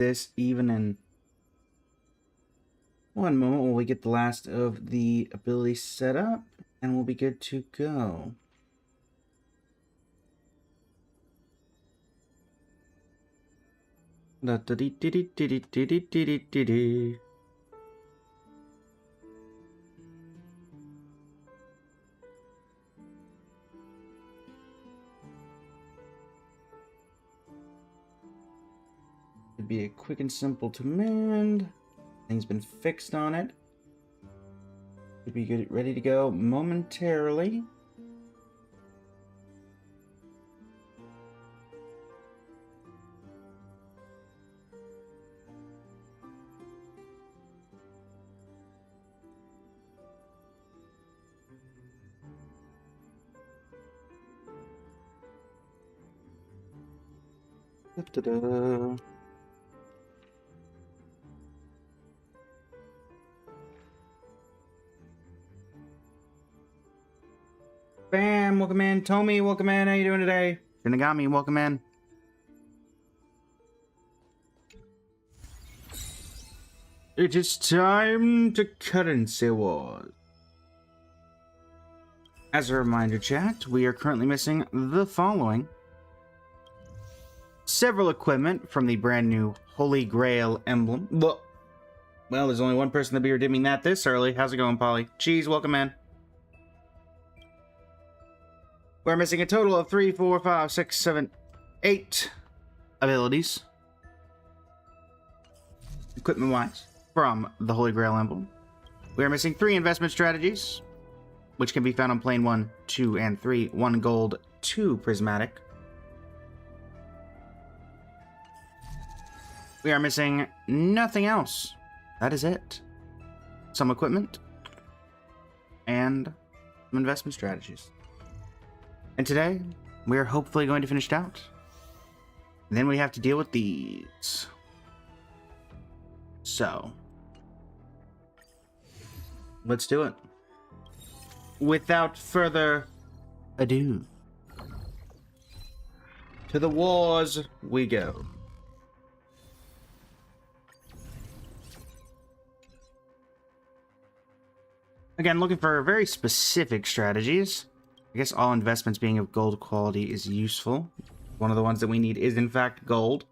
this evening. One moment while we get the last of the abilities set up, and we'll be good to go. Da da dee dee dee dee dee dee dee dee dee. It'd be a quick and simple command. Things been fixed on it. Should be good, ready to go momentarily. Da-da-da. Bam, welcome in. Tomi, welcome in. How you doing today? Shinigami, welcome in. It is time to currency wars. As a reminder, chat, we are currently missing the following. Several equipment from the brand new Holy Grail emblem. Well, there's only one person to be redeeming that this early. How's it going, Polly? Cheese, welcome in. We're missing a total of 3, 4, 5, 6, 7, 8 abilities. Equipment-wise, from the Holy Grail emblem. We are missing 3 investment strategies, which can be found on plane 1, 2, and 3. 1 gold, 2 prismatic. We are missing nothing else. That is it. Some equipment and some investment strategies. And today, we are hopefully going to finish it out. And then we have to deal with these. So, let's do it. Without further ado, to the wars we go. Again, looking for very specific strategies. I guess all investments being of gold quality is useful. One of the ones that we need is, in fact, gold.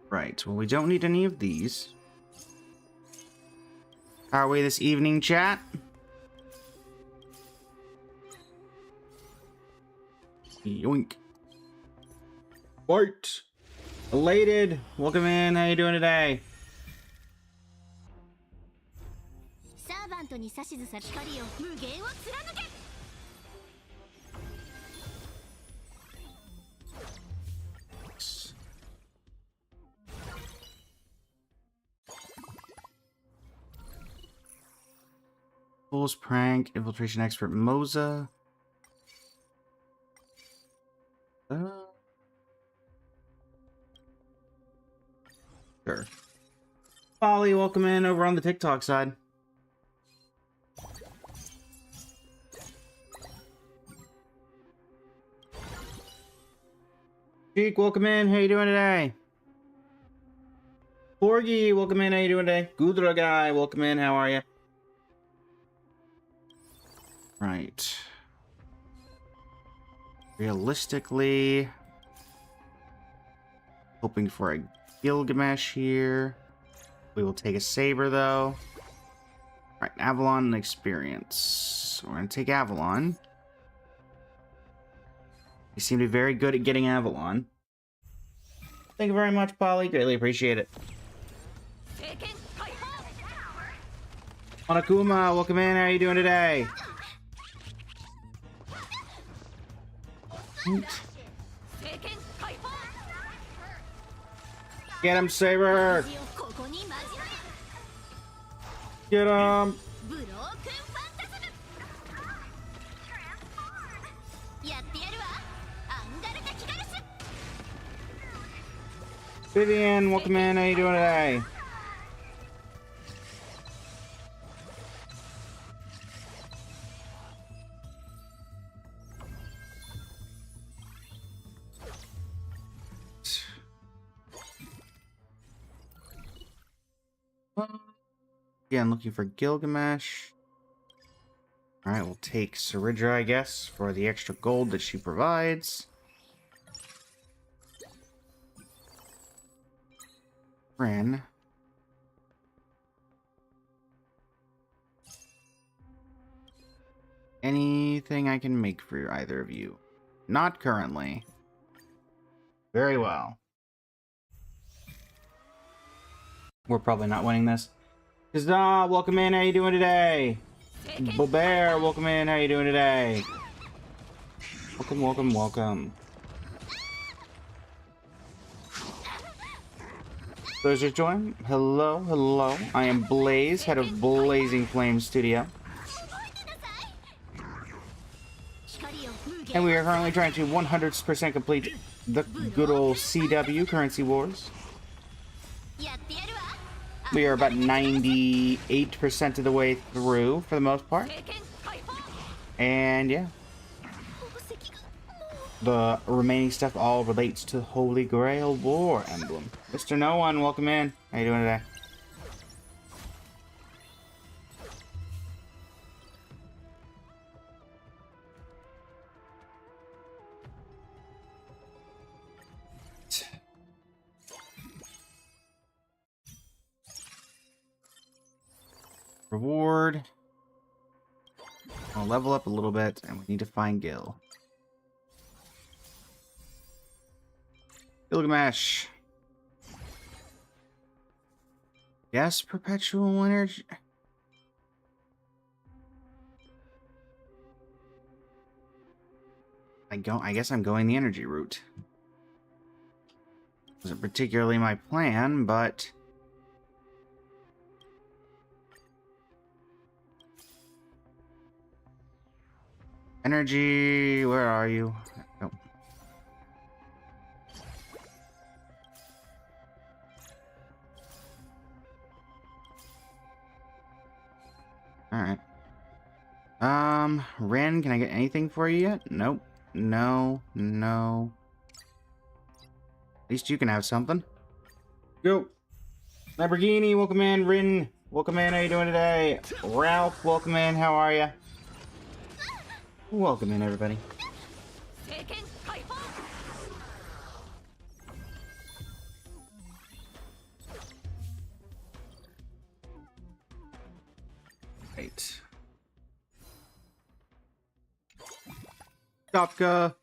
Right, well, we don't need any of these. How are we this evening, chat? Yoink. Bart! Elated! Welcome in, how you doing today? Fool's Prank, Infiltration Expert Moza. Sure. Polly, welcome in over on the TikTok side. Cheek, welcome in. How you doing today? Porgy, welcome in. How you doing today? Gudra guy, welcome in. How are you? Right. Realistically, hoping for a Gilgamesh here. We will take a Saber, though. Alright, Avalon and Experience. We're going to take Avalon. You seem to be very good at getting Avalon. Thank you very much, Polly. Greatly appreciate it. Monokuma, welcome in. How are you doing today? Get him, Saber! Get him! Vivian, welcome in. How you doing today? Again, looking for Gilgamesh. Alright, we'll take Saridra, I guess, for the extra gold that she provides. Ren. Anything I can make for either of you? Not currently. Very well. We're probably not winning this. Kazda, welcome in. How you doing today? Bear, welcome in. How you doing today? Welcome, welcome, welcome. Those who join, hello, hello. I am Blaze, head of Blazing Flame Studio. And we are currently trying to 100% complete the good old CW, Currency Wars. We are about 98% of the way through, for the most part. And yeah. The remaining stuff all relates to Holy Grail War Emblem. Mr. No One, welcome in. How you doing today? Reward. I'll level up a little bit, and we need to find Gil. Gilgamesh. Yes, perpetual energy. I guess I'm going the energy route. Wasn't particularly my plan, but energy, where are you? Nope. Alright. Ren, can I get anything for you yet? Nope. No. No. At least you can have something. Go. Lamborghini, welcome in. Rin, welcome in. How you doing today? Ralph, welcome in. How are you? Welcome in, everybody. Right. Kafka.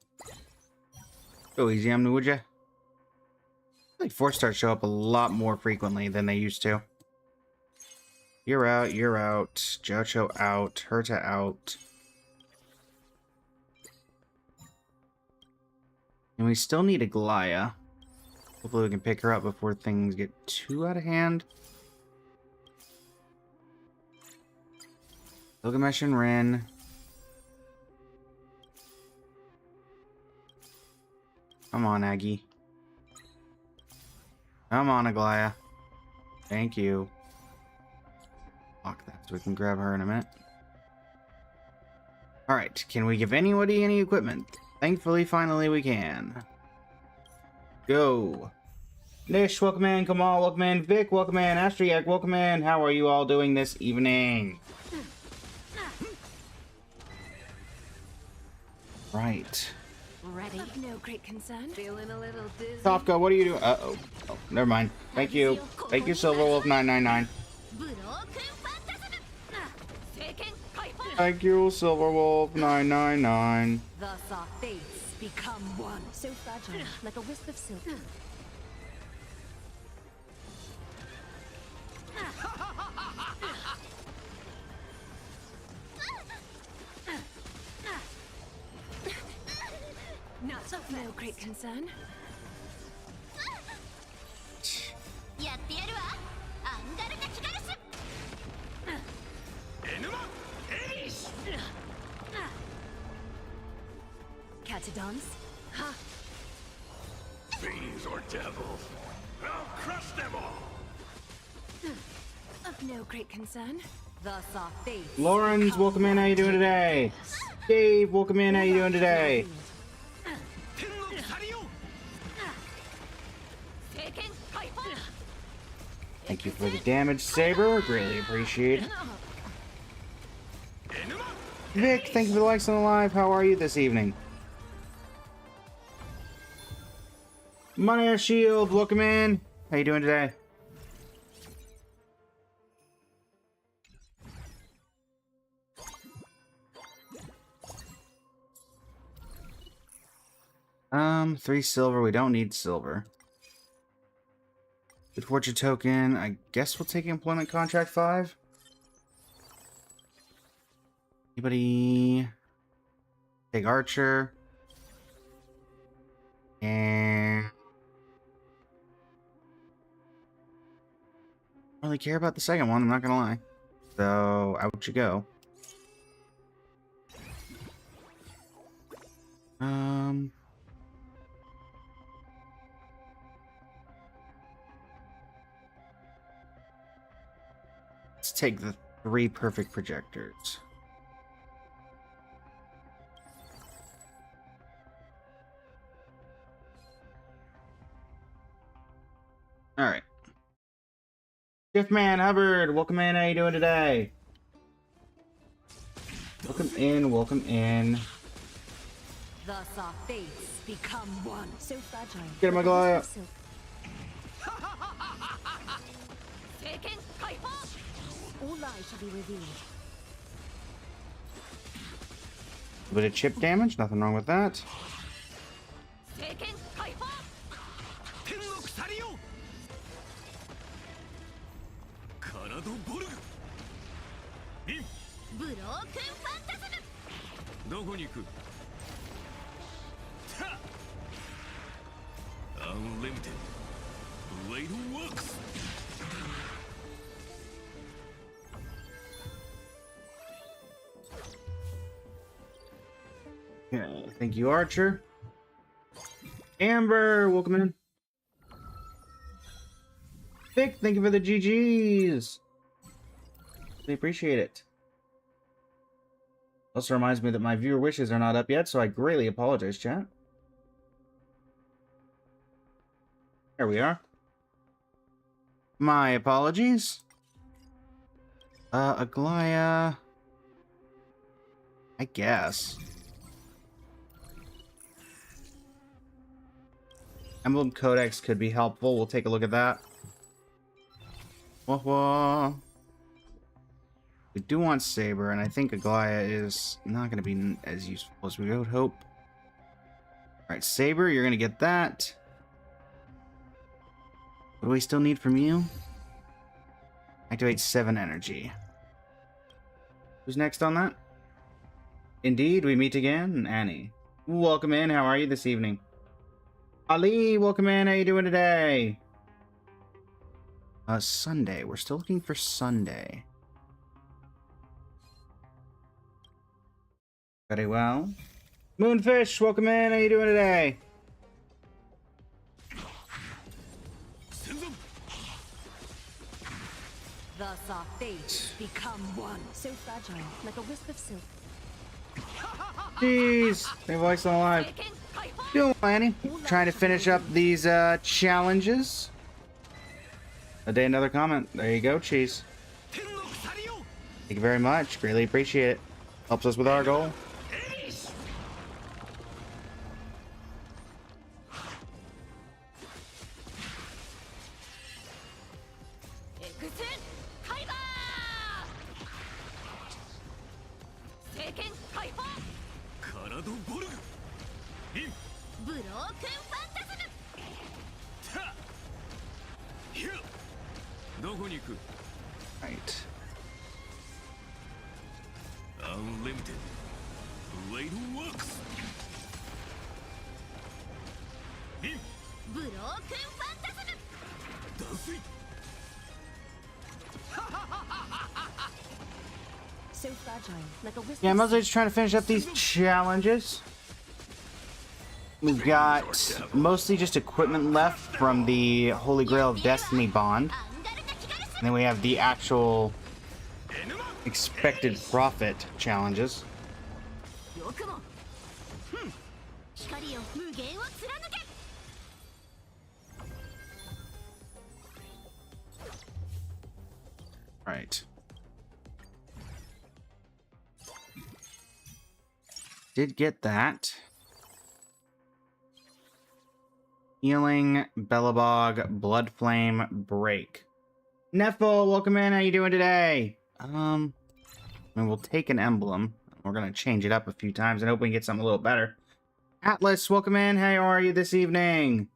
Go easy on me, would ya? I think 4-stars show up a lot more frequently than they used to. You're out, you're out. Jocho out. Herta out. And we still need a Glaya. Hopefully we can pick her up before things get too out of hand. Gilgamesh and Ren. Come on, Aggie. Come on, Aglaya. Thank you. Lock that so we can grab her in a minute. Alright, can we give anybody any equipment? Thankfully, finally we can. Go. Nish, welcome in. Kamal, welcome in. Vic, welcome in. Astriak, welcome in. How are you all doing this evening? Right. Ready? No great concern. Feeling a little dizzy. Tofka, what are you doing? Uh-oh. Oh, never mind. Thank you. Thank you, Silverwolf 999. Thank you, Silverwolf 999. Thus our fates become one. So fragile, like a wisp of silk. Not so no great concern. Catadons? Huh? Fiends or devils, I'll crush them all! Of no great concern. Thus our fates. Lawrence, welcome in. How you doing today? Dave, welcome in. How you doing today? Thank you for the damage, Saber. Greatly appreciate it. Vic, thank you for the likes on the live. How are you this evening? Money Shield, welcome in. How you doing today? $3 silver. We don't need silver. Good fortune token. I guess we'll take employment contract 5. Anybody? Take Archer. And I don't really care about the second one, I'm not gonna lie. So out you go. Let's take the 3 perfect projectors. Alright. Shiftman Hubbard, welcome in. How you doing today? Welcome in, welcome in. Thus our fates become one. So fragile. Get him, like a Aglaia. wisp of silk. All lies shall be revealed. A bit of chip damage, nothing wrong with that. Unlimited blade works. Okay, thank you, Archer. Amber, welcome in. Vic, thank you for the GGs. We appreciate it. Also reminds me that my viewer wishes are not up yet, so I greatly apologize, chat. There we are. My apologies. Aglaia. I guess. Emblem Codex could be helpful. We'll take a look at that. Wah wah. We do want Saber, and I think Aglaia is not going to be as useful as we would hope. Alright, Saber, you're going to get that. What do we still need from you? Activate 7 energy. Who's next on that? Indeed, we meet again. Annie. Welcome in. How are you this evening? Ali, welcome in. How you doing today? Sunday. We're still looking for Sunday. Very well. Moonfish, welcome in. How you doing today? Thus our fates become one. So fragile, like a wisp of silk. Jeez. They voice on live. Doing well, Annie. Trying to finish up these challenges. A day, another comment. There you go, Cheese. Thank you very much. Greatly appreciate it. Helps us with our goal. Right. Unlimited blade works. So fragile, like a wisp Yeah, I'm of mostly silk. just trying to finish up these challenges. We've got mostly just equipment left from the Holy Grail of Destiny Bond. And then we have the actual expected profit challenges. Right. Did get that. Healing, Bellabog, Blood Flame, Break. Neffel, welcome in. How you doing today? I mean, we'll take an emblem. We're gonna change it up a few times and hope we can get something a little better. Atlas, welcome in. How are you this evening?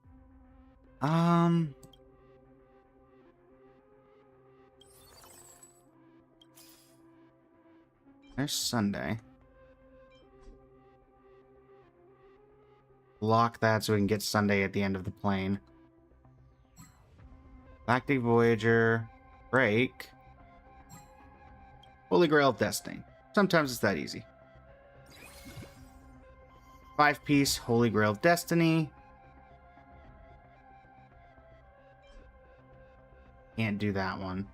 There's Sunday. Lock that so we can get Sunday at the end of the plane. Galactic Voyager. Break. Holy Grail of Destiny. Sometimes it's that easy. 5-piece Holy Grail of Destiny. Can't do that one.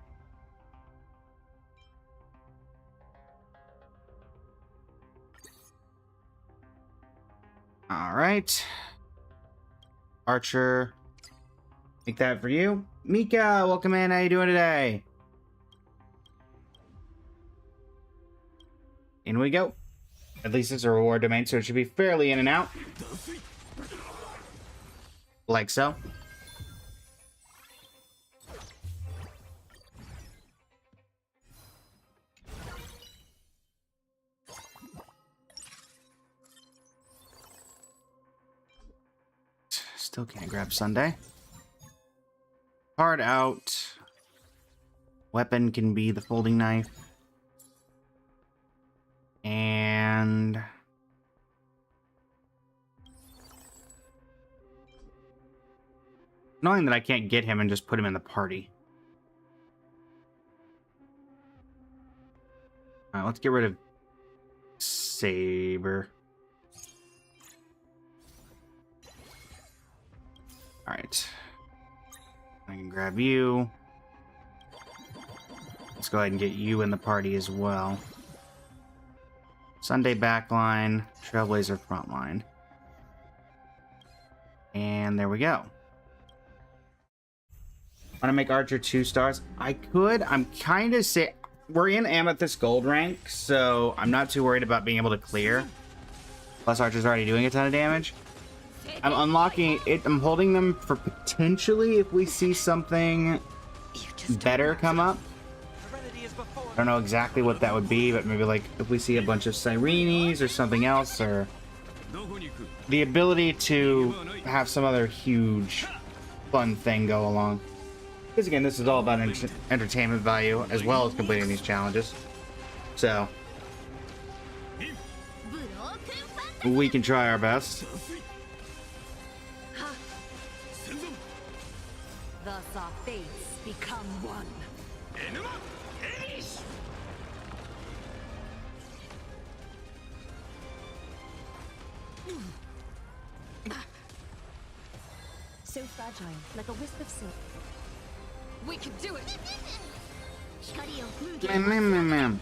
Alright. Archer. Make that for you. Mika, welcome in. How you doing today? In we go. At least it's a reward domain, so it should be fairly in and out. Like so. Still can't grab Sunday. Card out. Weapon can be the folding knife. And knowing that I can't get him and just put him in the party. Alright, let's get rid of Saber. Alright. I can grab you. Let's go ahead and get you in the party as well. Sunday backline, Trailblazer frontline. And there we go. Want to make Archer 2 stars? I could. I'm kind of say we're in Amethyst Gold rank, so I'm not too worried about being able to clear. Plus Archer's already doing a ton of damage. I'm unlocking it. I'm holding them for potentially if we see something better come up. I don't know exactly what that would be, but maybe like if we see a bunch of Sirenes or something else, or the ability to have some other huge fun thing go along. Because again, this is all about entertainment value as well as completing these challenges. So we can try our best. Thus our fates become one. So fragile, like a wisp of silk. We can do it. Ma'am.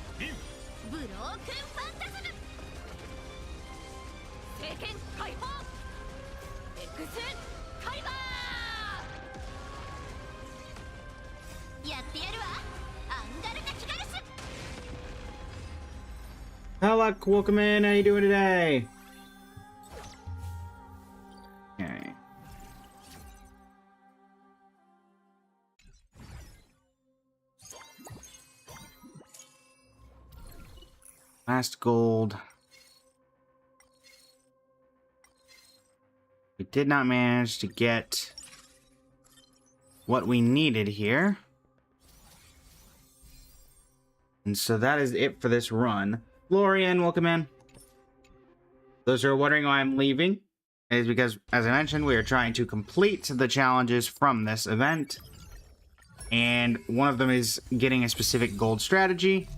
Hello, welcome in. How you doing today? Okay. Last gold. We did not manage to get what we needed here. And so that is it for this run. Florian, welcome in. Those who are wondering why I'm leaving, it is because, as I mentioned, we are trying to complete the challenges from this event. And one of them is getting a specific gold strategy.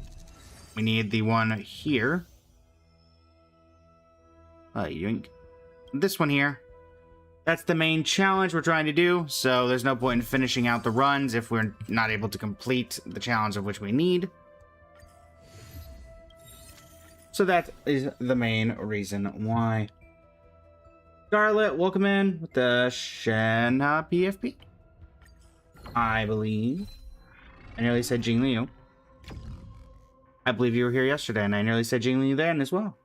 We need the one here. Yoink. This one here. That's the main challenge we're trying to do, so there's no point in finishing out the runs if we're not able to complete the challenge of which we need. So that is the main reason why. Scarlet, welcome in with the Shen PFP. I believe. I nearly said Jing Liu. I believe you were here yesterday, and I nearly said Jingling then as well.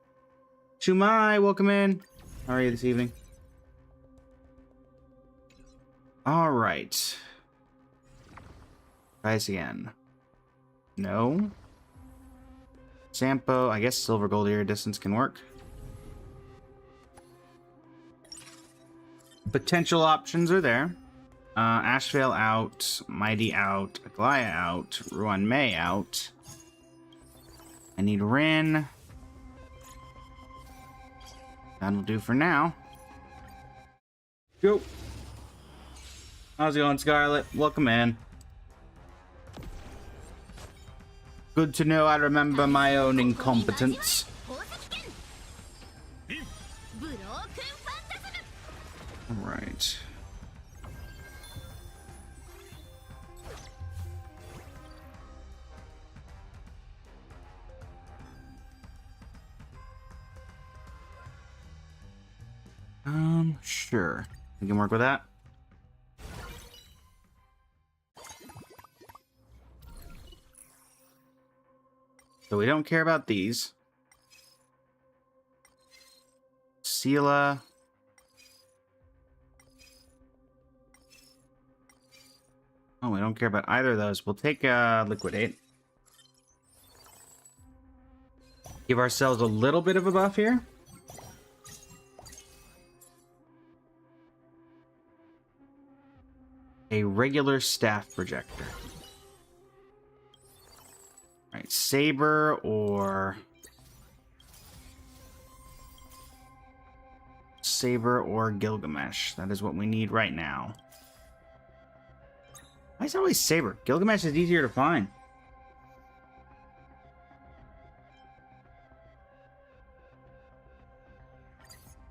Shumai, welcome in. How are you this evening? All right. Try this again. No. Sampo, I guess silver gold iridescence can work. Potential options are there. Ashvale out, Mighty out, Aglaya out, Ruan May out. I need Rin. That'll do for now. Go. How's it going, Scarlet? Welcome in. Good to know I remember my own incompetence. Alright. Sure. We can work with that. So we don't care about these. Sela. Oh, we don't care about either of those. We'll take Liquidate. Give ourselves a little bit of a buff here. A regular staff projector. Alright, Saber or... Saber or Gilgamesh. That is what we need right now. Why is it always Saber? Gilgamesh is easier to find.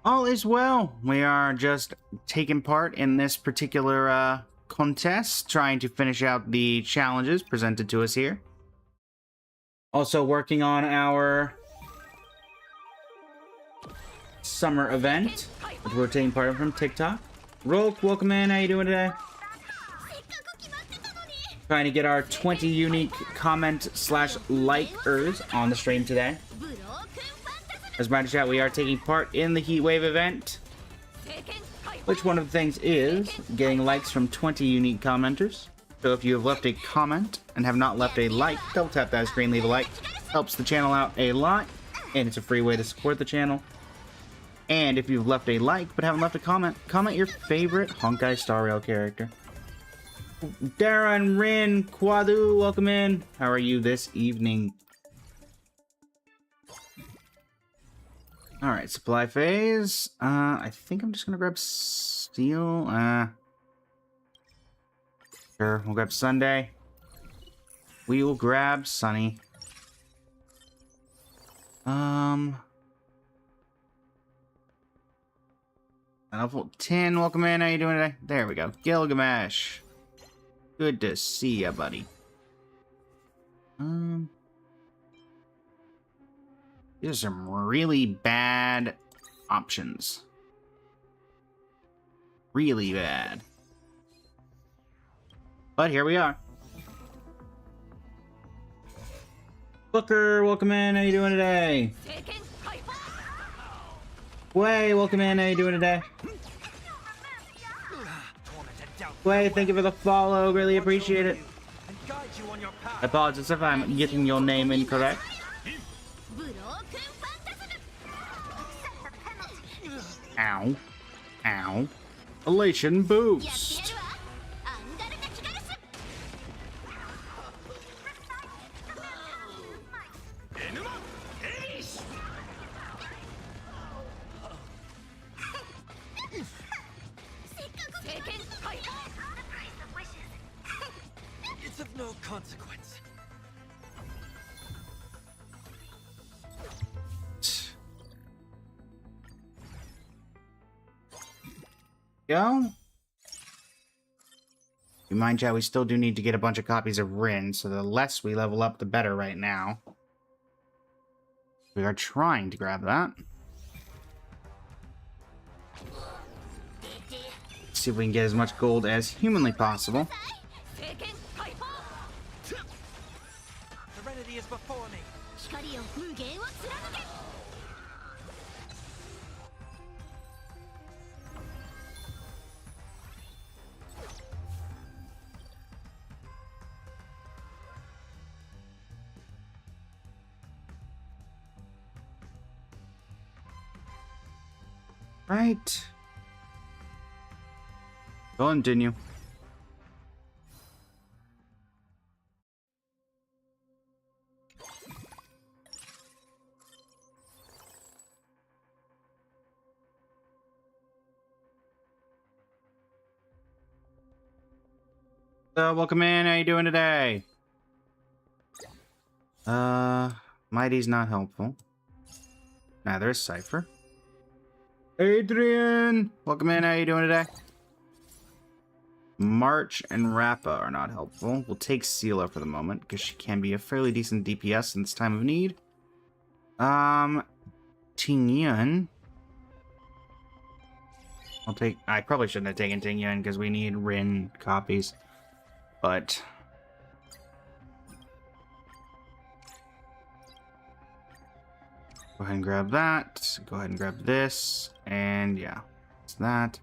All is well. We are just taking part in this particular contest, trying to finish out the challenges presented to us here. Also working on our summer event, which we're taking part in from TikTok. Rolk, welcome in. How you doing today? Trying to get our 20 unique comment/likers on the stream today. As my chat, we are taking part in the Heatwave event, which one of the things is getting likes from 20 unique commenters. So if you have left a comment and have not left a like, double tap that screen, leave a like. Helps the channel out a lot, and it's a free way to support the channel. And if you've left a like but haven't left a comment, comment your favorite Honkai Star Rail character. Darren, Rin, Kwadu, welcome in. How are you this evening? Alright, supply phase. I think I'm just gonna grab steel. Sure, we'll grab Sunday. We will grab Sunny. Level 10, welcome in. How you doing today? There we go. Gilgamesh. Good to see ya, buddy. These are some really bad options. Really bad. But here we are. Booker, welcome in. How you doing today? Way, welcome in. How you doing today? Way, thank you for the follow. Really appreciate it. I apologize if I'm getting your name incorrect. Ow. Ow. Elation boost. It's of no consequence. Go. You mind, chat, we still do need to get a bunch of copies of Rin, so the less we level up, the better right now. We are trying to grab that. See if we can get as much gold as humanly possible. Serenity is before me. 光よ無限を貫け。 Right. Continue. So, welcome in. How you doing today? Mighty's not helpful. Neither is Cypher. Adrian! Welcome in. How you doing today? March and Rappa are not helpful. We'll take Sela for the moment, because she can be a fairly decent DPS in this time of need. Tingyun. I probably shouldn't have taken Tingyun, because we need Rin copies. But... go ahead and grab that. Go ahead and grab this. And yeah, it's that.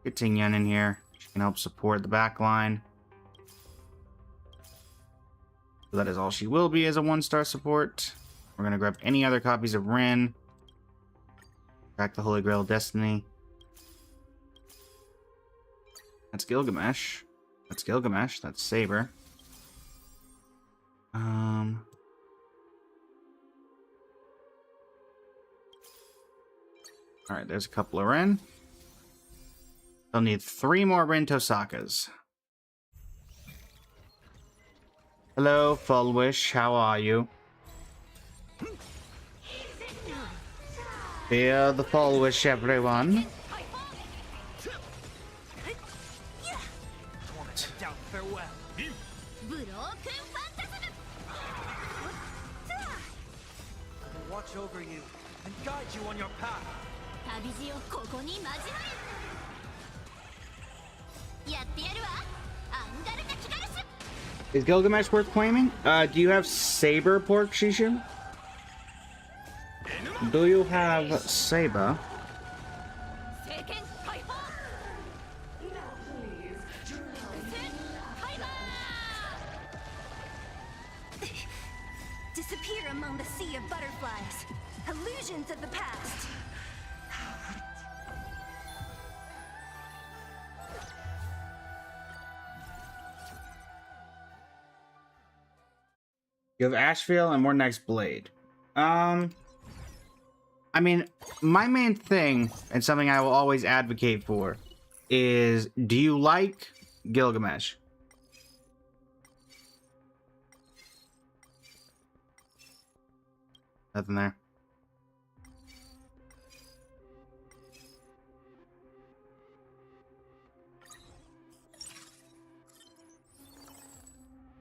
Get Tingyun in here. She can help support the back line. So that is all she will be as a 1-star support. We're going to grab any other copies of Rin. Track the Holy Grail of Destiny. That's Gilgamesh. That's Gilgamesh. That's Saber. Alright, there's a couple of Rin. They'll need 3 more Rin Tosakas. Hello, Fullwish. How are you? Fear the Fullwish, everyone. Farewell. Watch over you and guide you on your path. 旅路をここに交わる。やってやるわ。アンガルナキガルス。 Is Gilgamesh worth claiming? Do you have Saber, Pork Shishu? Do you have Saber? Disappear among the sea of butterflies. Illusions of the past. You have Ashvale and Mordenka's Blade. I mean, my main thing, and something I will always advocate for, is do you like Gilgamesh? Nothing there.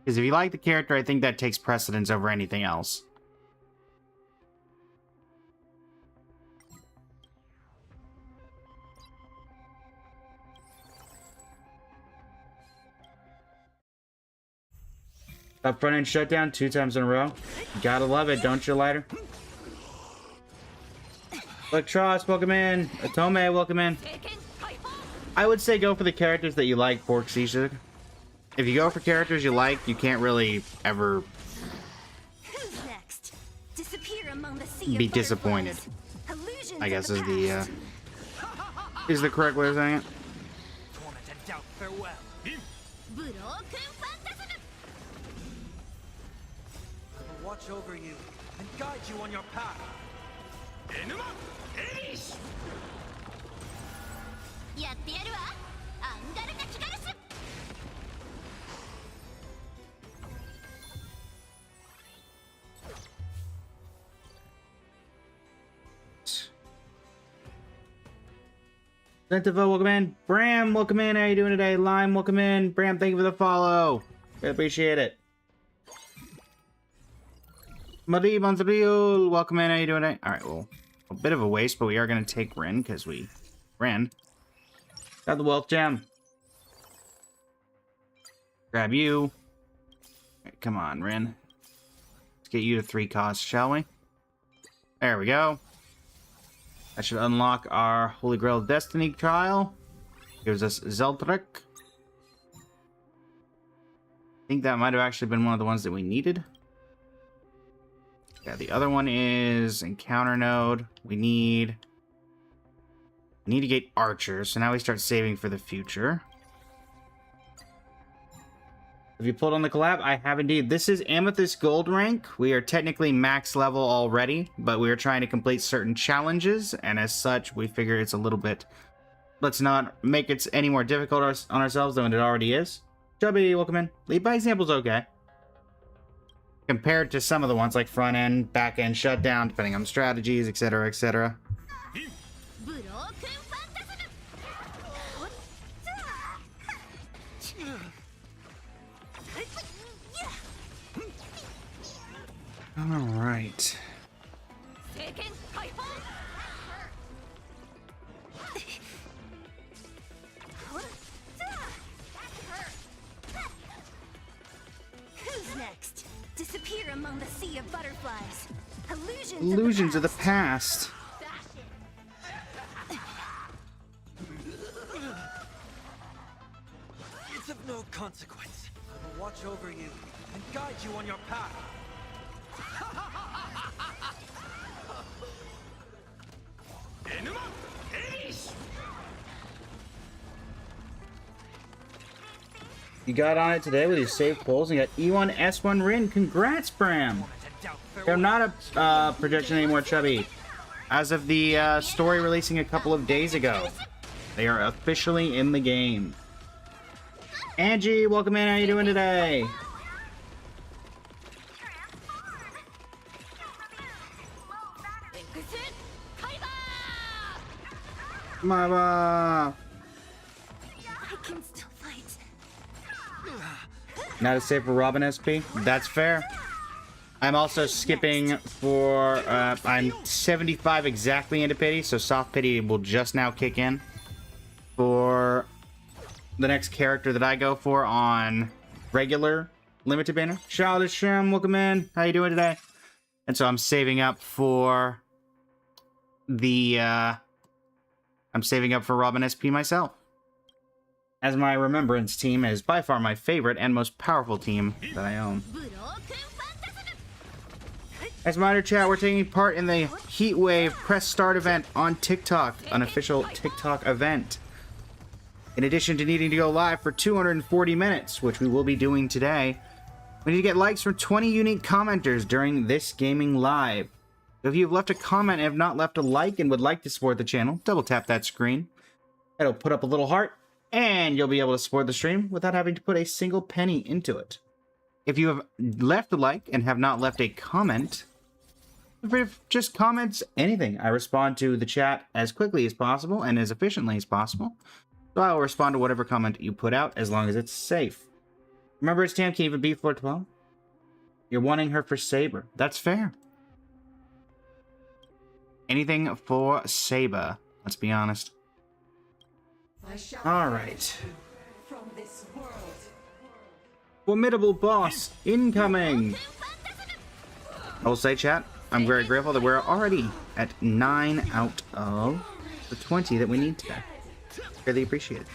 Because if you like the character, I think that takes precedence over anything else. Up front end shutdown 2 times in a row. Gotta love it, don't you, Lighter? Electros, welcome in. Atome, welcome in. I would say go for the characters that you like, Pork Sisha. If you go for characters you like, you can't really ever be disappointed. I guess is the correct way of saying it. Torment and doubt, farewell. Watch over you and guide you on your path. Enema, Ace! やってやるわ。アンガルナキガルス。 Sentiva, welcome in. Bram, welcome in. How you doing today? Lime, welcome in. Bram, thank you for the follow. I appreciate it. Marie Montriol, welcome in. How you doing today? All right, well, a bit of a waste, but we are going to take Rin because we ran. Got the wealth gem. Grab you. Come on, Rin. Let's get you to 3 costs, shall we? There we go. That should unlock our Holy Grail Destiny trial. Gives us Zeldrick. I think that might have actually been one of the ones that we needed. Yeah, the other one is Encounter Node. We need to get archers, so now we start saving for the future. Have you pulled on the collab? I have indeed. This is Amethyst Gold rank. We are technically max level already, but we are trying to complete certain challenges, and as such, we figure it's a little bit... Let's not make it any more difficult on ourselves than it already is. Chubby, welcome in. Lead by example's okay. Compared to some of the ones like front end, back end, shutdown, depending on strategies, etc., etc. Alright. Who's next? Disappear among the sea of butterflies. Illusions of the past. It's of no consequence. I will watch over you and guide you on your path. You got on it today with your save pulls and got E1, S1 Rin. Congrats, Bram. They're not a projection anymore, Chubby. As of the story releasing a couple of days ago, they are officially in the game. Angie, welcome in. How you doing today? Mama. I can still fight. Not a save for Robin SP. That's fair. I'm also skipping for, I'm 75 exactly into pity, so soft pity will just now kick in for the next character that I go for on regular limited banner. Shout out to Shem, welcome in. How you doing today? And so I'm saving up for the, I'm saving up for Robin SP myself, as my Remembrance team is by far my favorite and most powerful team that I own. As minor chat, we're taking part in the Heatwave Press Start event on TikTok, an official TikTok event. In addition to needing to go live for 240 minutes, which we will be doing today, we need to get likes from 20 unique commenters during this gaming live. If you've left a comment and have not left a like and would like to support the channel, double tap that screen. It'll put up a little heart, and you'll be able to support the stream without having to put a single penny into it. If you have left a like and have not left a comment, just comments anything. I respond to the chat as quickly as possible and as efficiently as possible. So I will respond to whatever comment you put out as long as it's safe. Remember, it's Tam can even beat floor 12. You're wanting her for Saber. That's fair. Anything for Saber. Let's be honest. Alright. Formidable boss incoming. I will say, chat, I'm very grateful that we're already at 9 out of the 20 that we need today. Really appreciate it.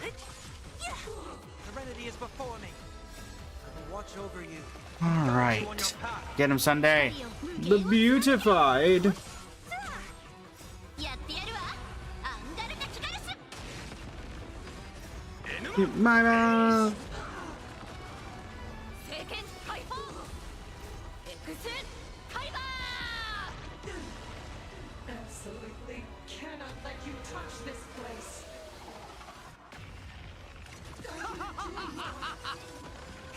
Serenity is before me. I will watch over you. Alright. Get him, Sunday. The Beautified. Mama. Absolutely cannot let you touch this place.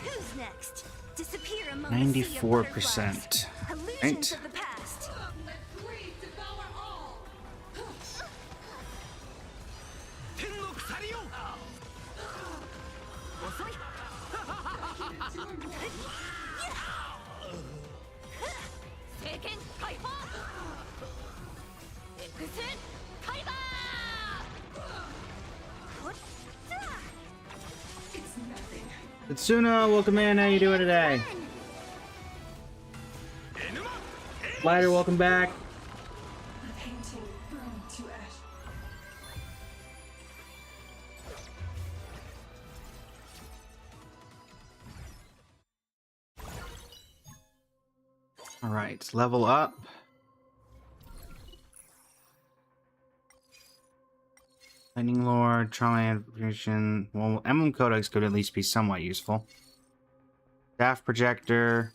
Who's next? Disappear among 94%. Illusions of the past. Let greed devour all. Itsuna, welcome in. How you doing today? Lighter, welcome back. The painting burned to ash. All right, level up. Lightning Lord, Trauma Amplification. Well, Emblem Codex could at least be somewhat useful. Staff Projector.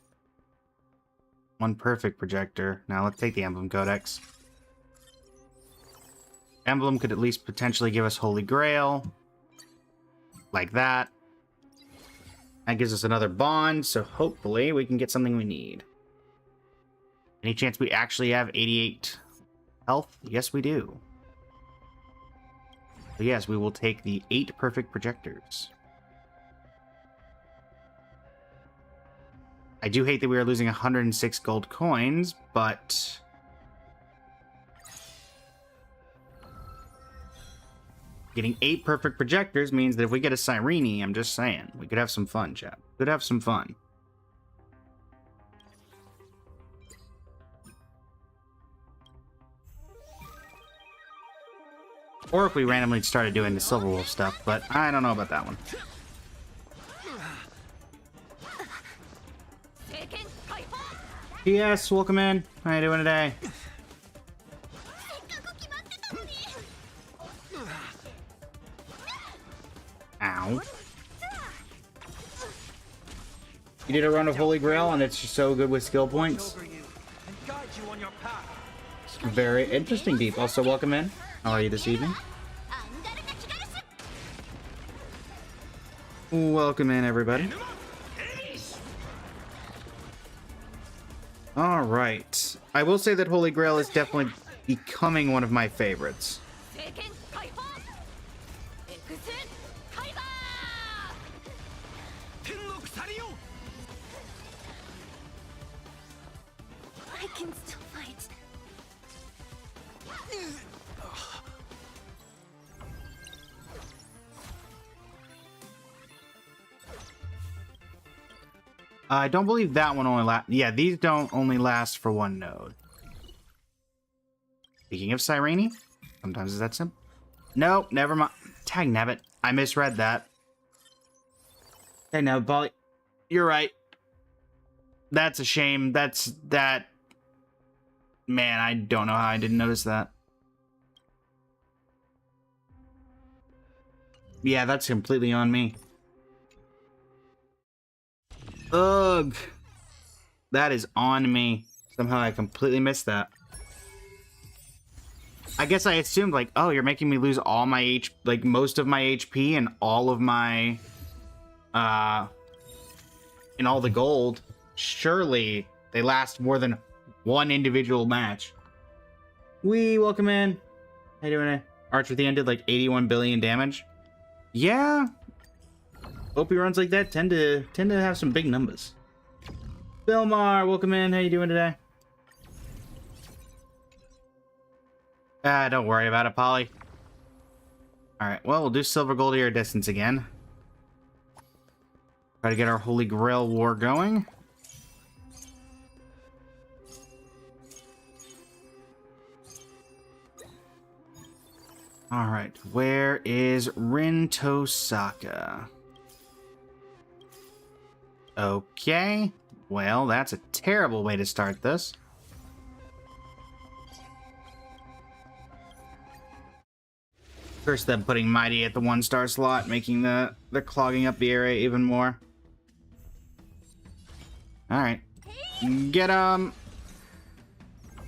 One Perfect Projector. Now let's take the Emblem Codex. Emblem could at least potentially give us Holy Grail. Like that. That gives us another bond, so hopefully we can get something we need. Any chance we actually have 88 health? Yes, we do. So yes, we will take the 8 perfect projectors. I do hate that we are losing 106 gold coins, but... getting 8 perfect projectors means that if we get a Cyrene, I'm just saying, we could have some fun, chat. Could have some fun. Or if we randomly started doing the Silver Wolf stuff, but I don't know about that one. Yes, welcome in. How you doing today? Ow. You did a run of Holy Grail and it's just so good with skill points. Over you and guide you on your path. Very interesting, Deep. Also, welcome in. How are you this evening? Welcome in, everybody. Alright. I will say that Holy Grail is definitely becoming one of my favorites. I can still fight. I don't believe that one only lasts... yeah, these don't only last for one node. Speaking of Cyrene, sometimes it's that simple. Nope, never mind. Tag nabbit. I misread that. Hey, now, Polly, you're right. That's a shame. That... man, I don't know how I didn't notice that. Yeah, that's completely on me. Ugh. That is on me. Somehow I completely missed that. I guess I assumed, like, oh, you're making me lose all my like, most of my HP and all of my, and all the gold. Surely they last more than one individual match. Welcome in. How you doing? Archer at the end did, like, 81 billion damage. Yeah. OP runs like that tend to have some big numbers. Bilmar, welcome in. How you doing today? Don't worry about it, Polly. Alright, well, we'll do Silver Gold Iridescence again. Try to get our Holy Grail war going. Alright, where is Rintosaka? Okay, well, that's a terrible way to start this. First, them putting Mighty at the 1-star slot, making the clogging up the area even more. Alright. Get 'em!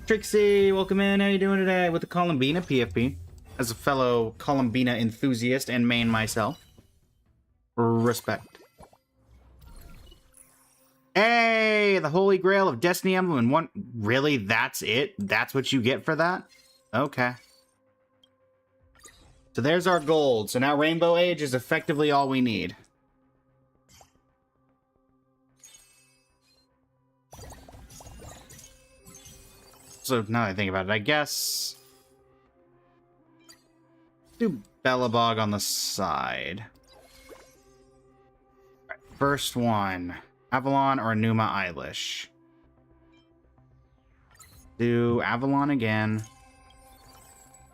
Trixie, welcome in. How you doing today? With the Columbina PFP. As a fellow Columbina enthusiast and main myself. Respect. Hey, the Holy Grail of Destiny Emblem and one... really? That's it? That's what you get for that? Okay. So there's our gold. So now Rainbow Age is effectively all we need. So now that I think about it, I guess... do Bellabog on the side. Right, first one. Avalon or Numa Eilish? do Avalon again.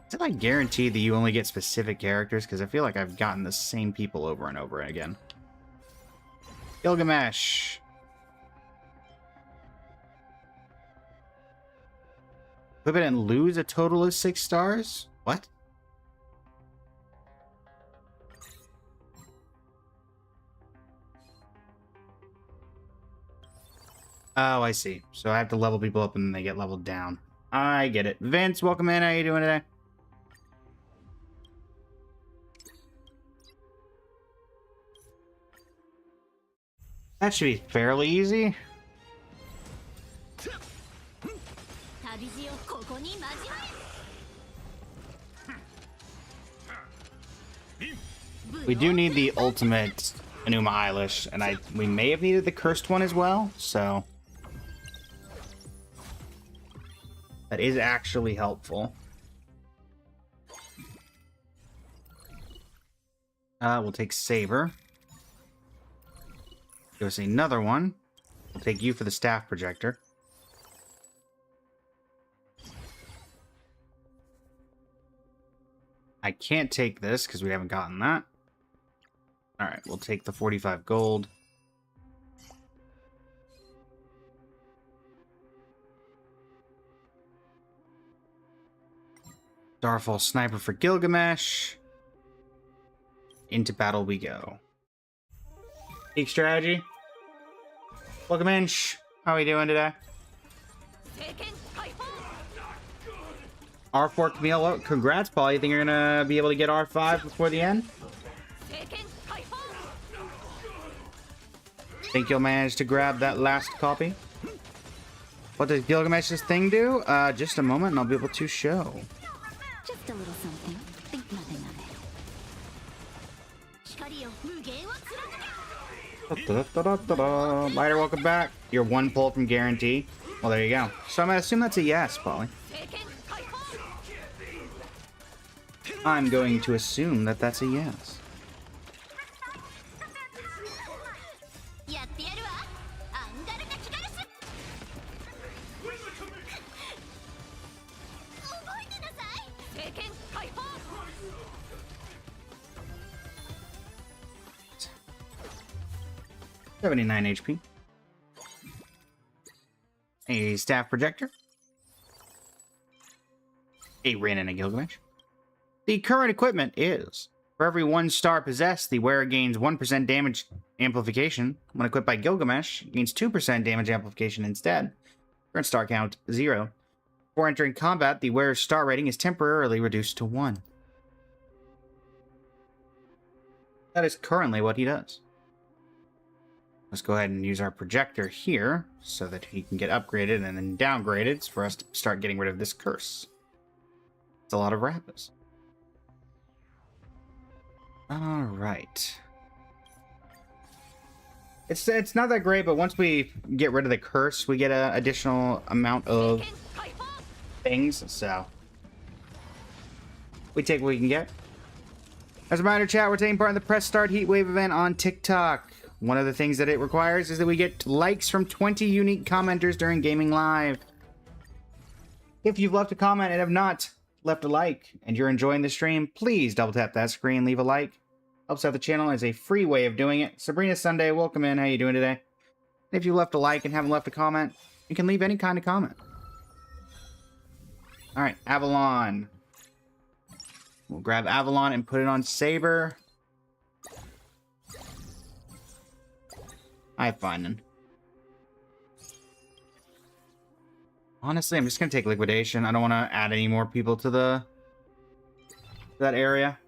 Is it like guaranteed that you only get specific characters? Because I feel like I've gotten the same people over and over again. Gilgamesh. Equip it and lose a total of 6 stars? What? Oh, I see. So I have to level people up and then they get leveled down. I get it. Vince, welcome in. How you doing today? That should be fairly easy. We do need the ultimate Enuma Eilish, and we may have needed the cursed one as well, so that is actually helpful. We'll take Saber. Give us another one. We'll take you for the staff projector. I can't take this because we haven't gotten that. Alright, we'll take the 45 gold. Starfall Sniper for Gilgamesh. Into battle we go. Peak strategy. Welcome in. How are we doing today? R4 Camille, congrats, Paul. You think you're gonna be able to get R5 before the end? Think you'll manage to grab that last copy? What does Gilgamesh's thing do? Just a moment and I'll be able to show. Just a little something. Think nothing of it. Lighter, welcome back. You're one pull from guarantee. Well, there you go. So I'm gonna assume that's a yes, Polly. I'm going to assume that that's a yes. $79 HP. A staff projector. A Rin and a Gilgamesh. The current equipment is, for every 1 star possessed, the wearer gains 1% damage amplification. When equipped by Gilgamesh, it gains 2% damage amplification instead. Current star count, 0. Before entering combat, the wearer's star rating is temporarily reduced to 1. That is currently what he does. Let's go ahead and use our projector here so that he can get upgraded and then downgraded for us to start getting rid of this curse. It's a lot of Rappas. Alright. It's not that great, but once we get rid of the curse, we get an additional amount of things, so we take what we can get. As a reminder, chat, we're taking part in the Press Start Heatwave event on TikTok. One of the things that it requires is that we get likes from 20 unique commenters during Gaming Live. If you've left a comment and have not left a like, and you're enjoying the stream, please double tap that screen, leave a like. Helps out the channel, is a free way of doing it. Sabrina Sunday, welcome in. How you doing today? If you left a like and haven't left a comment, you can leave any kind of comment. Alright, Avalon. We'll grab Avalon and put it on Saber. I have finding. Honestly, I'm just gonna take liquidation. I don't want to add any more people to that area.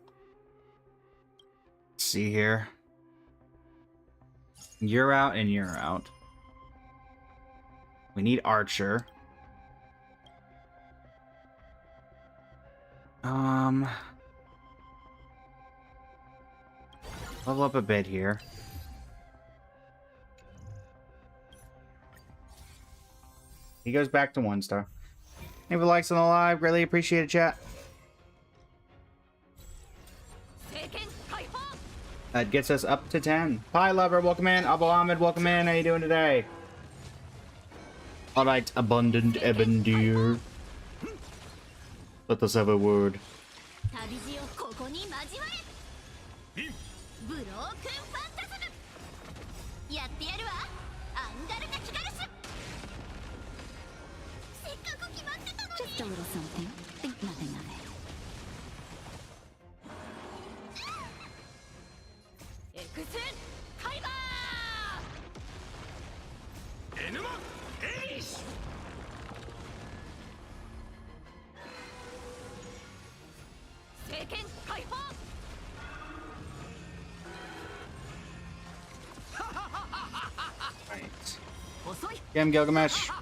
Let's see here. You're out and you're out. We need Archer. Level up a bit here. He goes back to 1 star. Leave a like on the live. Greatly appreciate it, chat. That gets us up to 10. Pie Lover, welcome in. Abu Ahmed, welcome in. How you doing today? Alright, abundant ebon deer. Let us have a word. 旅路をここに交われブロークンファンタズムやってやるわアンガルナキガルスせっかく決まってたのに Just a little something. Think nothing of it. エクスカイバーエヌマエリッシュ政権解放 Right. 遅い Get him, Gilgamesh.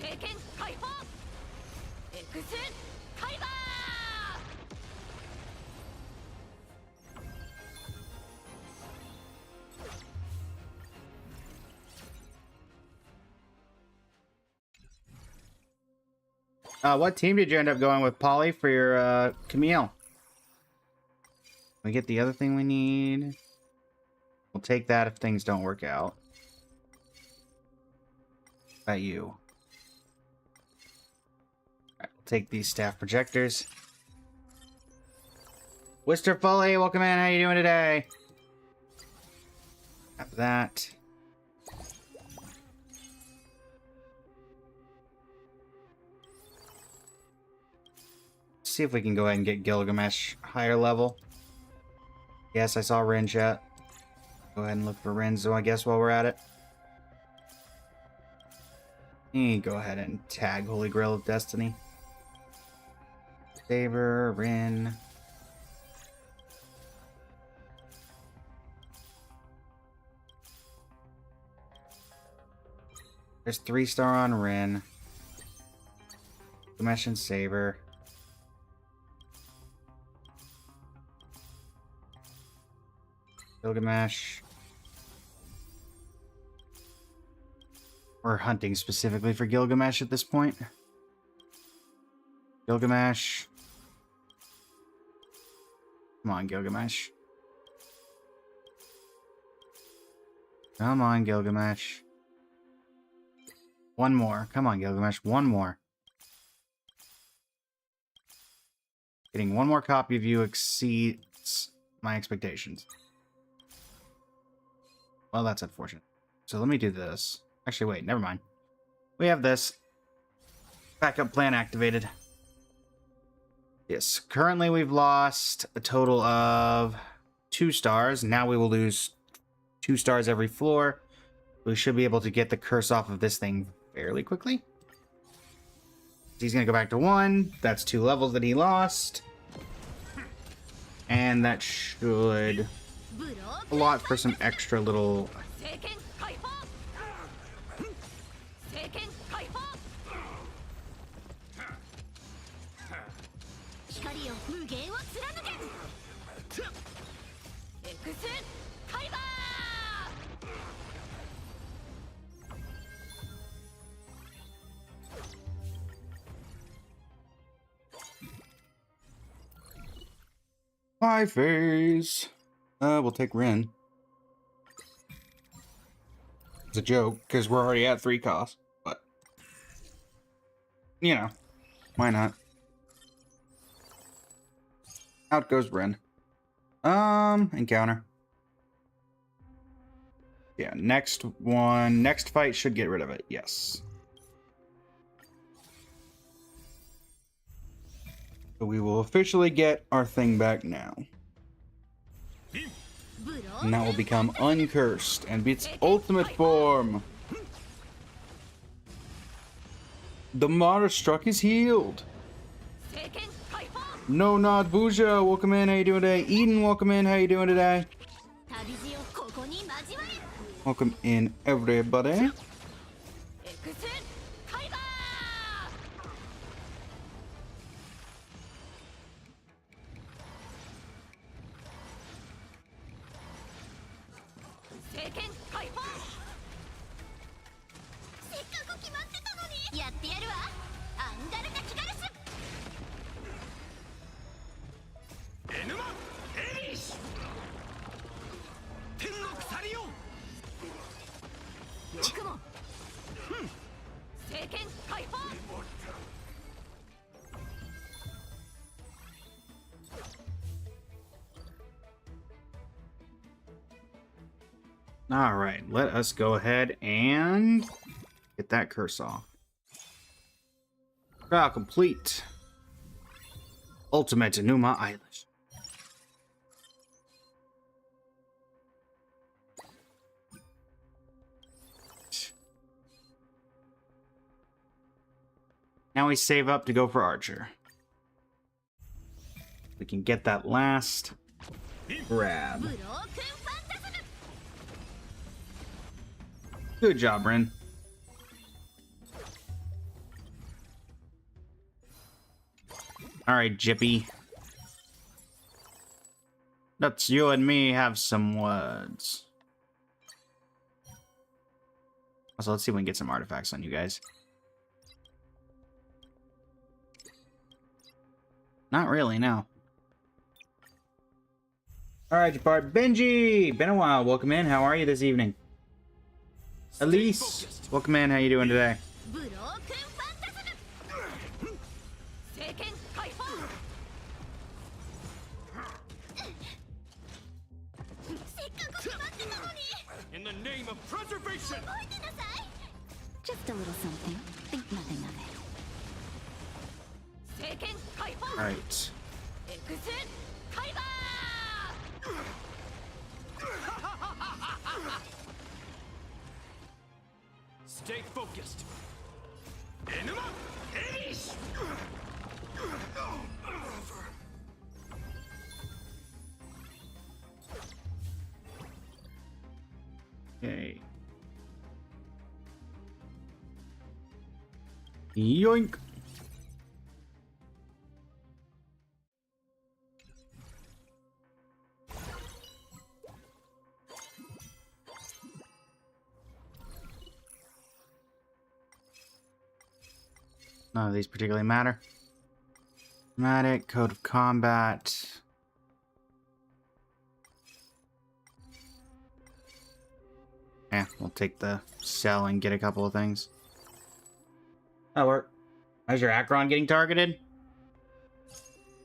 政権解放エクスカイバWhat team did you end up going with, Polly, for your Camille? We get the other thing we need. We'll take that if things don't work out. About you. Alright, we'll take these staff projectors. Wister Foley, welcome in. How you doing today? Have that. See if we can go ahead and get Gilgamesh higher level. Yes, I saw Rin chat. Go ahead and look for Rin, so I guess while we're at it. Go ahead and tag Holy Grail of Destiny. Saber, Rin. There's 3-star on Rin. Gilgamesh and Saber. Gilgamesh. We're hunting specifically for Gilgamesh at this point. Gilgamesh. Come on, Gilgamesh. Come on, Gilgamesh. One more. Come on, Gilgamesh. One more. Getting one more copy of you exceeds my expectations. Well, that's unfortunate. So let me do this. Actually, wait, never mind. We have this. Backup plan activated. Yes, currently we've lost a total of 2 stars. Now we will lose 2 stars every floor. We should be able to get the curse off of this thing fairly quickly. He's going to go back to 1. That's 2 levels that he lost. And that should... a lot for some extra little... 政権解放政権解放光よ無限を貫けエクスカイバー Bye, phase. We'll take Rin. It's a joke, because we're already at 3 costs, but... you know, why not? Out goes Rin. Encounter. Yeah, next fight should get rid of it, yes. So we will officially get our thing back now. And that will become uncursed and be its ultimate form. The martyr struck is healed. No, not Vuja. Welcome in. How you doing today? Eden, welcome in. How you doing today? Welcome in, everybody. Alright, let us go ahead and get that curse off. Trial complete. Ultimate Enuma Eilish. Now we save up to go for Archer. We can get that last grab. Good job, Rin. Alright, Jippy. Let's you and me have some words. Also, let's see if we can get some artifacts on you guys. Not really, no. Alright, Jabbar. Benji! Been a while. Welcome in. How are you this evening? Elise! Welcome in. How you doing today? In the name of preservation! Just a little something. Think nothing of it. Alright. Stay focused. Enuma Elish! Okay. Yoink! None of these particularly matter. Dramatic, Code of Combat. Yeah, we'll take the cell and get a couple of things. That'll work. How's your Akron getting targeted?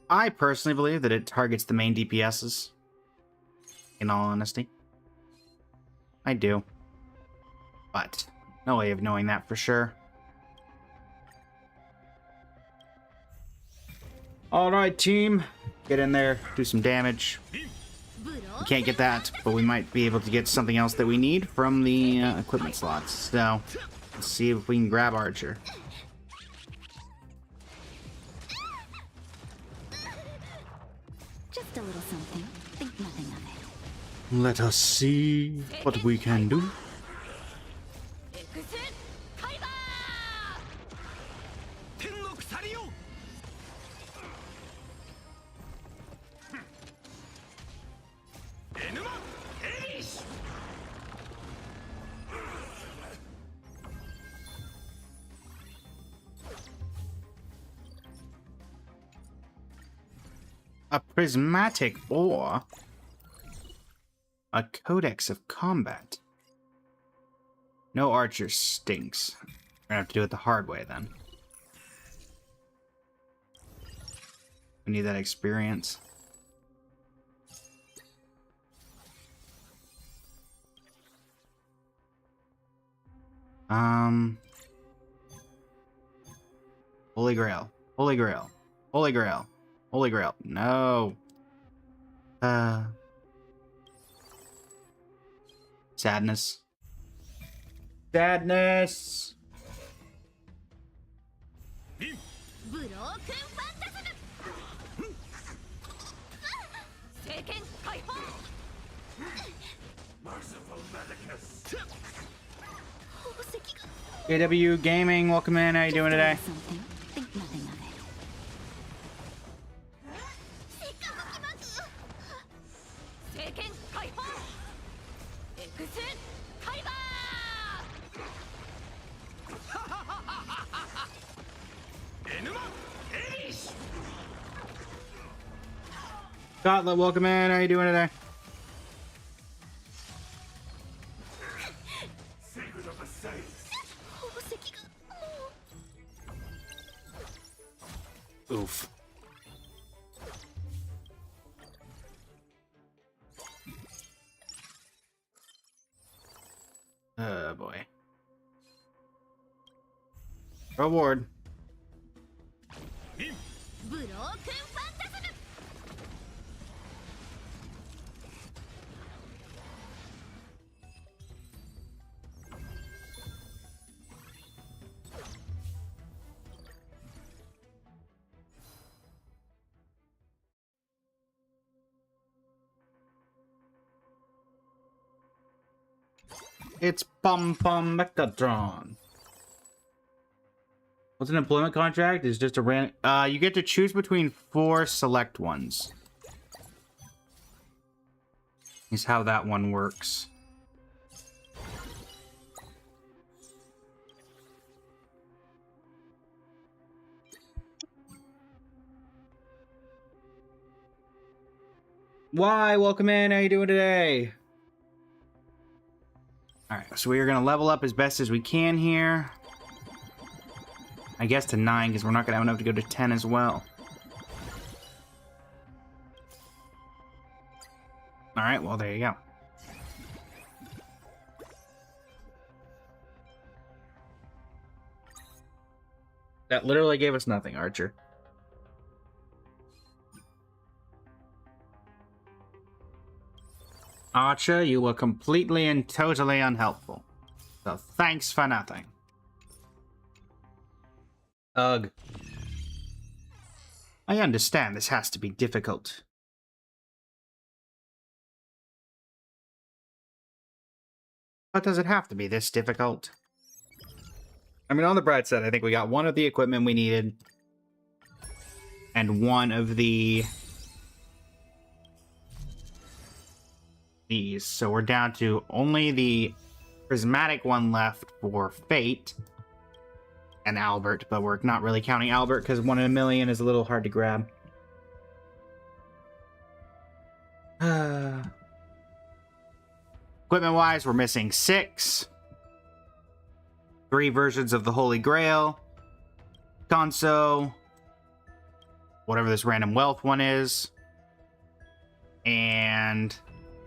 I personally believe that it targets the main DPSs. In all honesty. I do. But, no way of knowing that for sure. Alright, team. Get in there, do some damage. We can't get that, but we might be able to get something else that we need from the equipment slots. So, let's see if we can grab Archer. Just a little something. Think nothing of it. Let us see what we can do. A prismatic ore. A codex of combat. No Archer stinks. We're gonna have to do it the hard way then. We need that experience. Holy Grail. Holy Grail. Holy Grail. Holy Grail. No. Sadness. Sadness. Merciful Medicus! AW Gaming, welcome in. How you doing today? Something. Think nothing of it. Enuma Elish! Gauntlet, welcome in. How you doing today? Secret of the Saints! Oof. Reward. ブロークンファンタズム It's Pom Pom Mechatron. What's an employment contract? Is just a random. You get to choose between 4 select ones. Is how that one works. Why? Welcome in. How you doing today? Alright, so we are going to level up as best as we can here. I guess to 9, because we're not going to have enough to go to 10 as well. Alright, well, there you go. That literally gave us nothing, Archer. Archer, you were completely and totally unhelpful. So thanks for nothing. Ugh. I understand this has to be difficult. But does it have to be this difficult? I mean, on the bright side, I think we got one of the equipment we needed. And one of the... these. So we're down to only the prismatic one left for Fate and Albert, but we're not really counting Albert because 1 in a million is a little hard to grab. Equipment-wise, we're missing 6. 3 versions of the Holy Grail. Gonzo. Whatever this random wealth one is. And...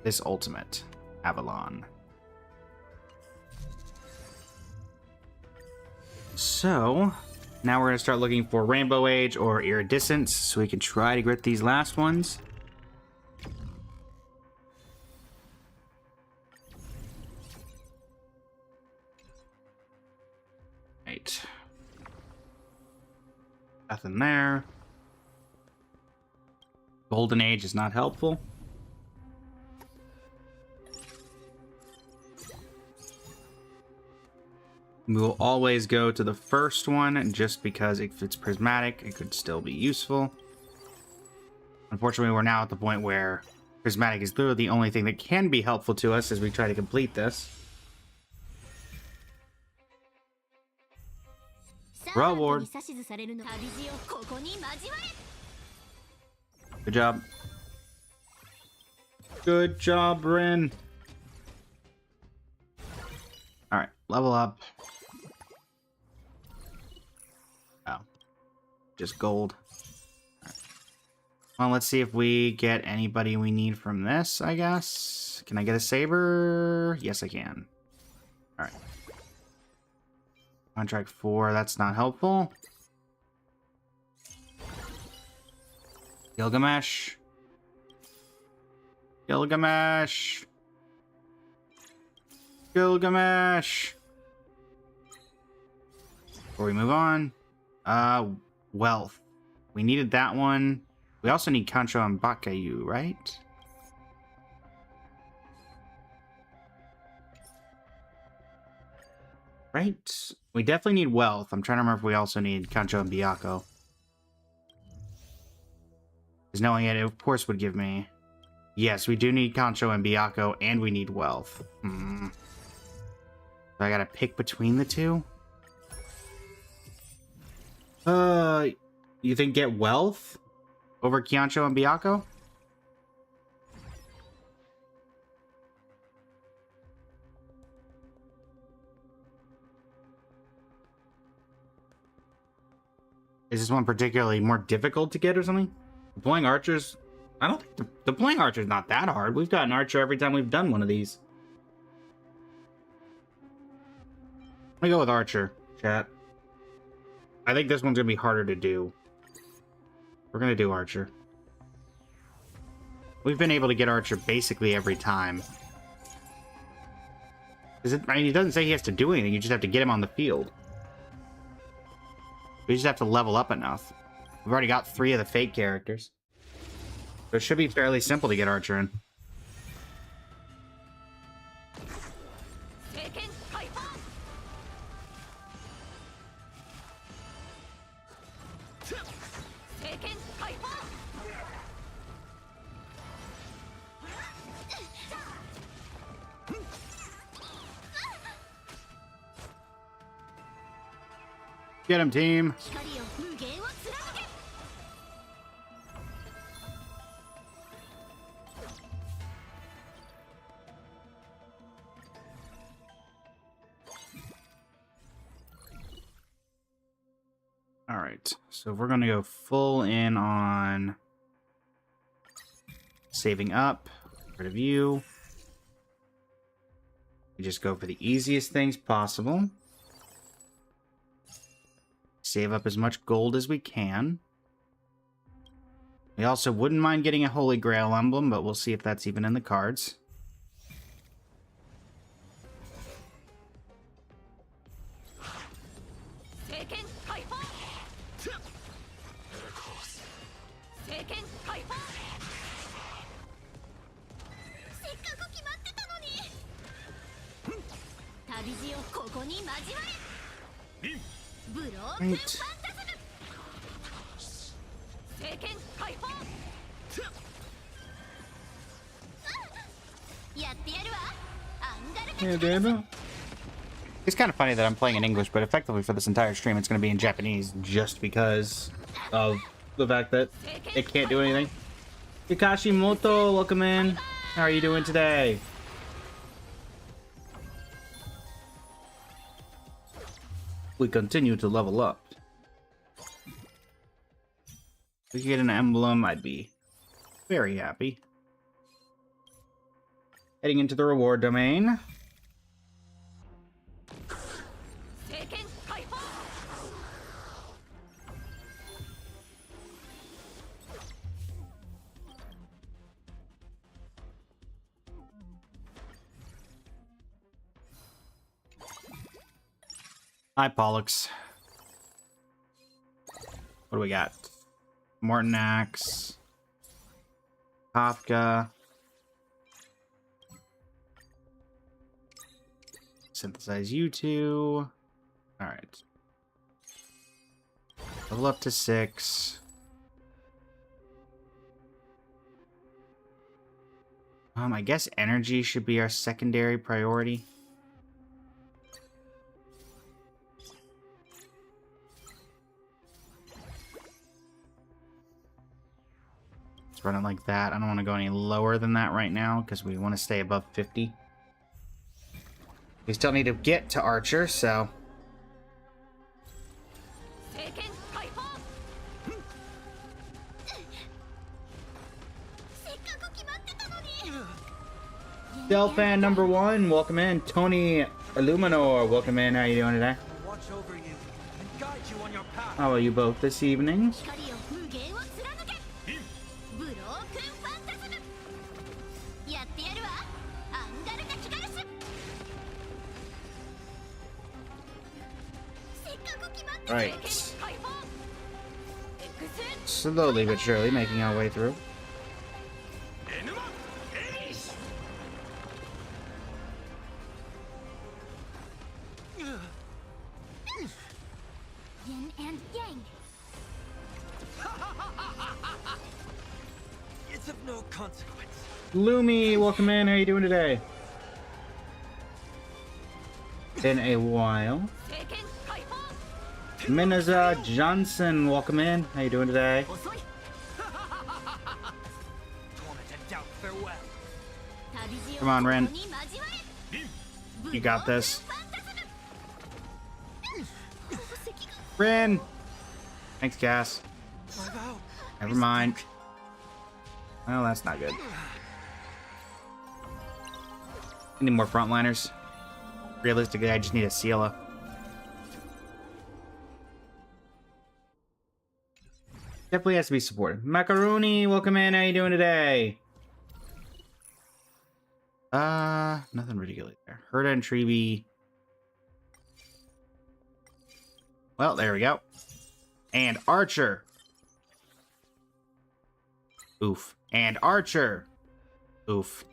this ultimate, Avalon. So, now we're going to start looking for Rainbow Age or Iridescence, so we can try to get these last ones. Right. Nothing there. Golden Age is not helpful. We will always go to the first one, just because if it's prismatic, it could still be useful. Unfortunately, we're now at the point where prismatic is literally the only thing that can be helpful to us as we try to complete this. Reward. Good job. Good job, Rin. Alright, level up. Oh. Just gold. Right. Well, let's see if we get anybody we need from this, I guess. Can I get a saber? Yes, I can. Alright. Contract 4, that's not helpful. Gilgamesh. Gilgamesh. Gilgamesh. Before we move on, wealth. We needed that one. We also need Kancho and Bakayu, right? Right? We definitely need wealth. I'm trying to remember if we also need Kancho and Byakko. Because knowing it, of course, would give me... Yes, we do need Kancho and Byakko, and we need wealth. So I gotta pick between the two? You think get wealth over Kancho and Byakko? Is this one particularly more difficult to get or something? Deploying archers... I don't think deploying archers not that hard. We've got an archer every time we've done one of these. Let me go with archer, chat. I think this one's gonna be harder to do. We're gonna do Archer. We've been able to get Archer basically every time. I mean, he doesn't say he has to do anything, you just have to get him on the field. We just have to level up enough. We've already got 3 of the fake characters. So it should be fairly simple to get Archer in. Get him, team! Alright, so we're gonna go full in on saving up, rid of you. We just go for the easiest things possible. Save up as much gold as we can. We also wouldn't mind getting a Holy Grail emblem, but we'll see if that's even in the cards. Right. Yeah, damn. It's kind of funny that I'm playing in English, but effectively for this entire stream it's going to be in Japanese just because of the fact that it can't do anything. Hikashimoto, welcome in. How are you doing today? We continue to level up. If we could get an emblem, I'd be very happy. Heading into the reward domain. Hi, Pollux. What do we got? Morton Axe. Kafka. Synthesize you two. Alright. Level up to 6. I guess energy should be our secondary priority. Run it like that. I don't want to go any lower than that right now because we want to stay above 50. We still need to get to Archer, so... Delphan number 1, welcome in. Tony Illuminor, welcome in. How are you doing today? Watch over you and guide you on your path. How are you both this evening? Right. Slowly but surely making our way through. Yin and yang. It's of no consequence. Lumi, welcome in. How you doing today? Been a while. Minaza Johnson, welcome in. How you doing today? Come on, Ren. You got this. Ren! Thanks, Cass. Never mind. Well, that's not good. I need more frontliners. Realistically, I just need a Ciela. Definitely has to be supported. Macaroni, welcome in. How you doing today? Nothing ridiculous there. Herda and Treeby. Well, there we go. And Archer. Oof. And Archer. Oof.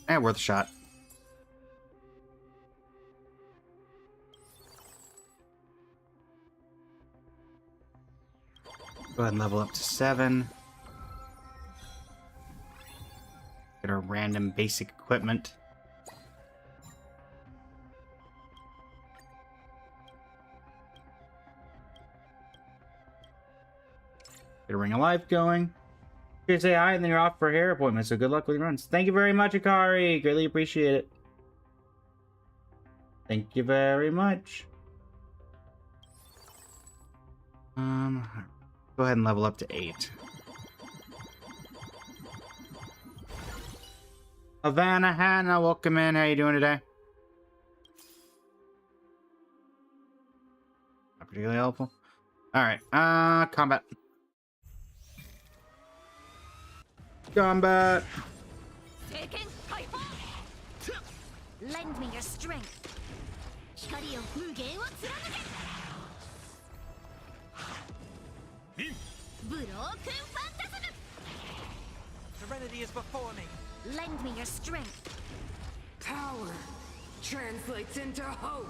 And worth a shot. Go ahead and level up to 7. Get our random basic equipment. Get a ring of life going. You say hi and then you're off for hair appointment, so good luck with your runs. Thank you very much, Akari. Greatly appreciate it. Thank you very much. Go ahead and level up to 8. Havana Hannah, welcome in. How you doing today? Not particularly helpful. Alright, combat. Combat! Lend me your strength. Serenity is before me. Lend me your strength. Power translates into hope.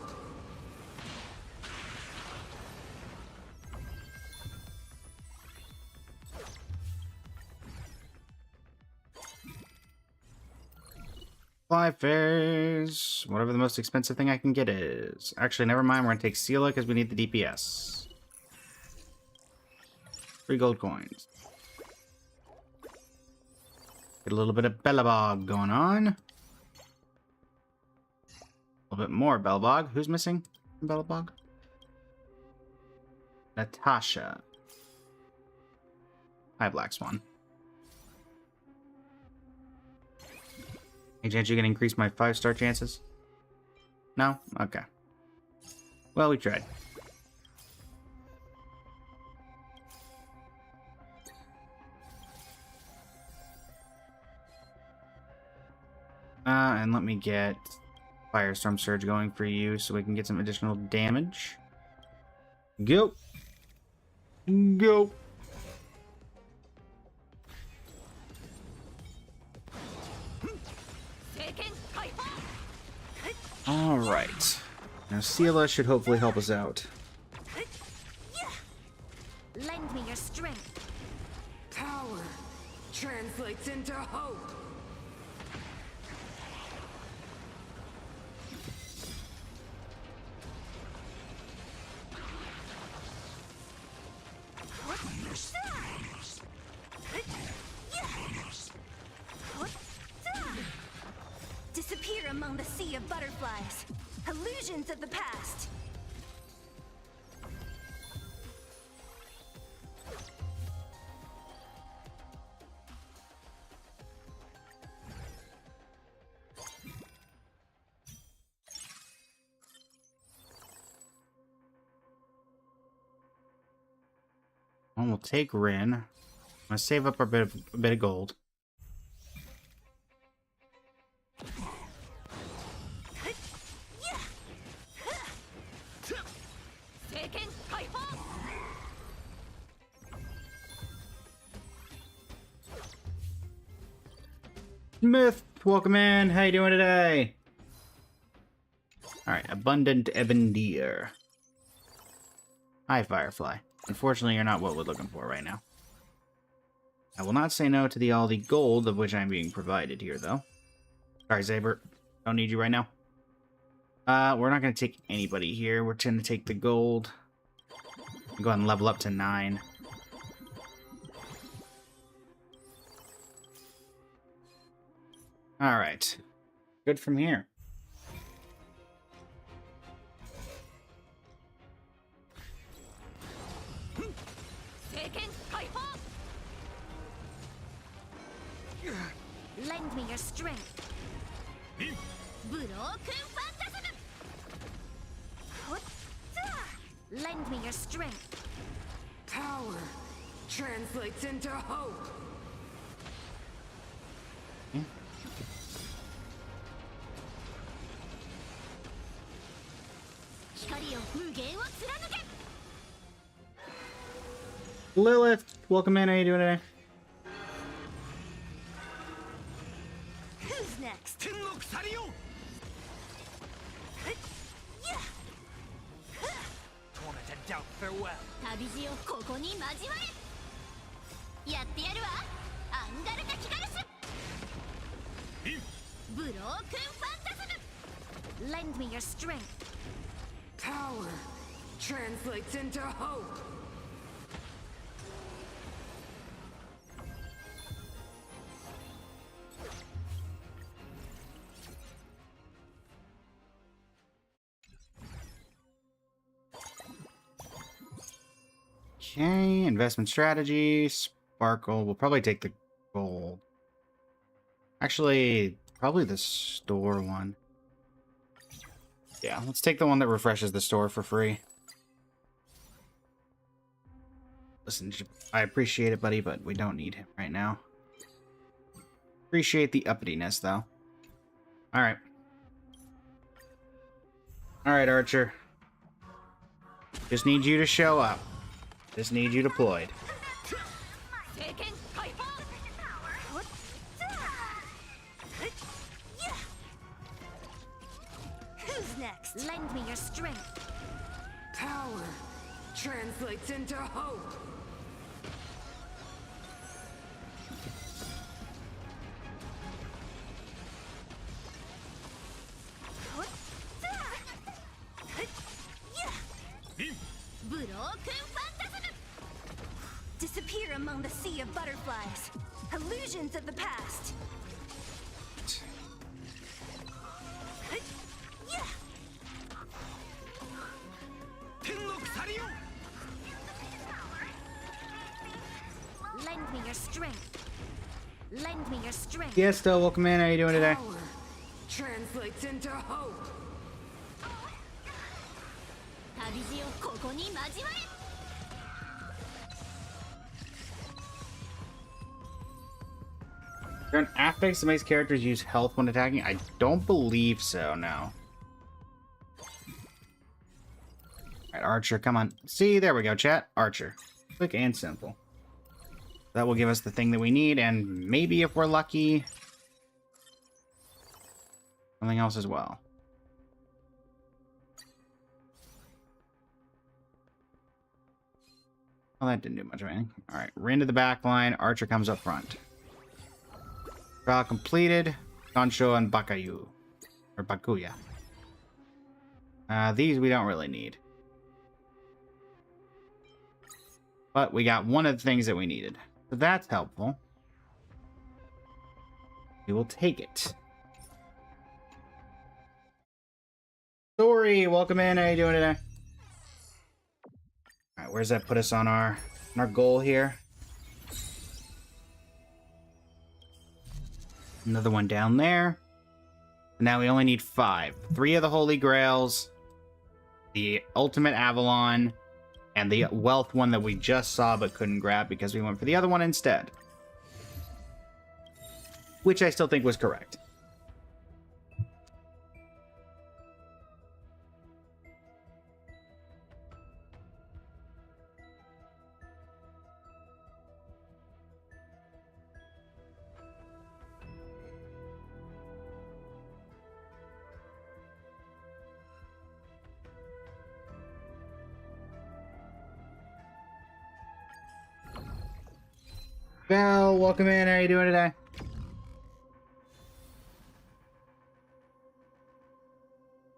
Fly phase. Whatever the most expensive thing I can get is. Actually, never mind. We're going to take Sela because we need the DPS. 3 gold coins. Get a little bit of Bellabog going on. A little bit more Bellabog. Who's missing from Bellabog? Natasha. Hi, Black Swan. Any chance you can increase my 5-star chances? No? Okay. Well, we tried. And let me get Firestorm Surge going for you so we can get some additional damage. Go! Go! Alright. Now Sela should hopefully help us out. Lend me your strength. Power translates into hope. Disappear among the sea of butterflies. Illusions of the past. Well, we'll take Rin. I'm gonna save up a bit of gold. Smith, welcome in. How you doing today? Alright, Abundant Ebon Deer. Hi, Firefly. Unfortunately, you're not what we're looking for right now. I will not say no to all the gold of which I'm being provided here, though. Sorry, Zabert. Don't need you right now. We're not going to take anybody here. We're going to take the gold. Go ahead and level up to 9. Alright. Good from here. Lend me your strength. Lend me your strength. Power translates into hope. Lilith, welcome in. How you doing today? Who's next? 天の鎖よ Torment and doubt farewell. 旅路をここに交われ。やってやるわ。アンガルタ・キガルス。ブロークンファンタズム。Lend me your strength. Power translates into hope. Okay, investment strategy, sparkle. We'll probably take the gold. Actually, probably the store one. Yeah, let's take the one that refreshes the store for free. Listen, I appreciate it, buddy, but we don't need him right now. Appreciate the uppityness, though. Alright. Alright, Archer. Just need you to show up. Just need you deployed. Who's next? Lend me your strength. Power translates into hope. Disappear among the sea of butterflies. Illusions of the past. Lend me your strength. Lend me your strength. Yes, still welcome in. How you doing today? Power translates into hope. 旅路をここに交われ。 Is there an affix that makes characters use health when attacking? I don't believe so, no. Alright, Archer, come on. See, there we go, chat. Archer. Quick and simple. That will give us the thing that we need, and maybe if we're lucky, something else as well. Well, that didn't do much of anything. Alright, we're into the back line. Archer comes up front. Trial completed. Gansho and Bakayu. Or Bakuya. These we don't really need. But we got one of the things that we needed. So that's helpful. We will take it. Story, welcome in. How you doing today? Alright, where's that put us on our goal here? Another one down there. Now we only need 5. 3 of the Holy Grails, the Ultimate Avalon, and the Wealth one that we just saw but couldn't grab because we went for the other one instead. Which I still think was correct. Val, welcome in. How are you doing today?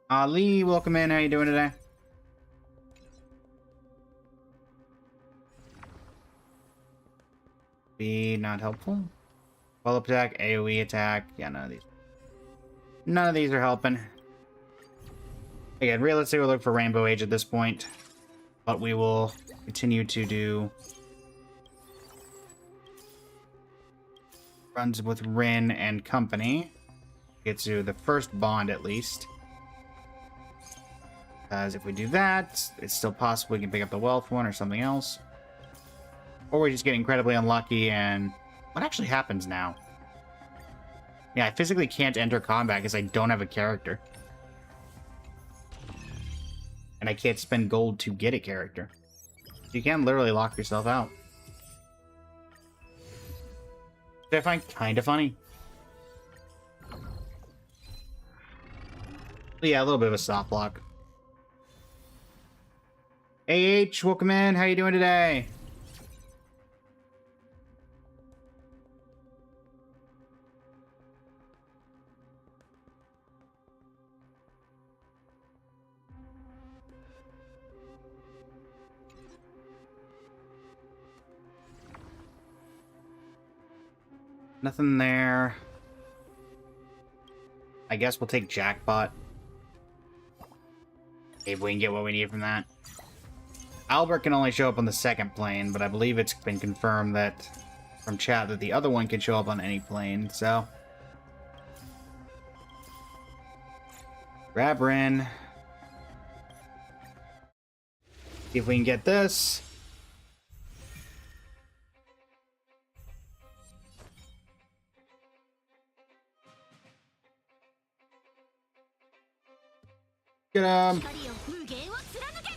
Ali, welcome in. How are you doing today? Be not helpful. Follow-up attack, AoE attack. Yeah, none of these. None of these are helping. Again, realistically, we'll look for Rainbow Age at this point. But we will continue to do runs with Rin and company. Get to the first bond at least. Because if we do that, it's still possible we can pick up the wealth one or something else. Or we just get incredibly unlucky and... What actually happens now? Yeah, I physically can't enter combat because I don't have a character. And I can't spend gold to get a character. You can literally lock yourself out. Which I find kind of funny. But yeah, a little bit of a soft block. AH, welcome in. How you doing today? Nothing there. I guess we'll take Jackpot. If we can get what we need from that. Albert can only show up on the second plane, but I believe it's been confirmed that from chat that the other one can show up on any plane, so. Grab Rin. See if we can get this. Get him. 光を無限を貫け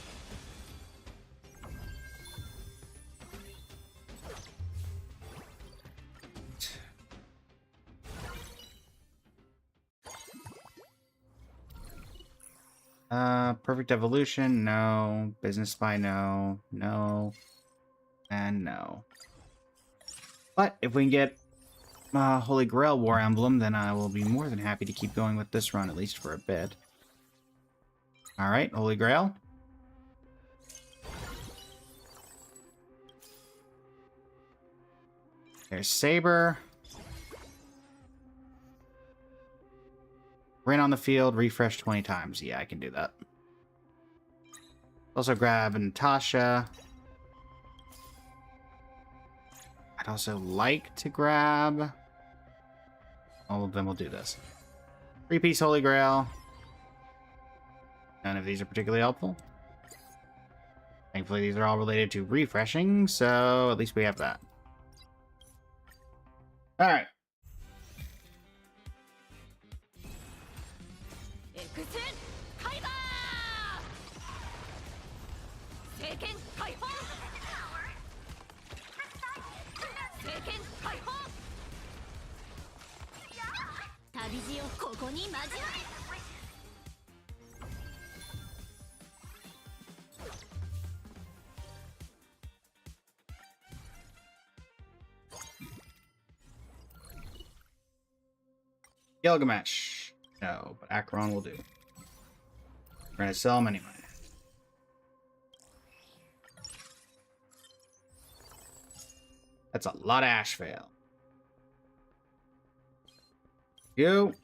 Perfect evolution, no. Business spy, no. No. And no. But if we can get Holy Grail War Emblem, then I will be more than happy to keep going with this run, at least for a bit. Alright, Holy Grail. There's Saber. Rin on the field, refresh 20 times. Yeah, I can do that. Also grab Natasha. I'd also like to grab... All of them will do this. 3-piece Holy Grail. None of these are particularly helpful. Thankfully, these are all related to refreshing, so at least we have that. Alright. エクセンカイバー聖剣解放聖剣解放旅路をここに交われ Gilgamesh. No, but Acheron will do. We're gonna sell him anyway. That's a lot of Ashvale. You.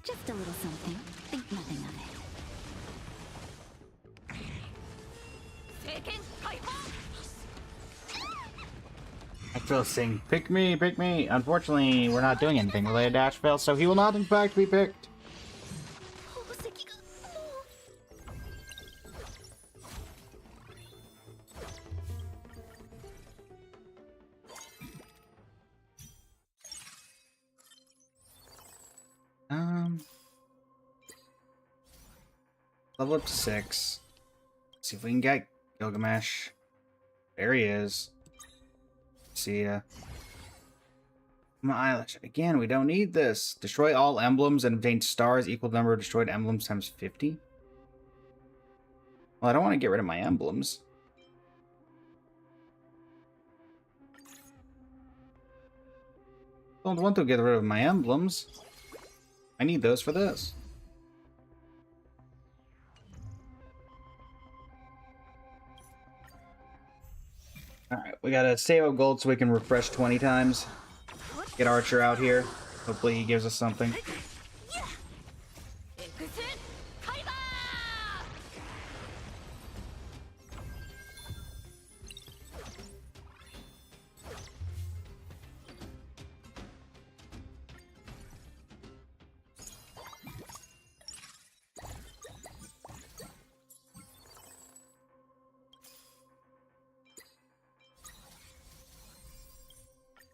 Just a little something. Think nothing of it. I feel saying, pick me, pick me. Unfortunately, we're not doing anything related to Ashvale, so he will not in fact be picked. Level up to 6. See if we can get Gilgamesh. There he is. See ya. My Eilish. Again, we don't need this. Destroy all emblems and obtain stars equal to number of destroyed emblems times 50. Well, I don't want to get rid of my emblems. Don't want to get rid of my emblems. I need those for this. Alright, we gotta save up gold so we can refresh 20 times. Get Archer out here. Hopefully he gives us something.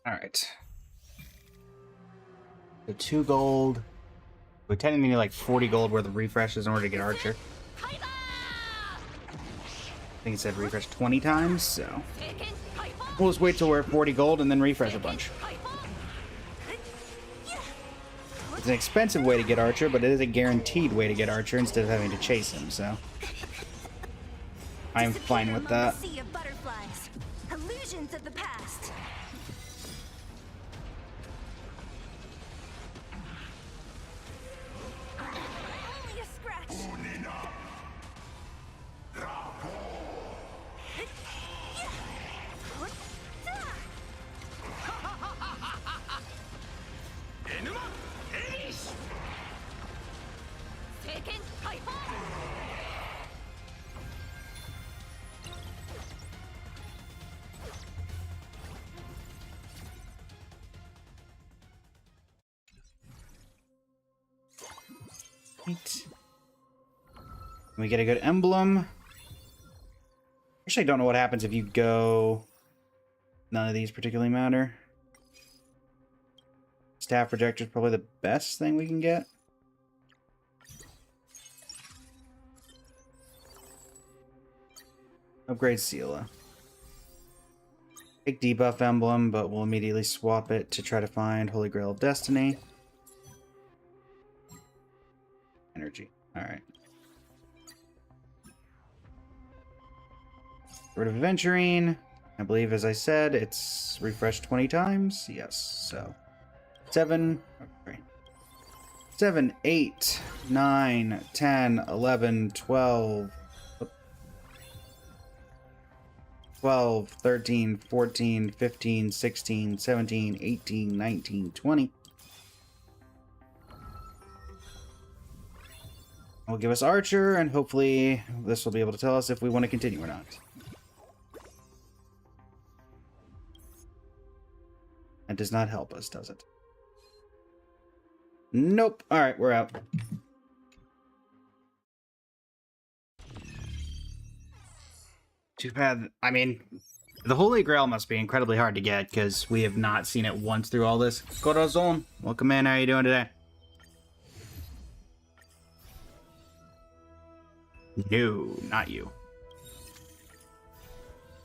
Alright. So 2 gold. We technically need like 40 gold worth of refreshes in order to get Archer. I think it said refresh 20 times, so we'll just wait till we're at 40 gold and then refresh a bunch. It's an expensive way to get Archer, but it is a guaranteed way to get Archer instead of having to chase him, so I'm fine with that. Sea of butterflies, illusions of the past. Only a scratch. Right. We get a good emblem. Actually, I don't know what happens if you go... None of these particularly matter. Staff projector is probably the best thing we can get. Upgrade Seela. Take debuff emblem, but we'll immediately swap it to try to find Holy Grail of Destiny. Energy. Alright. Get rid of Aventurine. I believe, as I said, it's refreshed 20 times. Yes, so 7, 8, 9, 10, 11, 12, 12, 13, 14, 15, 16, 17, 18, 19, 20. Will give us Archer, and hopefully this will be able to tell us if we want to continue or not. That does not help us, does it? Nope. Alright, we're out. Too bad. I mean, the Holy Grail must be incredibly hard to get, because we have not seen it once through all this. Corazon, welcome in. How are you doing today? No, not you.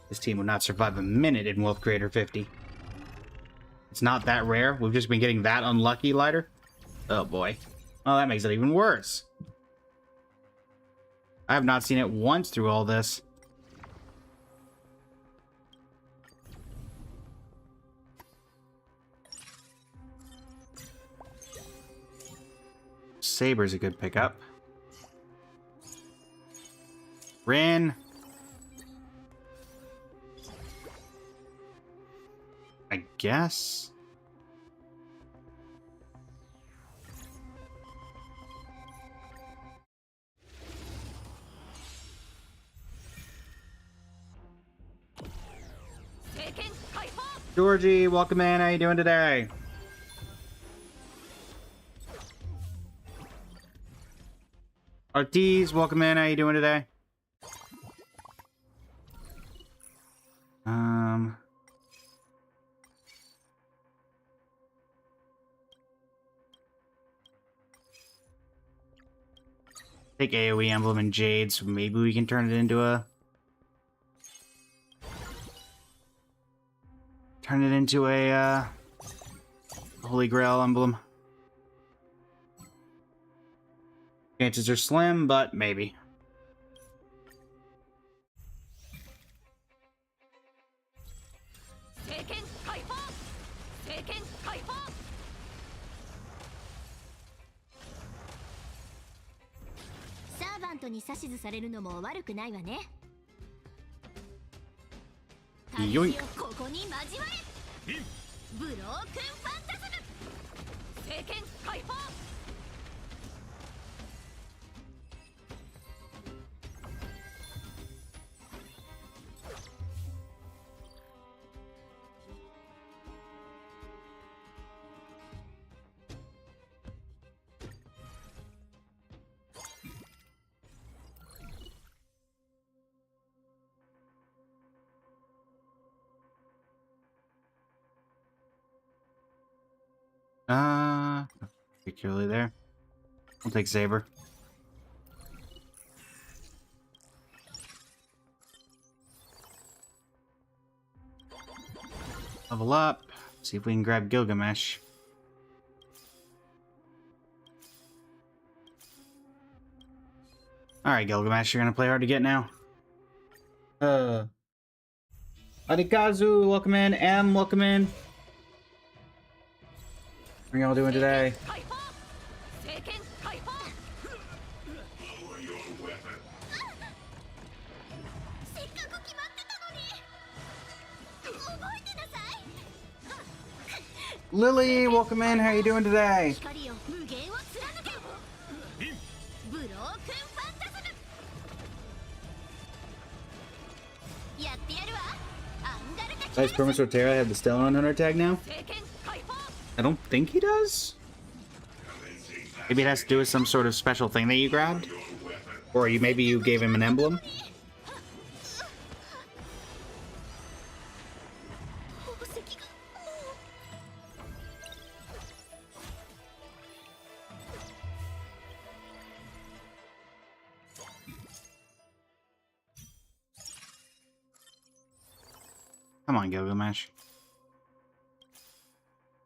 This team would not survive a minute in Wolf Creator 50. It's not that rare. We've just been getting that unlucky lighter. Oh boy. Oh, that makes it even worse. I have not seen it once through all this. Saber's a good pickup. Rin. I guess. Georgie, welcome in. How you doing today? Ortiz, welcome in. How you doing today? Take AoE emblem and Jade, so maybe we can turn it into a... Turn it into a, Holy Grail emblem. Chances are slim, but maybe. ントに指図されるのも悪くないわね。よい。ここに交われ。ブロークンファンタズム。聖剣解放。Particularly there. We'll take Saber. Level up. See if we can grab Gilgamesh. Alright, Gilgamesh, you're gonna play hard to get now. Adikazu, welcome in. M, welcome in. How are y'all doing today? Lily, welcome in. How are you doing today? Nice Perma Sortera had the Stellon on her tag now? I don't think he does. Maybe it has to do with some sort of special thing that you grabbed? Or maybe you gave him an emblem? Come on, Gilgamesh.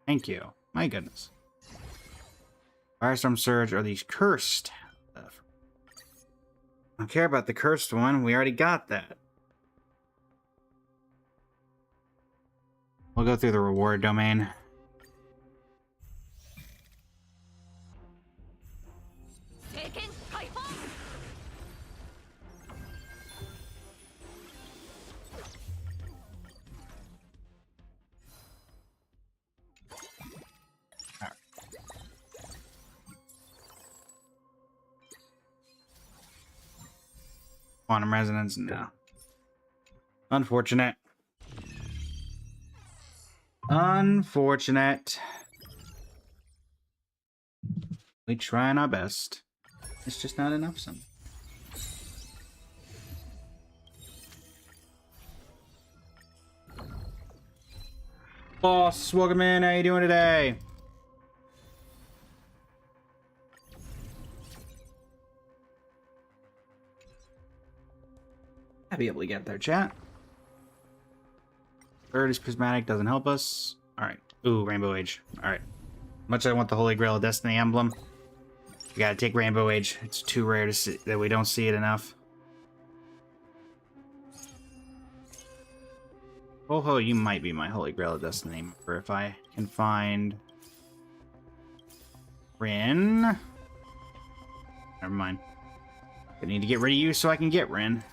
Thank you. My goodness. Firestorm Surge are these cursed. I don't care about the cursed one. We already got that. We'll go through the reward domain. Quantum Resonance? No. Unfortunate. Unfortunate. We trying our best. It's just not enough some. Boss, welcome in. How you doing today? I'll be able to get there, chat. Third is Prismatic, doesn't help us. Alright. Ooh, Rainbow Age. Alright. Much as I want the Holy Grail of Destiny emblem, we gotta take Rainbow Age. It's too rare to see that we don't see it enough. Oh, you might be my Holy Grail of Destiny member if I can find Rin. Never mind. I need to get rid of you so I can get Rin.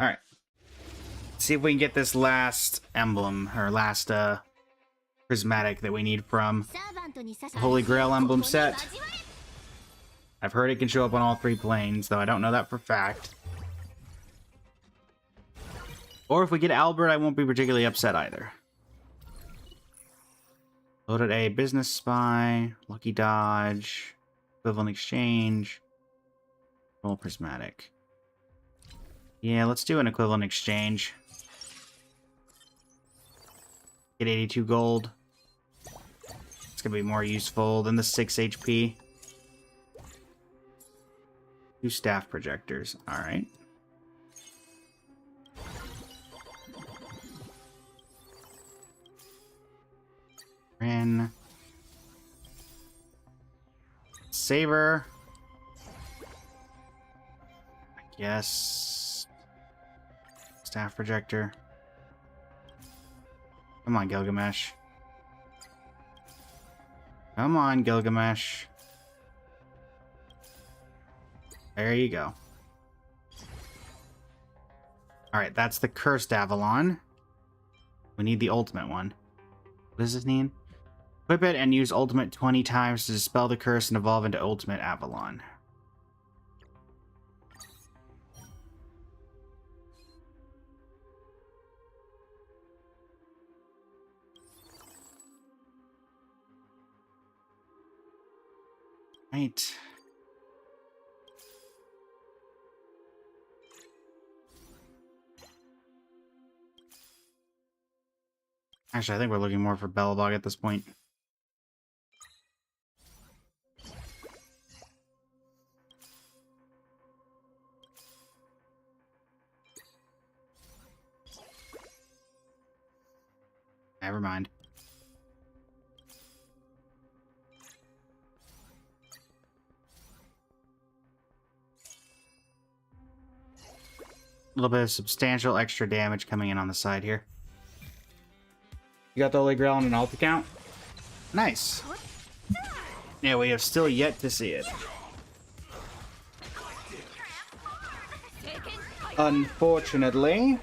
Alright. See if we can get this last emblem, or last prismatic that we need from the Holy Grail emblem set. I've heard it can show up on all 3 planes, though I don't know that for fact. Or if we get Albert, I won't be particularly upset either. Loaded A, Business Spy, Lucky Dodge, Equivalent Exchange, Roll Prismatic. Yeah, let's do an Equivalent Exchange. Get 82 gold. It's gonna be more useful than the 6 HP. 2 staff projectors, alright. Rin. Saber. I guess. Staff projector. Come on, Gilgamesh. Come on, Gilgamesh. There you go. Alright, that's the Cursed Avalon. We need the ultimate one. What does this need? Equip it and use ultimate 20 times to dispel the curse and evolve into ultimate Avalon. Right. Actually, I think we're looking more for Bellabog at this point. Never mind. A little bit of substantial extra damage coming in on the side here. You got the Holy Grail on an alt account? Nice. Yeah, we have still yet to see it. Unfortunately.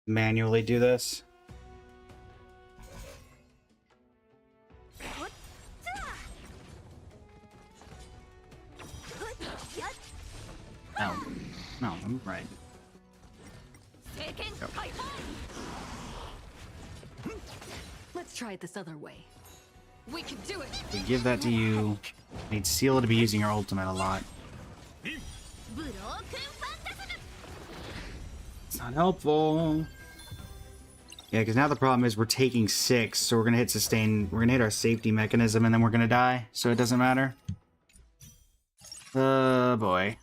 Manually do this. No, no, I'm right. Let's try it this other way. We can do it. We give that to you. I need Seal to be using your ultimate a lot. It's not helpful. Yeah, because now the problem is we're taking 6, so we're gonna hit sustain. We're gonna hit our safety mechanism, and then we're gonna die. So it doesn't matter. Oh boy,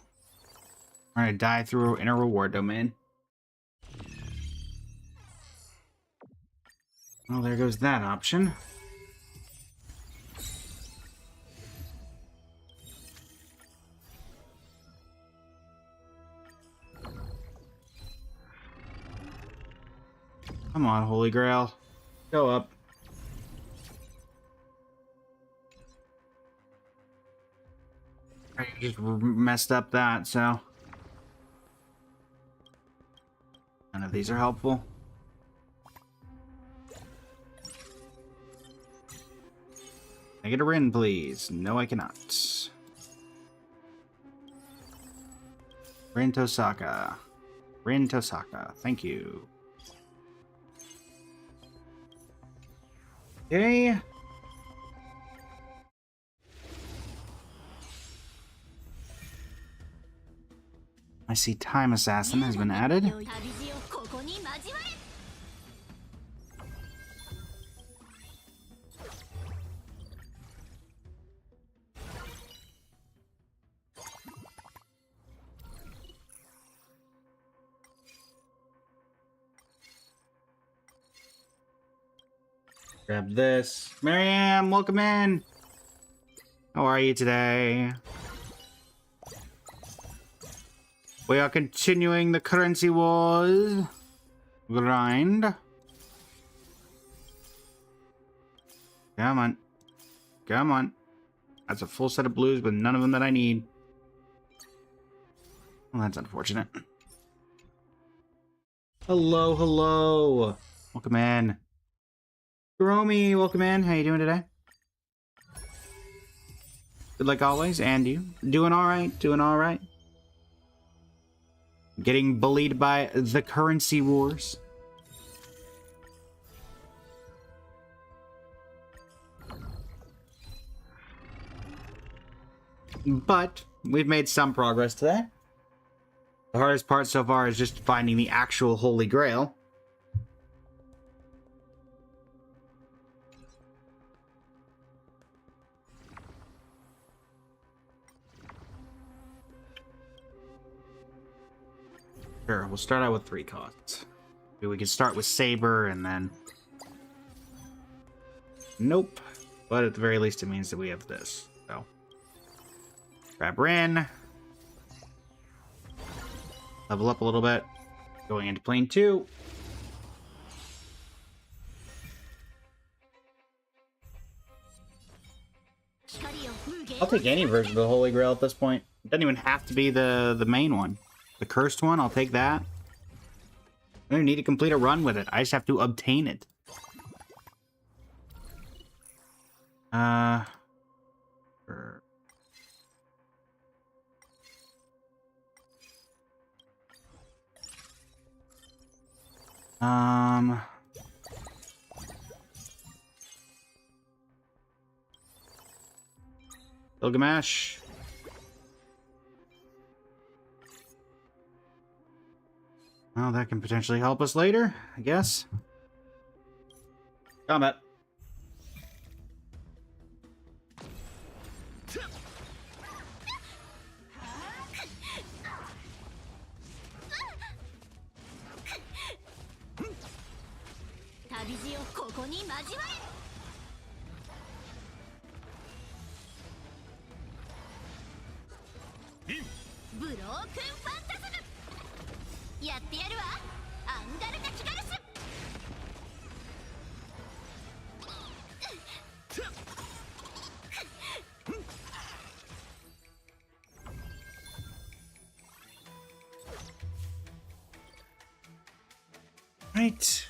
we're gonna die through inner reward domain. Well, there goes that option. Come on, Holy Grail. Go up. I just messed up that, so... None of these are helpful. Can I get a Rin, please? No, I cannot. Rin Tosaka. Rin Tosaka. Thank you. Okay. I see Time Assassin has been added. Grab this. Miriam, welcome in. How are you today? We are continuing the currency wars grind. Come on. Come on. That's a full set of blues, but none of them that I need. Well, that's unfortunate. Hello, hello. Welcome in. Romy, welcome in. How you doing today? Good like always, and you? Doing alright, doing alright. Getting bullied by the currency wars. But we've made some progress today. The hardest part so far is just finding the actual Holy Grail. Sure, we'll start out with 3 costs. Maybe we can start with Saber and then... Nope. But at the very least, it means that we have this. So, grab Rin. Level up a little bit. Going into plane 2. I'll take any version of the Holy Grail at this point. It doesn't even have to be the main one. The cursed one, I'll take that. I don't need to complete a run with it. I just have to obtain it. Sure. Gilgamesh. Well, that can potentially help us later, I guess. Combat. Right.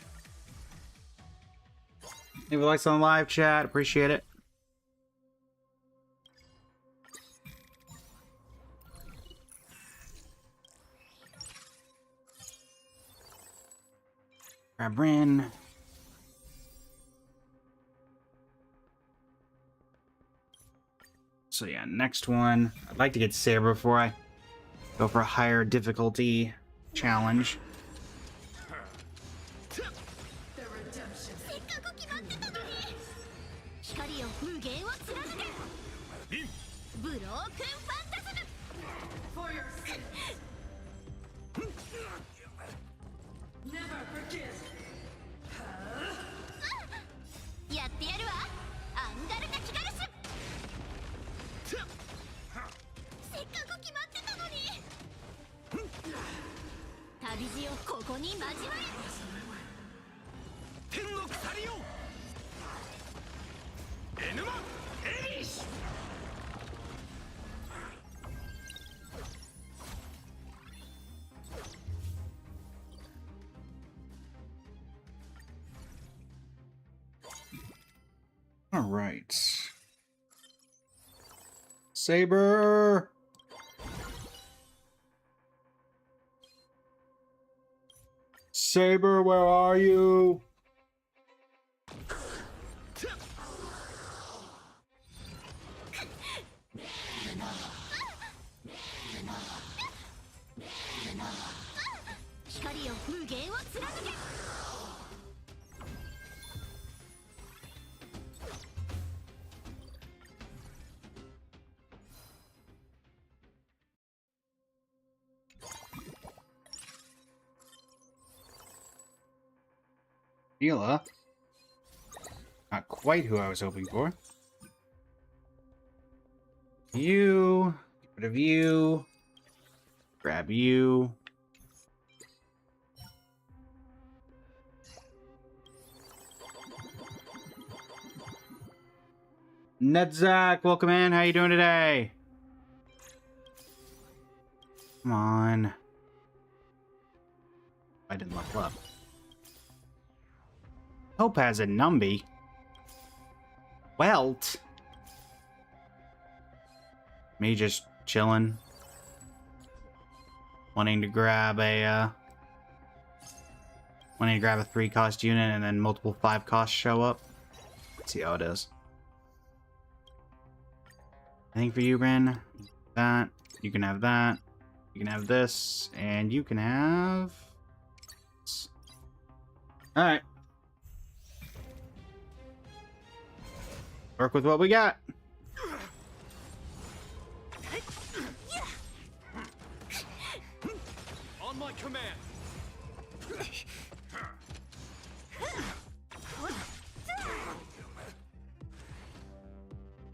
Leave a like on the live chat. Appreciate it. Grab Rin. So yeah, next one. I'd like to get Saber before I go for a higher difficulty challenge. All right. Saber. Saber, where are you? Sheila. Not quite who I was hoping for. You. Get rid of you. Grab you. Nedzak, welcome in. How you doing today? Come on. I didn't level up. Topaz and Numby. Welt. Me just chilling. Wanting to grab a 3-cost unit and then multiple 5-costs show up. Let's see how it is. I think for you, Rin, that. You can have that. You can have this, and you can have... Alright. Work with what we got. On my command.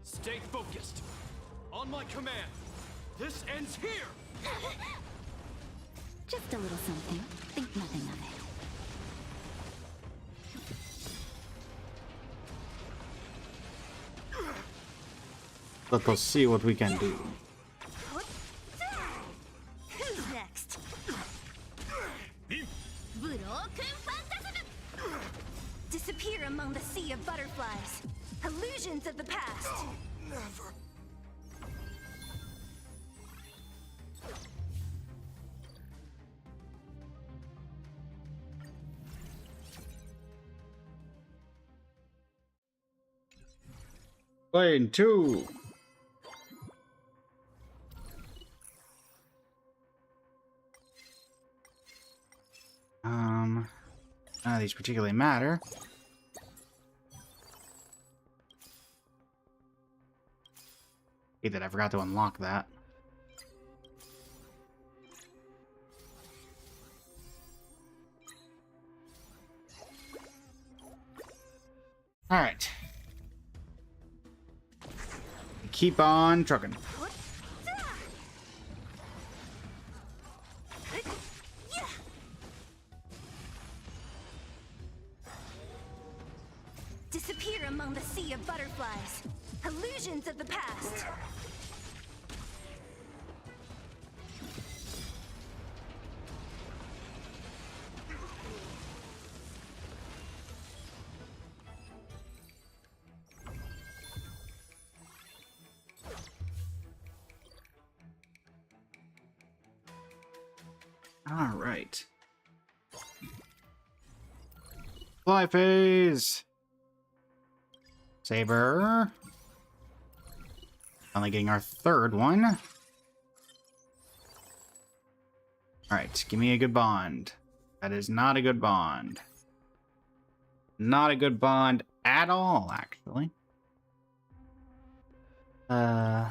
Stay focused. On my command. This ends here. Just a little something. Think nothing of it. Let us see what we can do. Who's next? Disappear among the sea of butterflies. Illusions of the past. Never. Lane 2. None of these particularly matter. Hate that I forgot to unlock that. All right. Keep on trucking. Disappear among the sea of butterflies. Illusions of the past. All right. Fly phase. Saber. Finally getting our third one. All right, give me a good bond. That is not a good bond. Not a good bond at all, actually. We're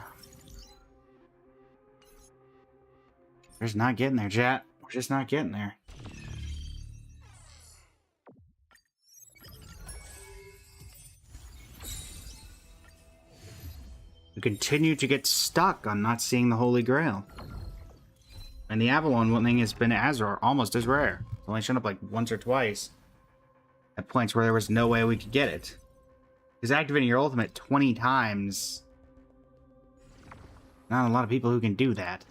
just not getting there, chat. We're just not getting there. We continue to get stuck on not seeing the Holy Grail. And the Avalon thing has been almost as rare. It's only shown up like once or twice. At points where there was no way we could get it. Because activating your ultimate 20 times... Not a lot of people who can do that.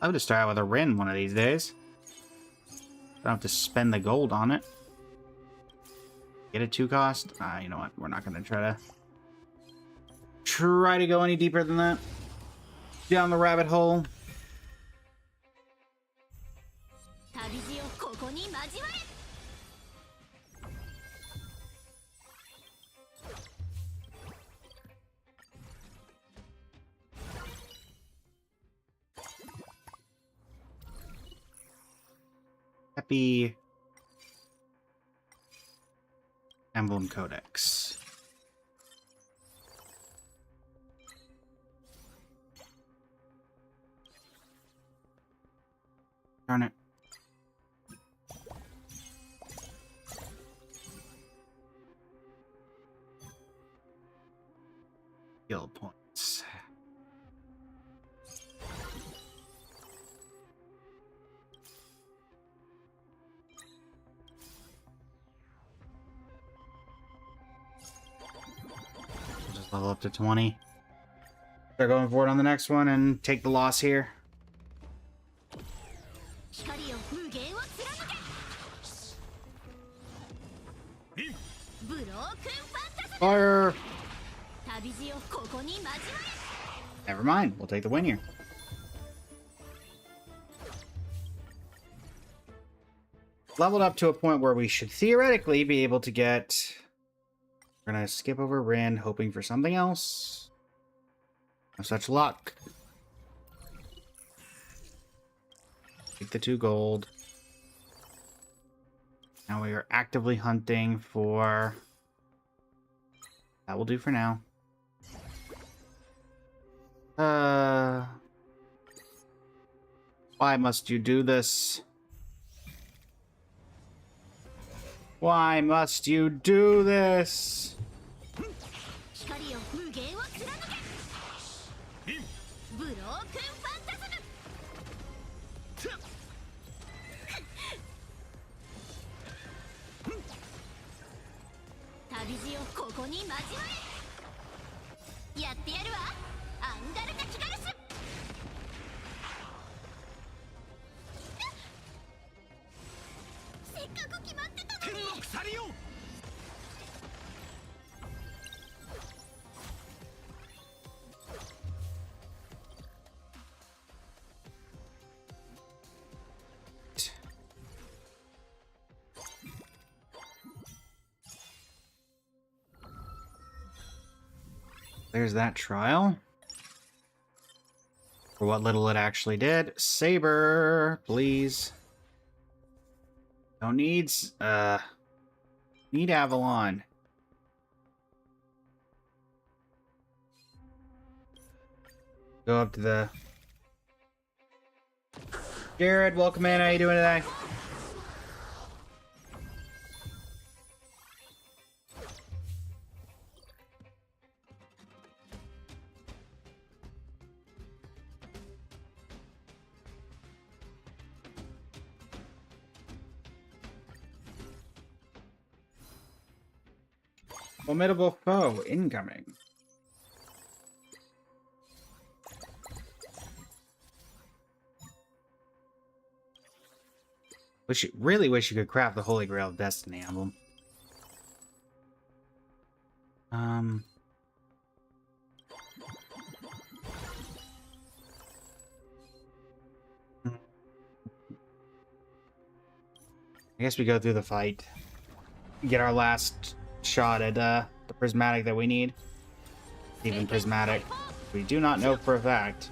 I would just start out with a Rin one of these days. Don't have to spend the gold on it. Get a 2 cost? You know what? We're not going to try to go any deeper than that. Down the rabbit hole. Happy Emblem Codex. Darn it. Skill points. Just level up to 20. Start going forward on the next one and take the loss here. Fire! Never mind, we'll take the win here. leveled up to a point where we should theoretically be able to get... We're gonna skip over Rin, hoping for something else. No such luck. Take the 2 gold. Now we are actively hunting for... That will do for now. Why must you do this? Why must you do this? 光よ無限を貫けブロークンファンタズム旅路をここに交われやってやるわアンガルナキガルスせっかく決まってたのに天の鎖よ There's that trial. For what little it actually did. Saber, please. Don't need Avalon. Go up to the... Jared, welcome in. How you doing today? Formidable foe incoming. Really wish you could craft the Holy Grail of Destiny emblem. I guess we go through the fight. Get our last shot at the prismatic that we need. Even prismatic. We do not know for a fact.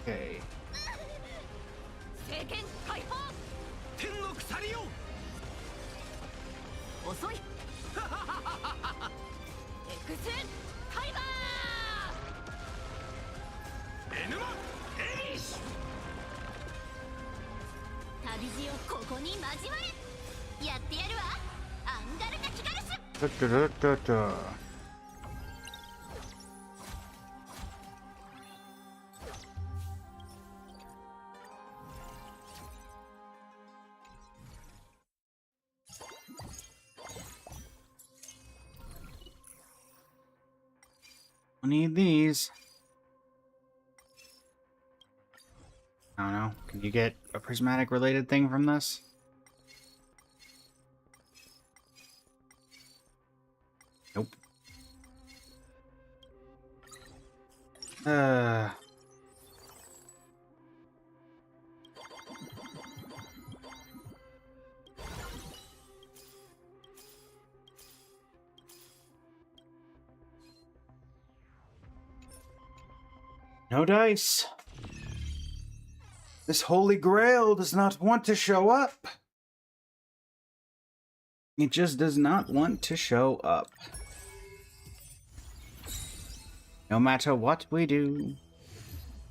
Okay. 政権解放天の鎖よ遅いエクスタイマーエヌマエリッシュ旅路をここに交われやってやるわアンガルナキガルス I need these. I don't know. Can you get a prismatic related thing from this? Nope. No dice. This Holy Grail does not want to show up. It just does not want to show up. No matter what we do,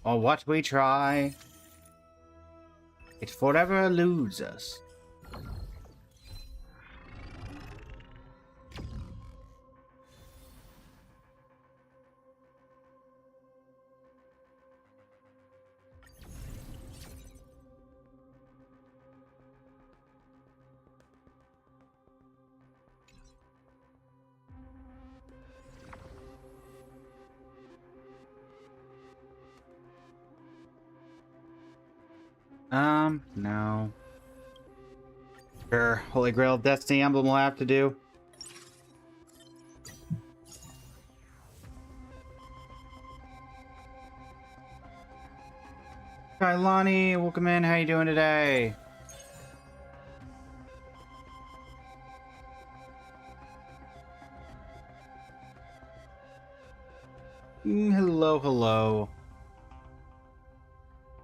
or what we try, it forever eludes us. No. Sure, Holy Grail Destiny Emblem will have to do. Kailani, welcome in. How you doing today? Hello, hello.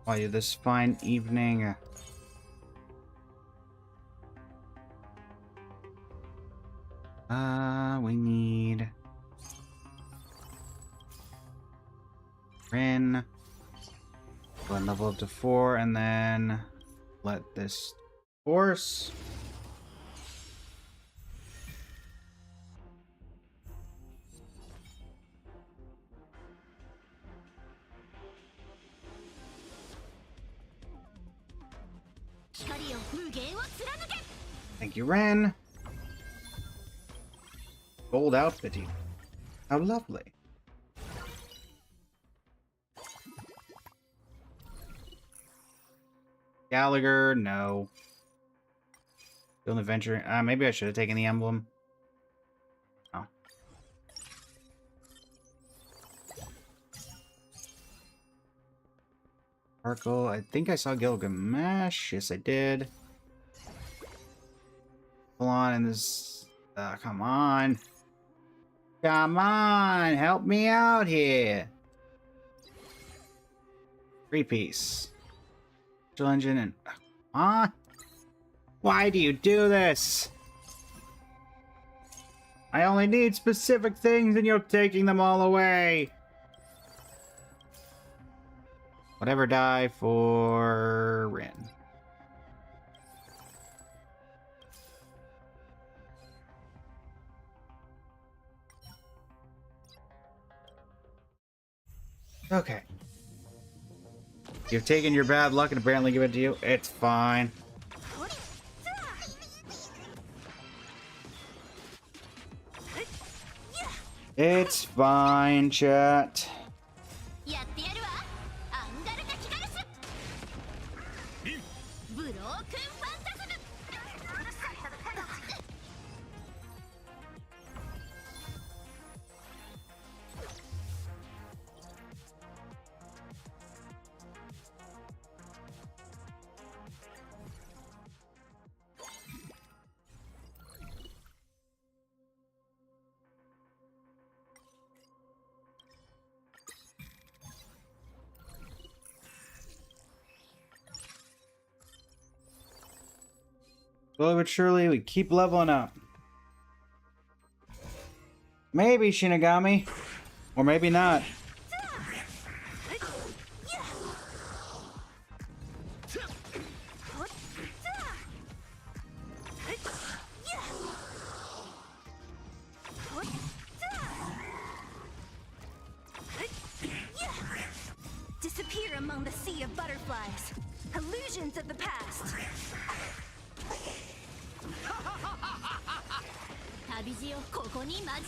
How are you this fine evening? We need Rin. Go and level up to 4, and then let this force. Thank you, Ren. Gold outfitting. How lovely. Gallagher, no. Still adventure. Maybe I should have taken the emblem. Oh. Sparkle. I think I saw Gilgamesh. Yes, I did. Hold on, and this. Come on. Come on, help me out here. 3-piece. Engine and. Why do you do this? I only need specific things and you're taking them all away. Whatever die for Rin. Okay. You've taken your bad luck and apparently give it to you. It's fine. It's fine, chat. Slowly but surely, we keep leveling up. Maybe, Shinigami. Or maybe not. Disappear among the sea of butterflies. Illusions of the past. 旅路をここに交われ。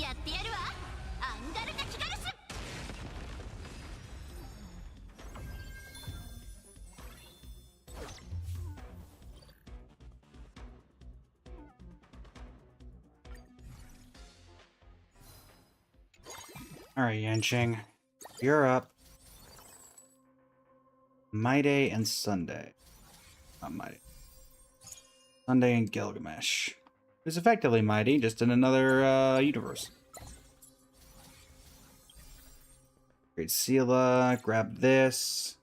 やってやるわ。アンガルガキガルス。Alright, Yanqing. You're up. Day and Sunday. Not Mighty. Sunday and Gilgamesh. It's effectively Mighty, just in another universe. Great Sela, grab this.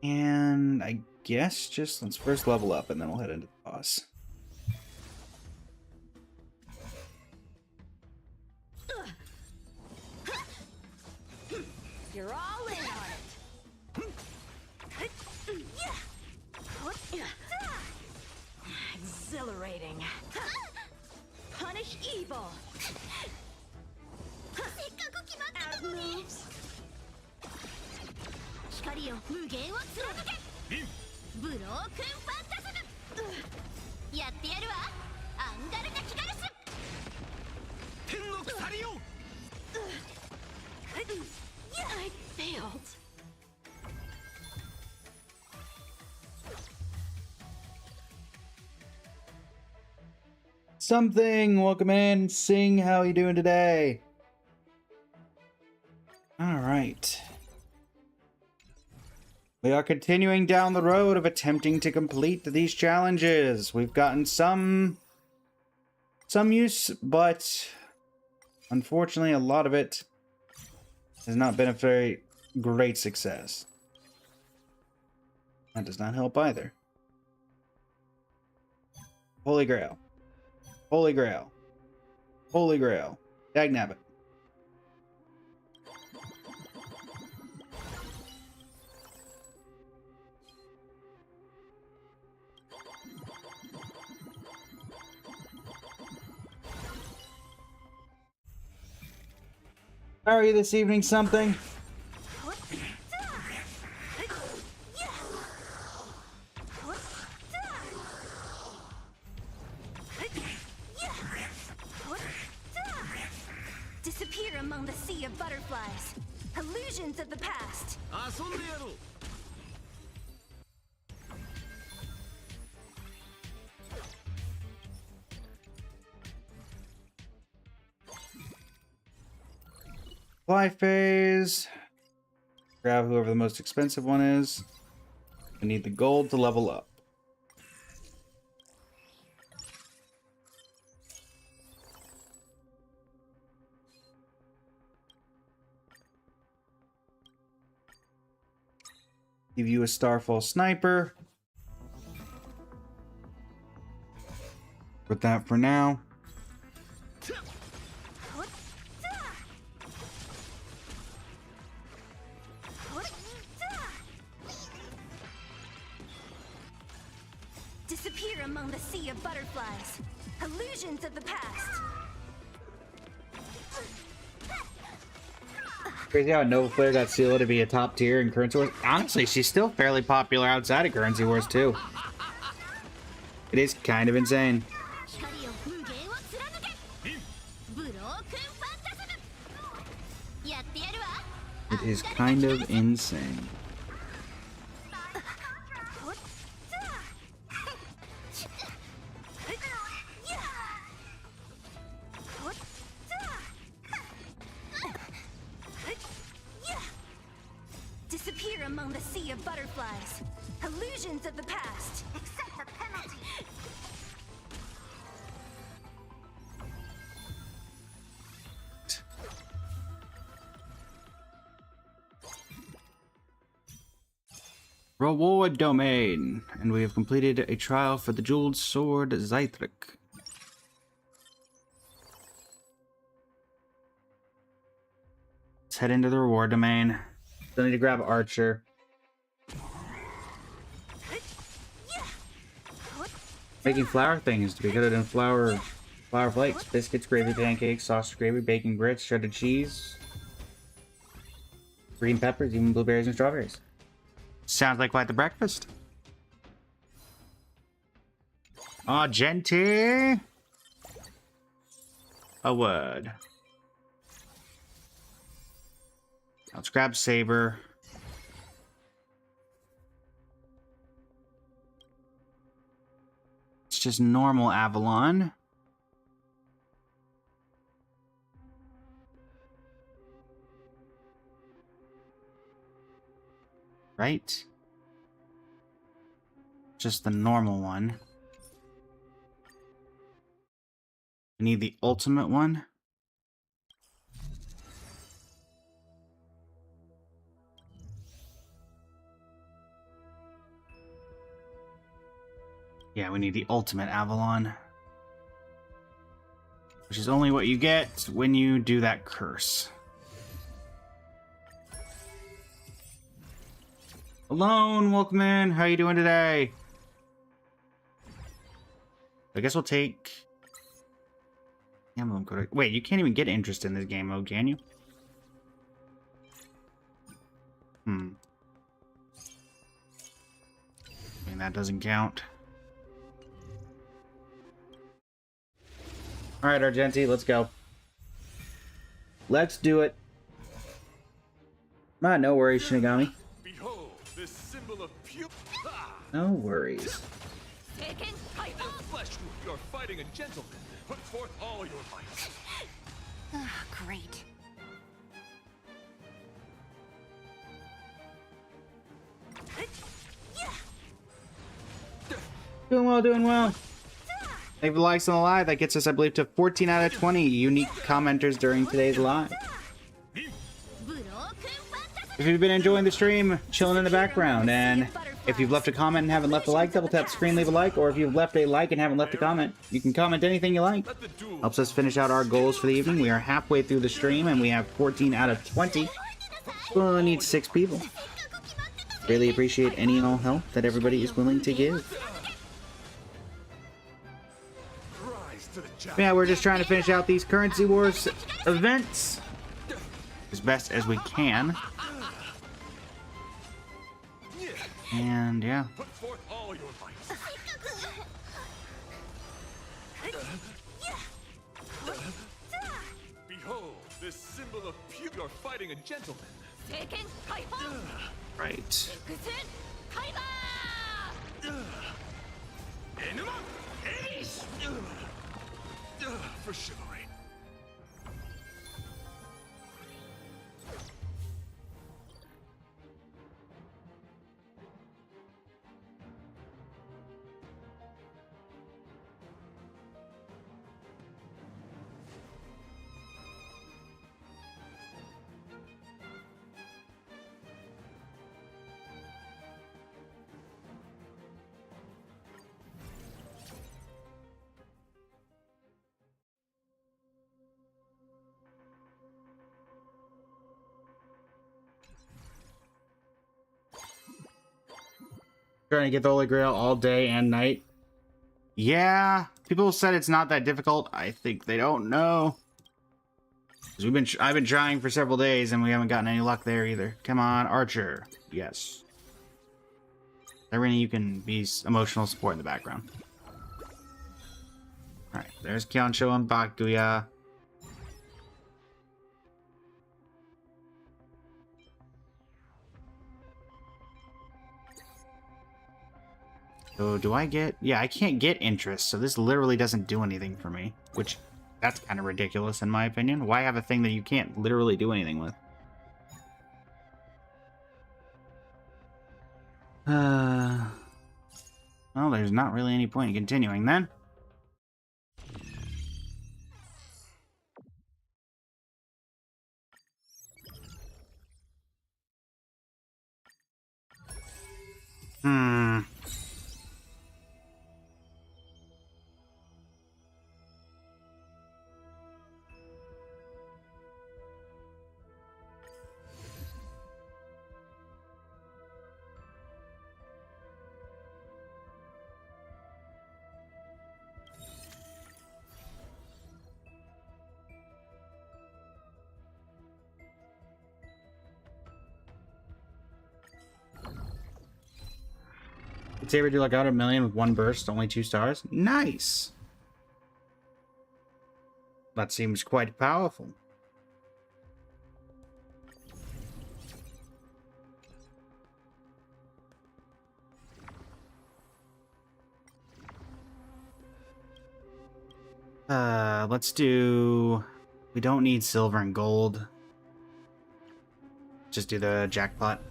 And I guess just let's first level up and then we'll head into the boss. You're all in on it. Exhilarating. Punish evil. Out of moves. 光よ無限を貫け。ブロークンファンタズム。やってやるわ。アンガルタ・キガルス。天の鎖よ。 I failed. Something, welcome in. Sing, how you doing today? All right. We are continuing down the road of attempting to complete these challenges. We've gotten some use, but unfortunately a lot of it has not been a very great success. That does not help either. Holy Grail. Holy Grail. Holy Grail. Dagnabbit. How are you this evening, something? Disappear among the sea of butterflies. Illusions of the past. 遊んでやろう。 Fly phase. Grab whoever the most expensive one is. We need the gold to level up. Give you a Starfall Sniper. Put that for now. Disappear among the sea of butterflies. Illusions of the past. Crazy how Nova Flare got sealed to be a top tier in Currency Wars. Honestly, she's still fairly popular outside of Currency Wars too. It is kind of insane. It is kind of insane. Disappear among the sea of butterflies. Illusions of the past. Accept the penalty. Reward domain, and we have completed a trial for the jeweled sword Zythric. Let's head into the reward domain. Still need to grab Archer. Making flour things to be good in flour flakes, biscuits, gravy, pancakes, sausage gravy, bacon grits, shredded cheese, green peppers, even blueberries and strawberries. Sounds like quite the breakfast. Aw, Genty! A word. Let's grab Saber. It's just normal Avalon. Right? Just the normal one. I need the ultimate one. Yeah, we need the ultimate Avalon. Which is only what you get when you do that curse. Alone, welcome in. How you doing today? I guess we'll take... Emblem code. Wait, you can't even get interest in this game mode, can you? I mean, that doesn't count. Alright, Argenti, let's go. Let's do it. No worries, Shinigami. Behold, this symbol of pure. No worries. In flesh, you're fighting a gentleman. Put forth all your might. Ah, great. Doing well, doing well. Leave a like on the live. That gets us, I believe, to 14 out of 20 unique commenters during today's live. If you've been enjoying the stream, chilling in the background, and if you've left a comment and haven't left a like, double tap the screen, leave a like, or if you've left a like and haven't left a comment, you can comment anything you like. Helps us finish out our goals for the evening. We are halfway through the stream, and we have 14 out of 20. We only need 6 people. Really appreciate any and all help that everybody is willing to give. Yeah, we're just trying to finish out these Currency Wars events as best as we can. And yeah. Put forth all your might. Behold, this symbol of pure. You're fighting a gentleman. Right. Enuma, Ace! For chivalry. Trying to get the Holy Grail all day and night. Yeah, people said it's not that difficult. I think they don't know. 'Cause I've been trying for several days and we haven't gotten any luck there either. Come on, Archer. Yes. Irene, you can be emotional support in the background. Alright, there's Kyonsho and Bakuya. So do I get... Yeah, I can't get interest, so this literally doesn't do anything for me. Which, that's kind of ridiculous in my opinion. Why have a thing that you can't literally do anything with? Well, there's not really any point in continuing then. Did Saber do like 100 million with one burst, only 2 stars? Nice! That seems quite powerful. Let's do... We don't need silver and gold. Just do the jackpot.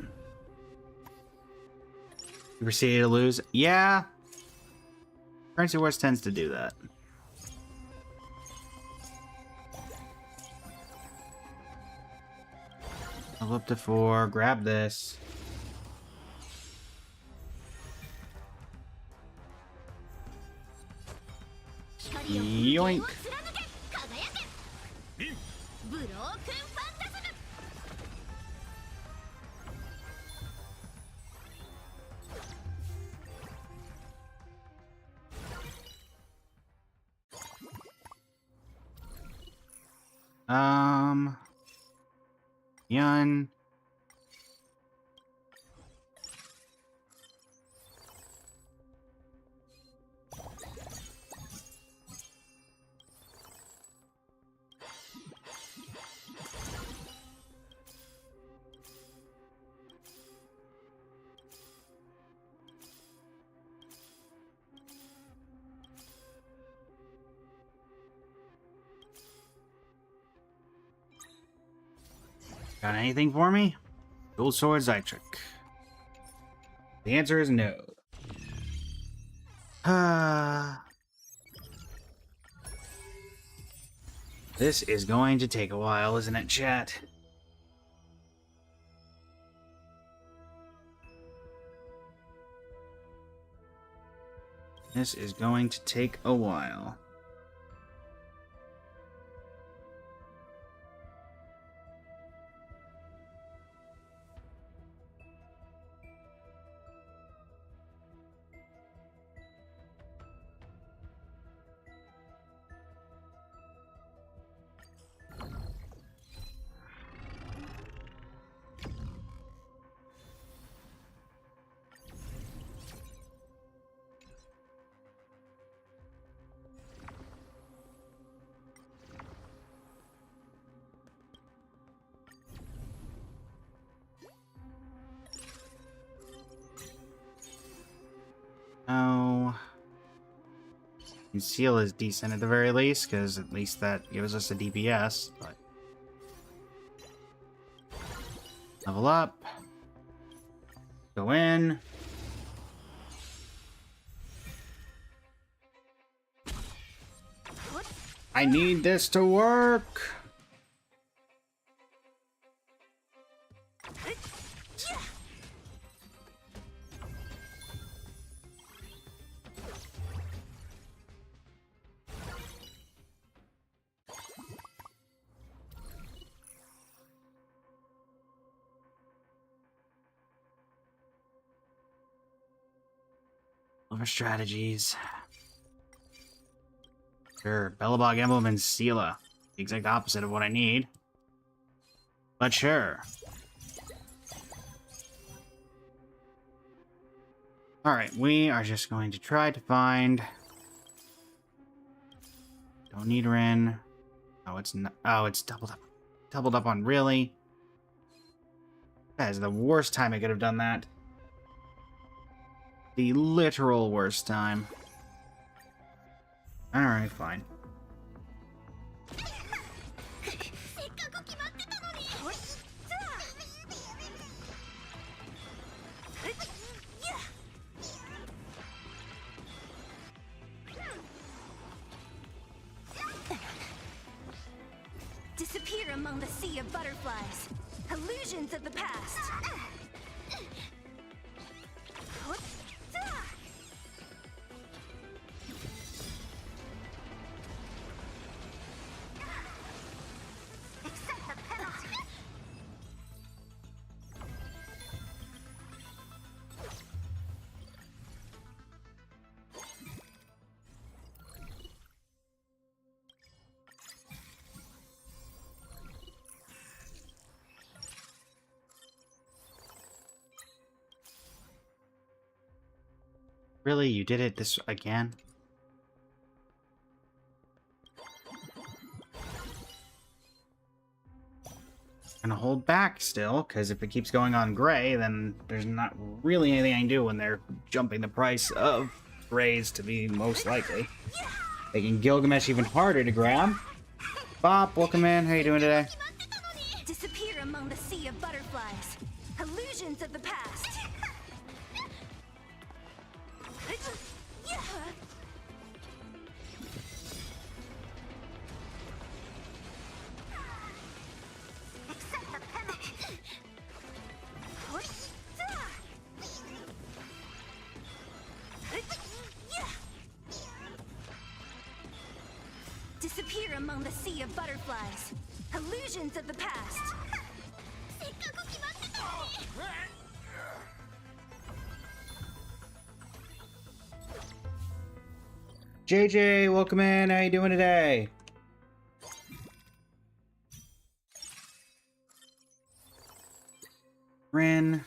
You proceed to lose? Yeah. Currency Wars tends to do that. Level up to 4. Grab this. Yoink. 輝けブロークンファンタズム Yun. Got anything for me? Dual Sword Zytric. The answer is no. This is going to take a while, isn't it, chat? This is going to take a while. Oh. Conceal is decent at the very least, because at least that gives us a DPS, but... Level up. Go in. I need this to work! Over strategies. Sure, Bellabog Emblem and Sela. The exact opposite of what I need. But sure. Alright, we are just going to try to find... Don't need Rin. Oh, it's not... Oh, it's doubled up. Doubled up on really? That is the worst time I could have done that. The literal worst time. Alright, fine. Disappear among the sea of butterflies. Illusions of the past. Accept the penalty. Really? You did it this again? Gonna hold back still, because if it keeps going on gray, then there's not really anything I can do when they're jumping the price of grays to be most likely. Making Gilgamesh even harder to grab. Bop, welcome in. How you doing today? Disappear among the sea of butterflies. Illusions of the past. Accept the penalty. among the sea of butterflies. Illusions of the past. せっかく決まってたのに。JJ, welcome in. How you doing today? Rin.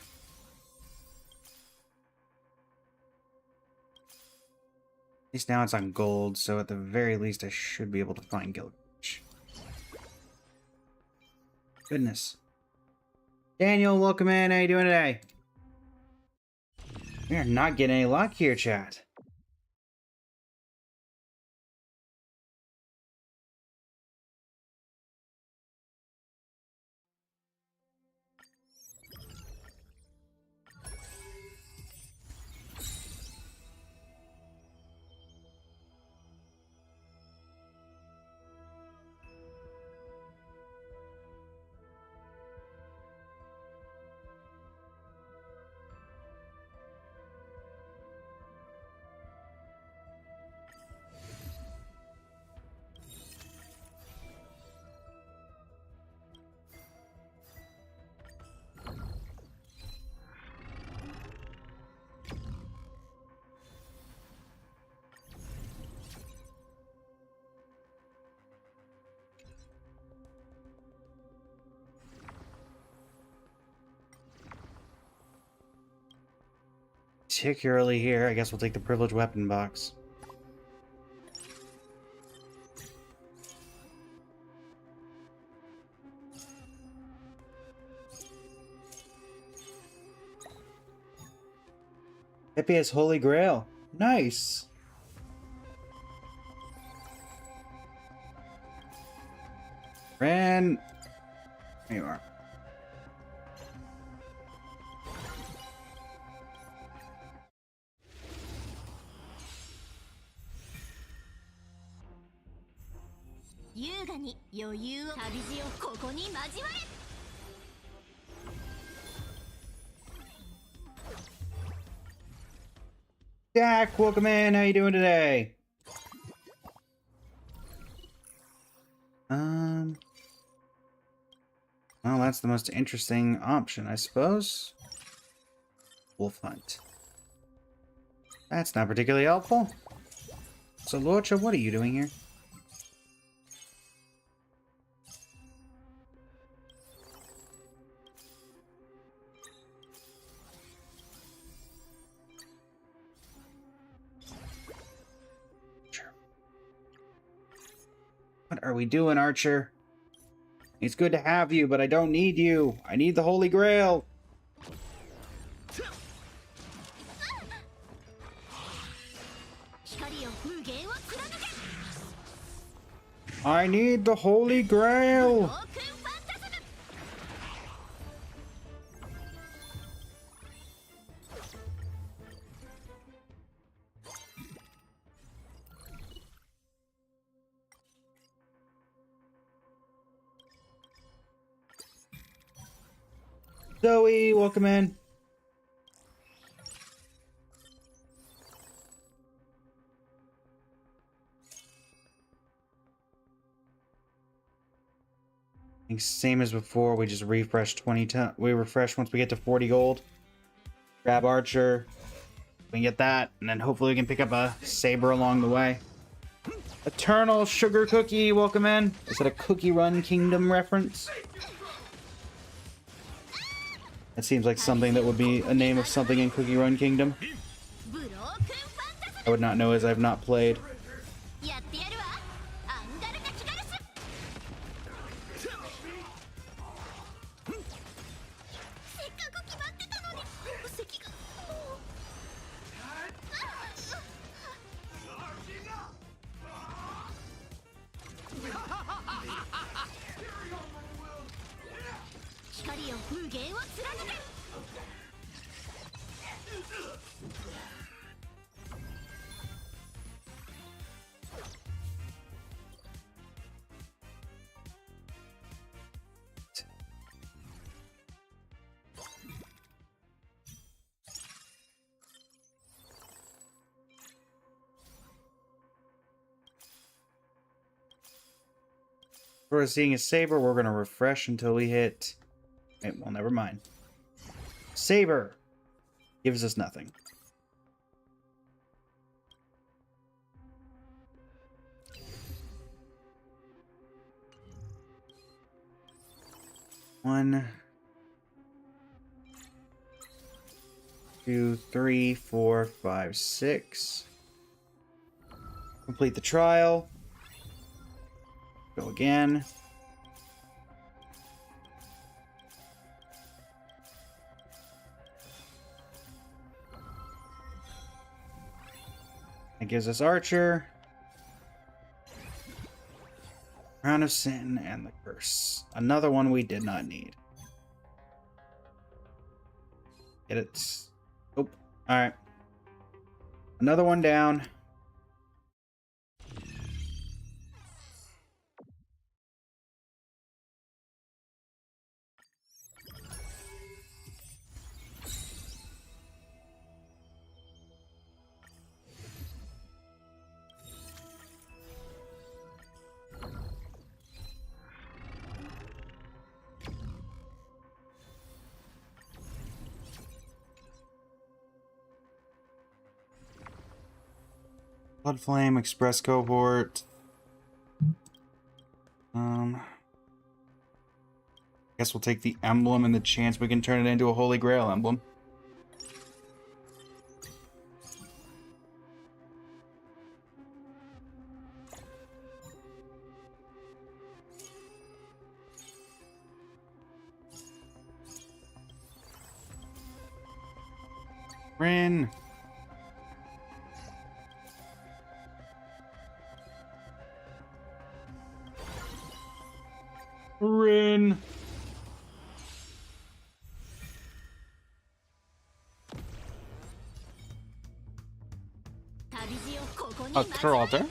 At least now it's on gold, so at the very least I should be able to find Gilgamesh. Goodness. Daniel, welcome in. How you doing today? We are not getting any luck here, chat. Particularly here, I guess we'll take the privileged weapon box. Hippias Holy Grail. Nice. Ran. There you are. Jack, welcome in. How you doing today? Well, that's the most interesting option, I suppose. Wolf hunt. That's not particularly helpful. So, Lorcha, what are you doing here? What are we doing, Archer? It's good to have you, but I don't need you. I need the Holy Grail. I need the Holy Grail. Zoe, welcome in. I think same as before, we just refresh 20 times. We refresh once we get to 40 gold. Grab Archer. We can get that, and then hopefully we can pick up a saber along the way. Eternal Sugar Cookie, welcome in. Is that a Cookie Run Kingdom reference? That seems like something that would be a name of something in Cookie Run Kingdom. I would not know as I've not played. We're seeing a saber. We're gonna refresh until we hit. Wait, well, never mind. Saber gives us nothing. One, 2, 3, 4, 5, 6. Complete the trial. Go again. It gives us Archer, Crown of Sin, and the Curse. Another one we did not need. Get it. Oh, alright. Another one down. Blood Flame, Express Cohort. Guess we'll take the emblem and the chance we can turn it into a Holy Grail emblem. Rin. Rin. Altar.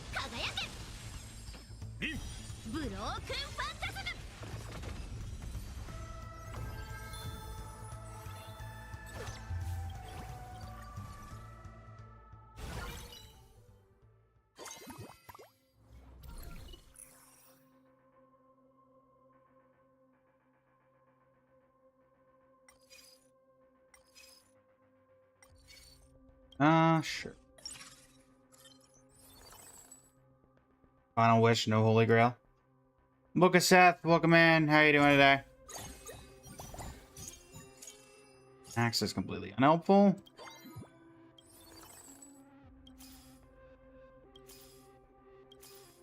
Sure. Final wish, no Holy Grail. Book of Seth, welcome in. How you doing today? Axe is completely unhelpful.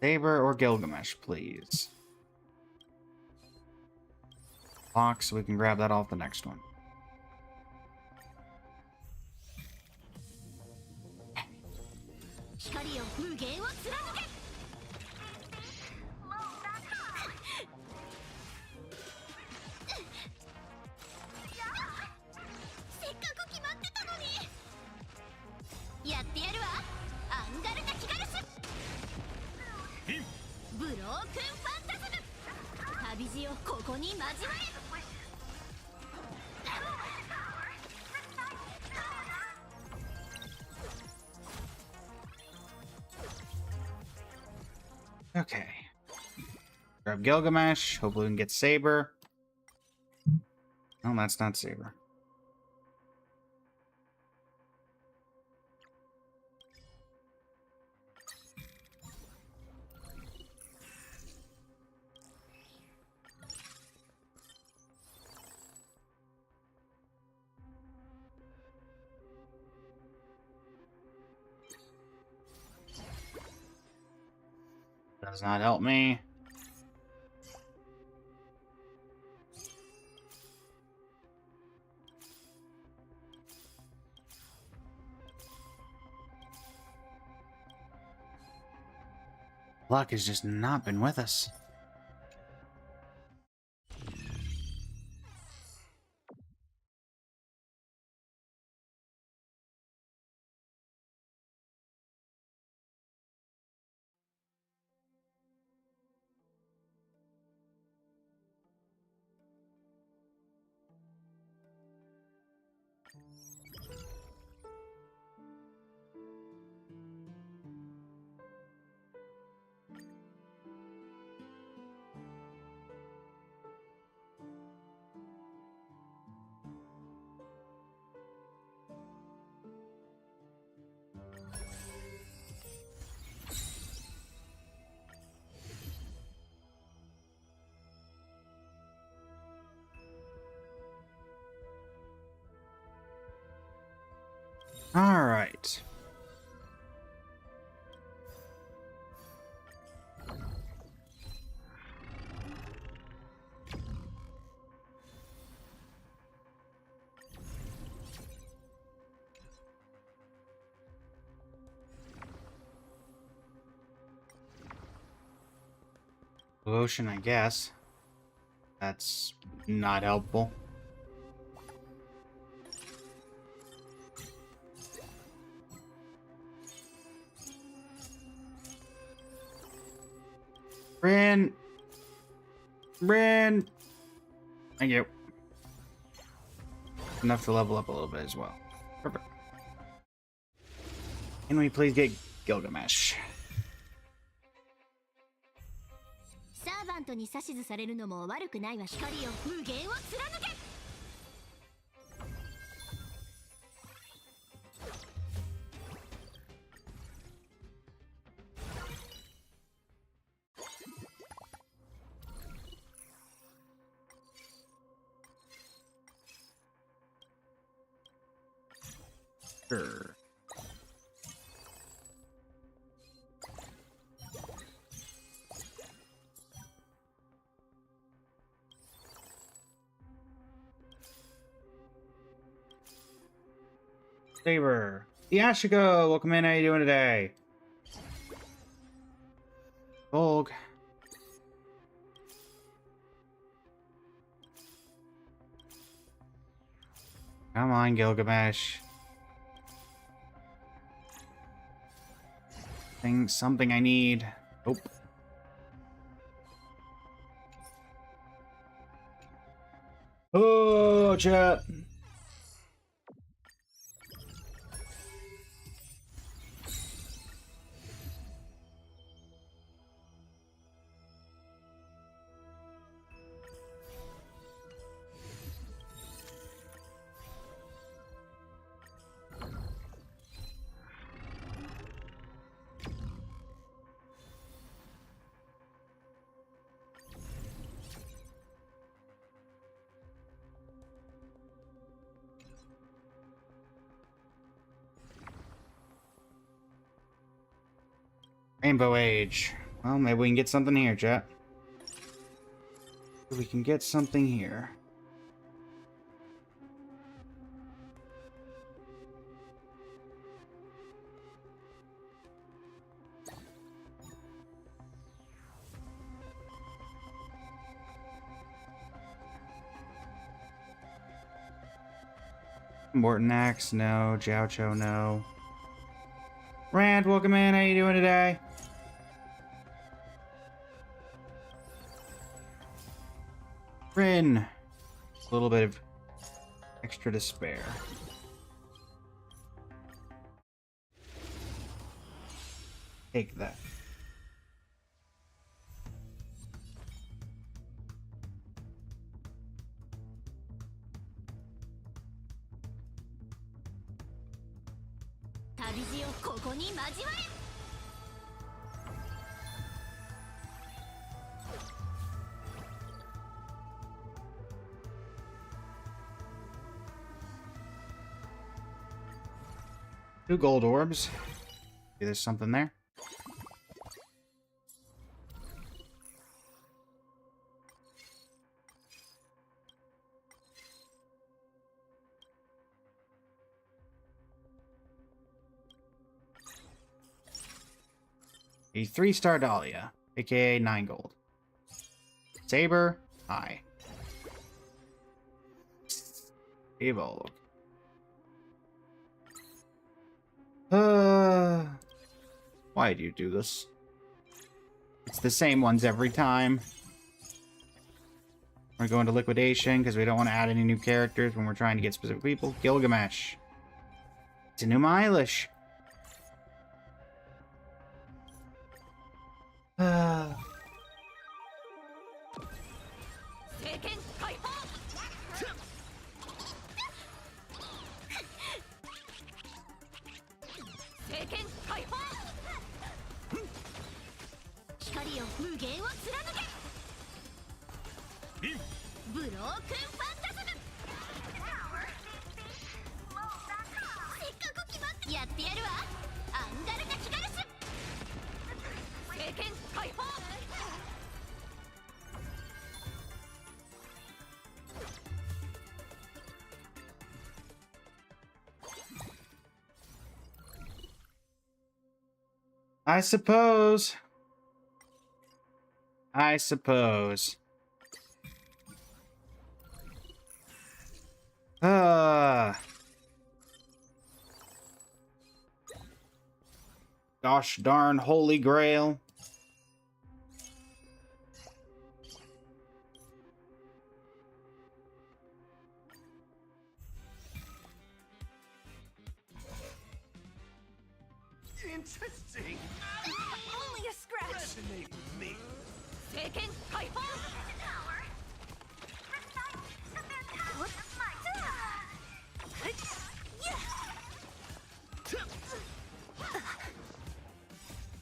Saber or Gilgamesh, please. Box, so we can grab that off the next one. Okay. Grab Gilgamesh. Hopefully we can get Saber. No, that's not Saber. Does not help me. Luck has just not been with us. All right. Ocean, I guess. That's not helpful. Bryn! Bryn! Thank you. Enough to level up a little bit as well. Perfect. Can we please get Gilgamesh? サーバントに指図されるのも悪くないわ。光よ無限を貫け。Sure. Saber. Yashiko, welcome in. How you doing today? Volg. Come on, Gilgamesh. Something I need. Oh. Oh, chat. Rainbow Age. Well, maybe we can get something here, chat. We can get something here. Morton Axe, no. Jiao Cho, no. Rand, welcome in. How you doing today? Rin. A little bit of extra despair. Take that. Two gold orbs. Maybe there's something there. A 3-star Dahlia, aka 9 gold. Saber, high. Evolve. Why do you do this? It's the same ones every time. We're going to liquidation because we don't want to add any new characters when we're trying to get specific people. Gilgamesh. It's a new Eilish. ってやるわアンガルナキガルス聖剣解放 I suppose. I suppose. Gosh darn holy grail. Interesting. Only a scratch Resonate with me. 聖剣解放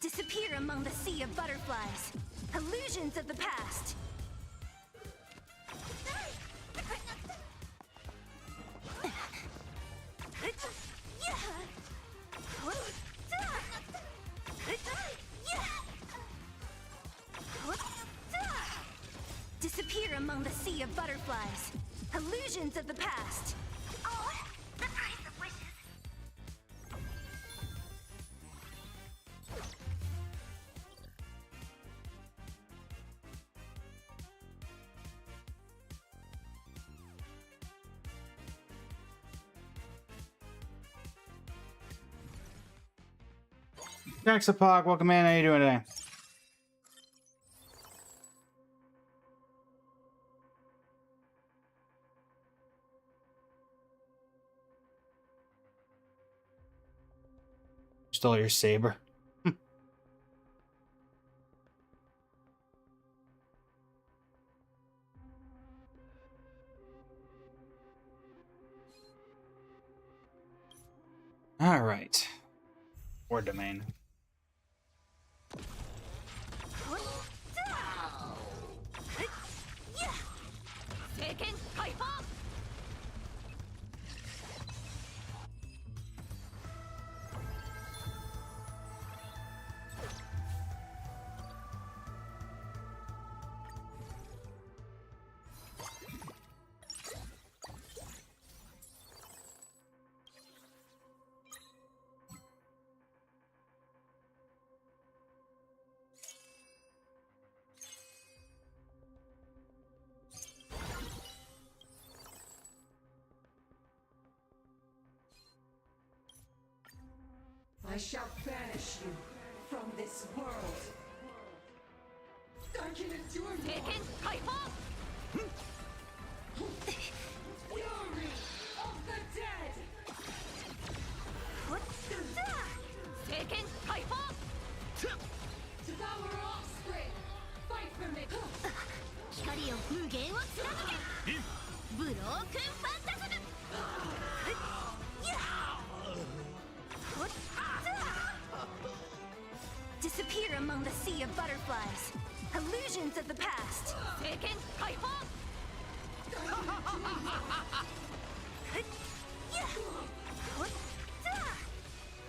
Disappear among the sea of butterflies. Illusions of the past. Disappear among the sea of butterflies. Illusions of the past. Oh, the price of wishes. Jaxapog, welcome in. How you doing today? Stole your saber. All right. Or domain. I shall banish you from this world. I can endure more. Fury of the dead. Devour offspring. Fight for me. 光を無限を貫けブロークンファンタズム Disappear among the sea of butterflies. Illusions of the past.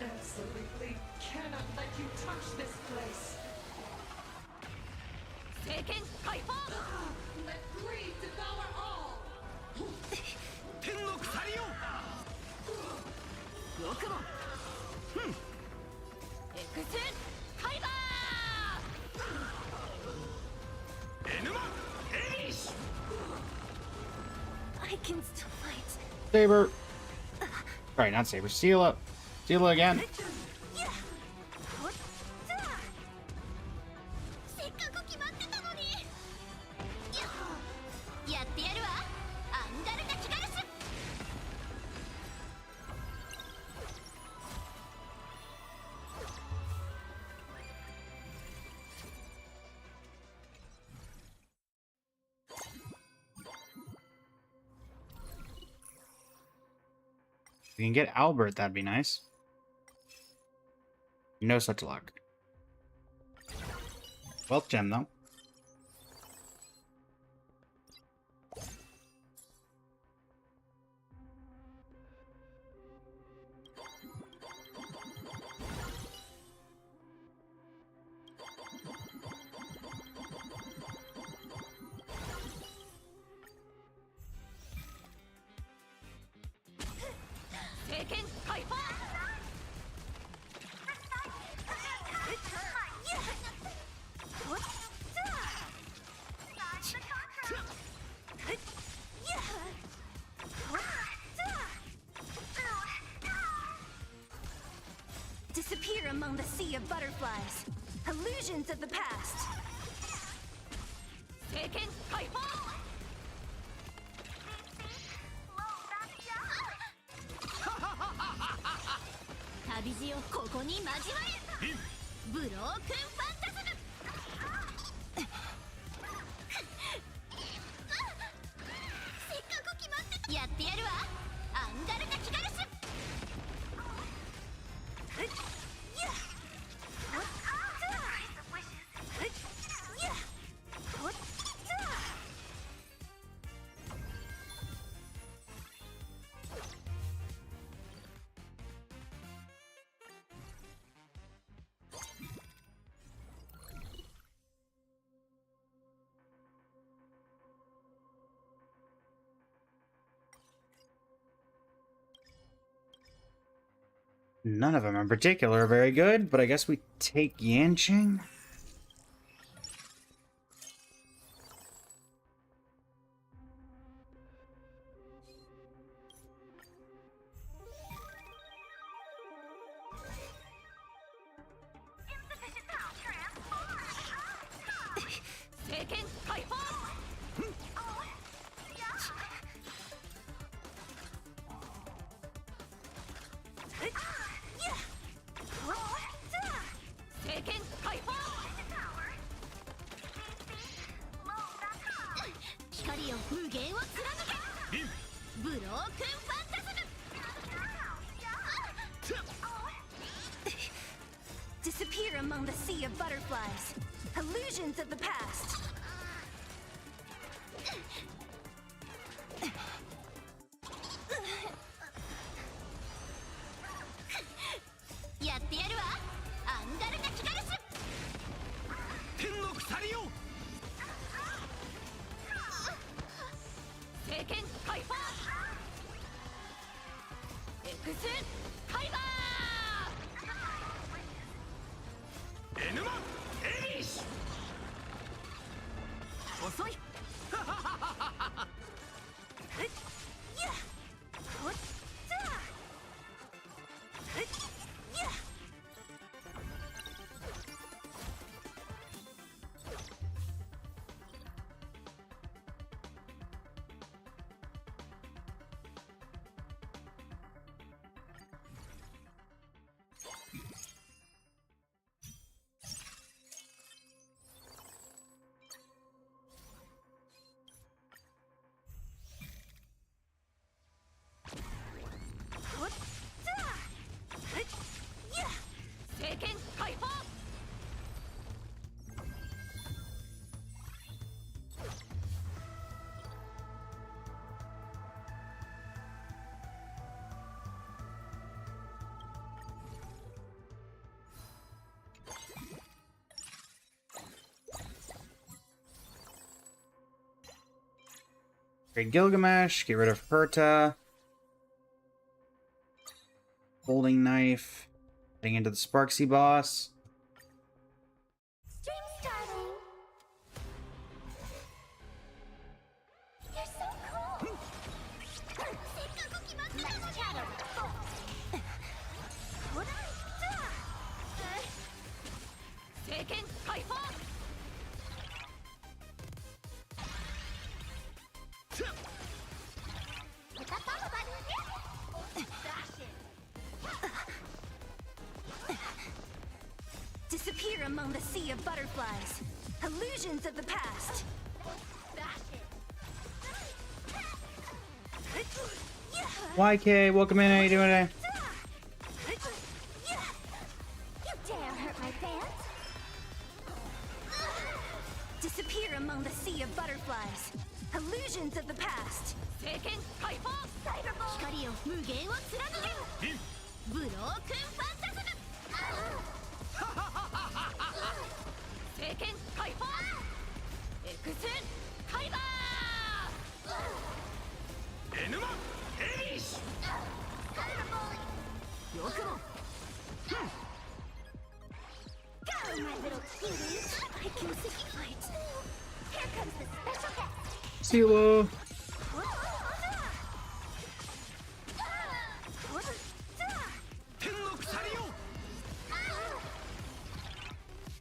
Absolutely cannot let you touch this place. Let greed devour all. 天の鎖よ。エクスカイバー エヌマエリシ I can still fight. Saber. Alright, not saber. Seal again. せっかく決まってたのにやってやるわアンガルナキガルス We can get Albert, that'd be nice. No such luck. Wealth gem, though. Disappear among the sea of butterflies. Illusions of the past. 聖剣解放 旅路をここに交われブロークンファンタズムせっかく決まってたやってやるわアンガルナ・キガルスNone of them in particular are very good, but I guess we take Yanqing? Disappear among the sea of butterflies. Illusions of the past. Trade Gilgamesh, get rid of Herta. Holding Knife. Heading into the Sparksy boss. Stream starting. You're so cool. Let's chatter. Disappear among the sea of butterflies. Illusions of the past. YK, welcome in. How you doing today? You dare hurt my fans? Disappear among the sea of butterflies. Illusions of the past. 聖剣解放光を無限を貫けブロークンファンタズム聖剣解放エクスカイバーエヌマエリシよくも Go, my little cuties! I can see fight. Here comes the special guest. Silo.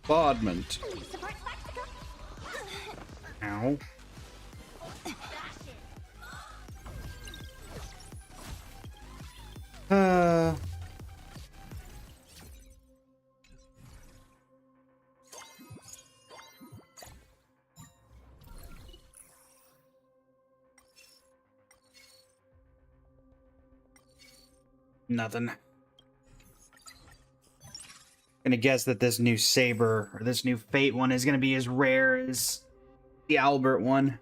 Bombardment. Ow. Nothing. Gonna guess that this new Saber, or this new Fate one, is gonna be as rare as the Albert one.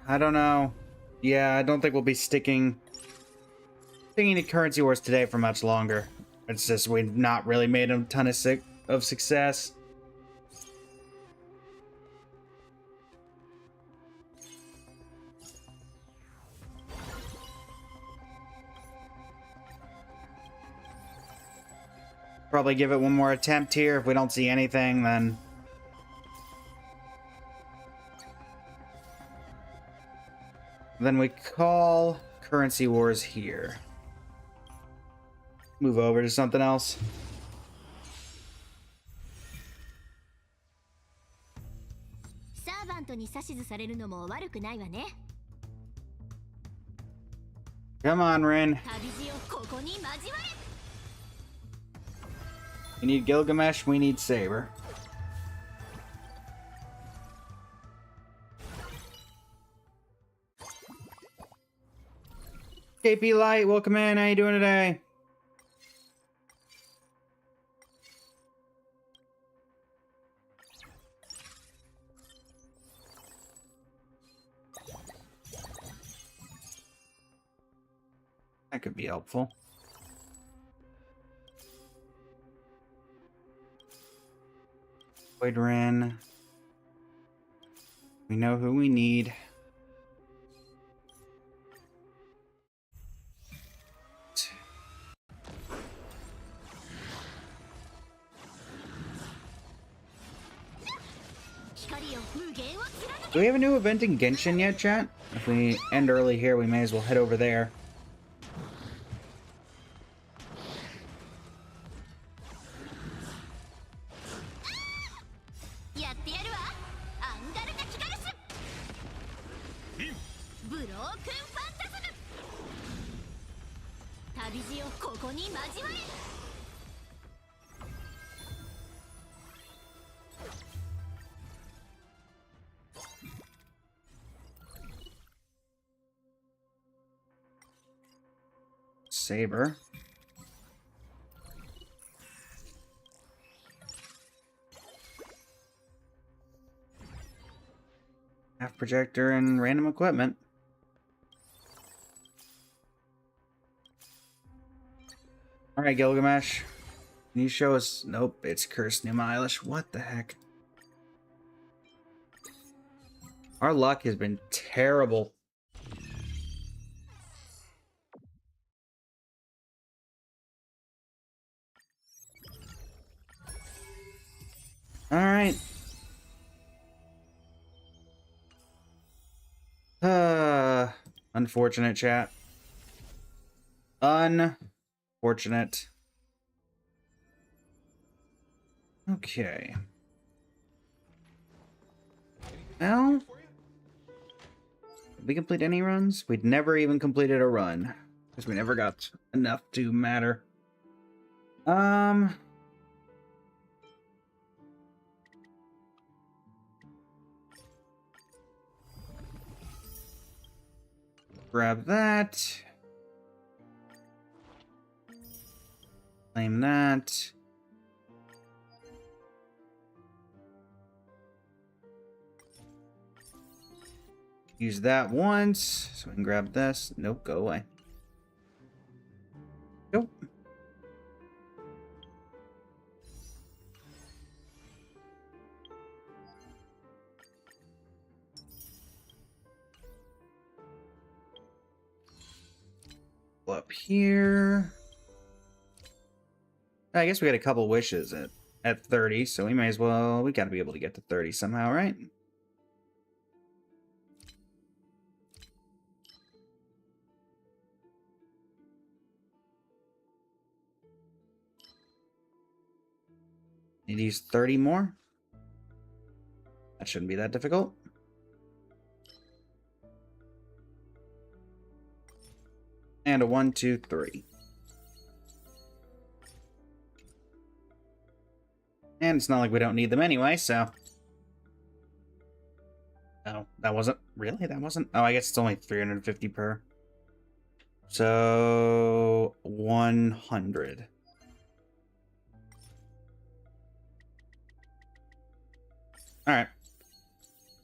I don't know. Yeah, I don't think we'll be sticking to Currency Wars today for much longer. It's just we've not really made a ton of success. Probably give it one more attempt here. If we don't see anything, then we call Currency Wars here. Move over to something else. Come on, Rin. We need Gilgamesh, we need Saber. KP Light, welcome in. How you doing today? That could be helpful. Void Ren. We know who we need. Do we have a new event in Genshin yet, chat? If we end early here, we may as well head over there. Saber. Half projector and random equipment. Alright, Gilgamesh. Can you show us? Nope, it's Cursed New Eilish. What the heck? Our luck has been terrible. Alright. Unfortunate, chat. Unfortunate. Okay. Well, did we complete any runs? We'd never even completed a run, because we never got enough to matter. Grab that. Claim that. Use that once, so we can grab this. Nope, go away. Nope. Up here. I guess we got a couple wishes at 30, so we may as well... We gotta be able to get to 30 somehow, right? Need to use 30 more. That shouldn't be that difficult. And a 1, 2, 3. And it's not like we don't need them anyway, so... Oh, that wasn't... Really? That wasn't... Oh, I guess it's only 350 per. So... 100. Alright.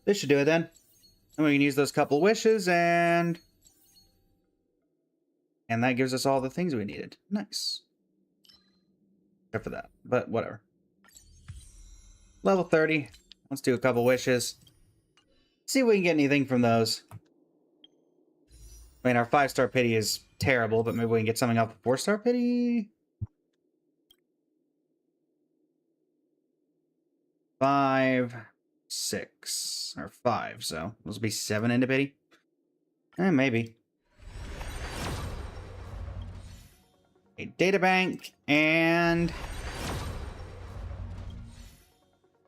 This should do it then. And we can use those couple wishes, and that gives us all the things we needed. Nice. Except for that, but whatever. Level 30. Let's do a couple wishes. See if we can get anything from those. I mean, our 5-star pity is terrible, but maybe we can get something off the 4-star pity? 5, 6, or 5, so those will be 7 into pity. Maybe. A data bank and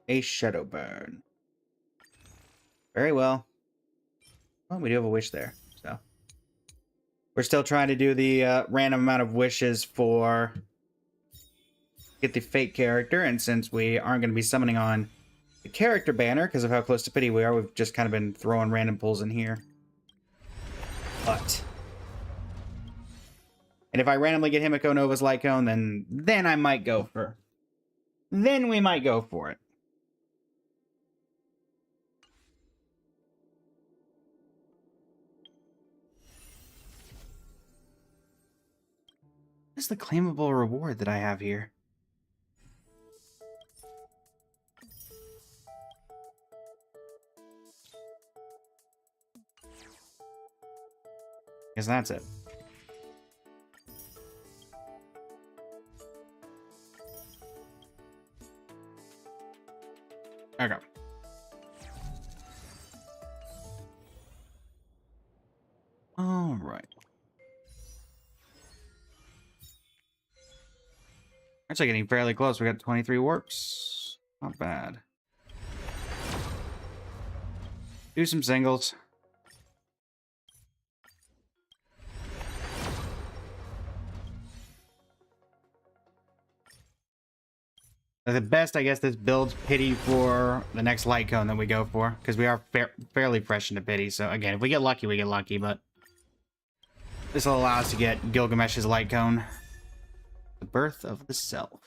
a shadow burn. Very well. Well, we do have a wish there, so we're still trying to do the random amount of wishes for get the fake character, and since we aren't going to be summoning on the character banner because of how close to pity we are, we've just kind of been throwing random pulls in here. But and if I randomly get Himiko Nova's Light Cone, then I might go for... Then we might go for it. What is the claimable reward that I have here? Guess that's it. Okay. All right. Actually getting fairly close. We got 23 warps. Not bad. Do some singles. The best, I guess, this builds pity for the next light cone that we go for, because we are fairly fresh into pity. So again, if we get lucky, we get lucky, but this will allow us to get Gilgamesh's light cone. The birth of the self.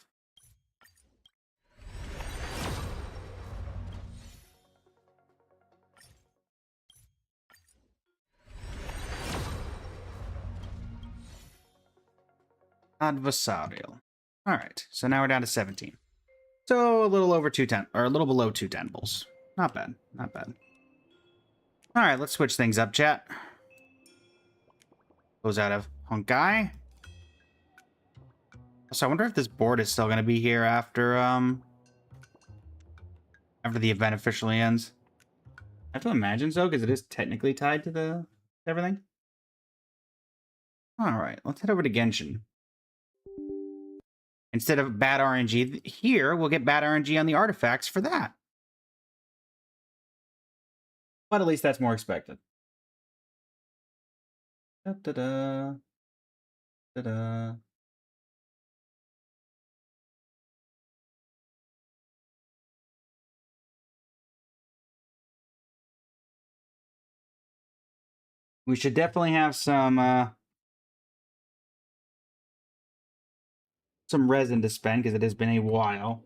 Adversarial. All right, so now we're down to 17. So a little over 210, or a little below 2 temples. Not bad, not bad. All right, let's switch things up, chat. Goes out of Honkai. So I wonder if this board is still going to be here after the event officially ends. I have to imagine so, because it is technically tied to the everything. All right, let's head over to Genshin. Instead of bad RNG here, we'll get bad RNG on the artifacts for that. But at least that's more expected. Da-da-da. Da-da. We should definitely have some resin to spend, because it has been a while.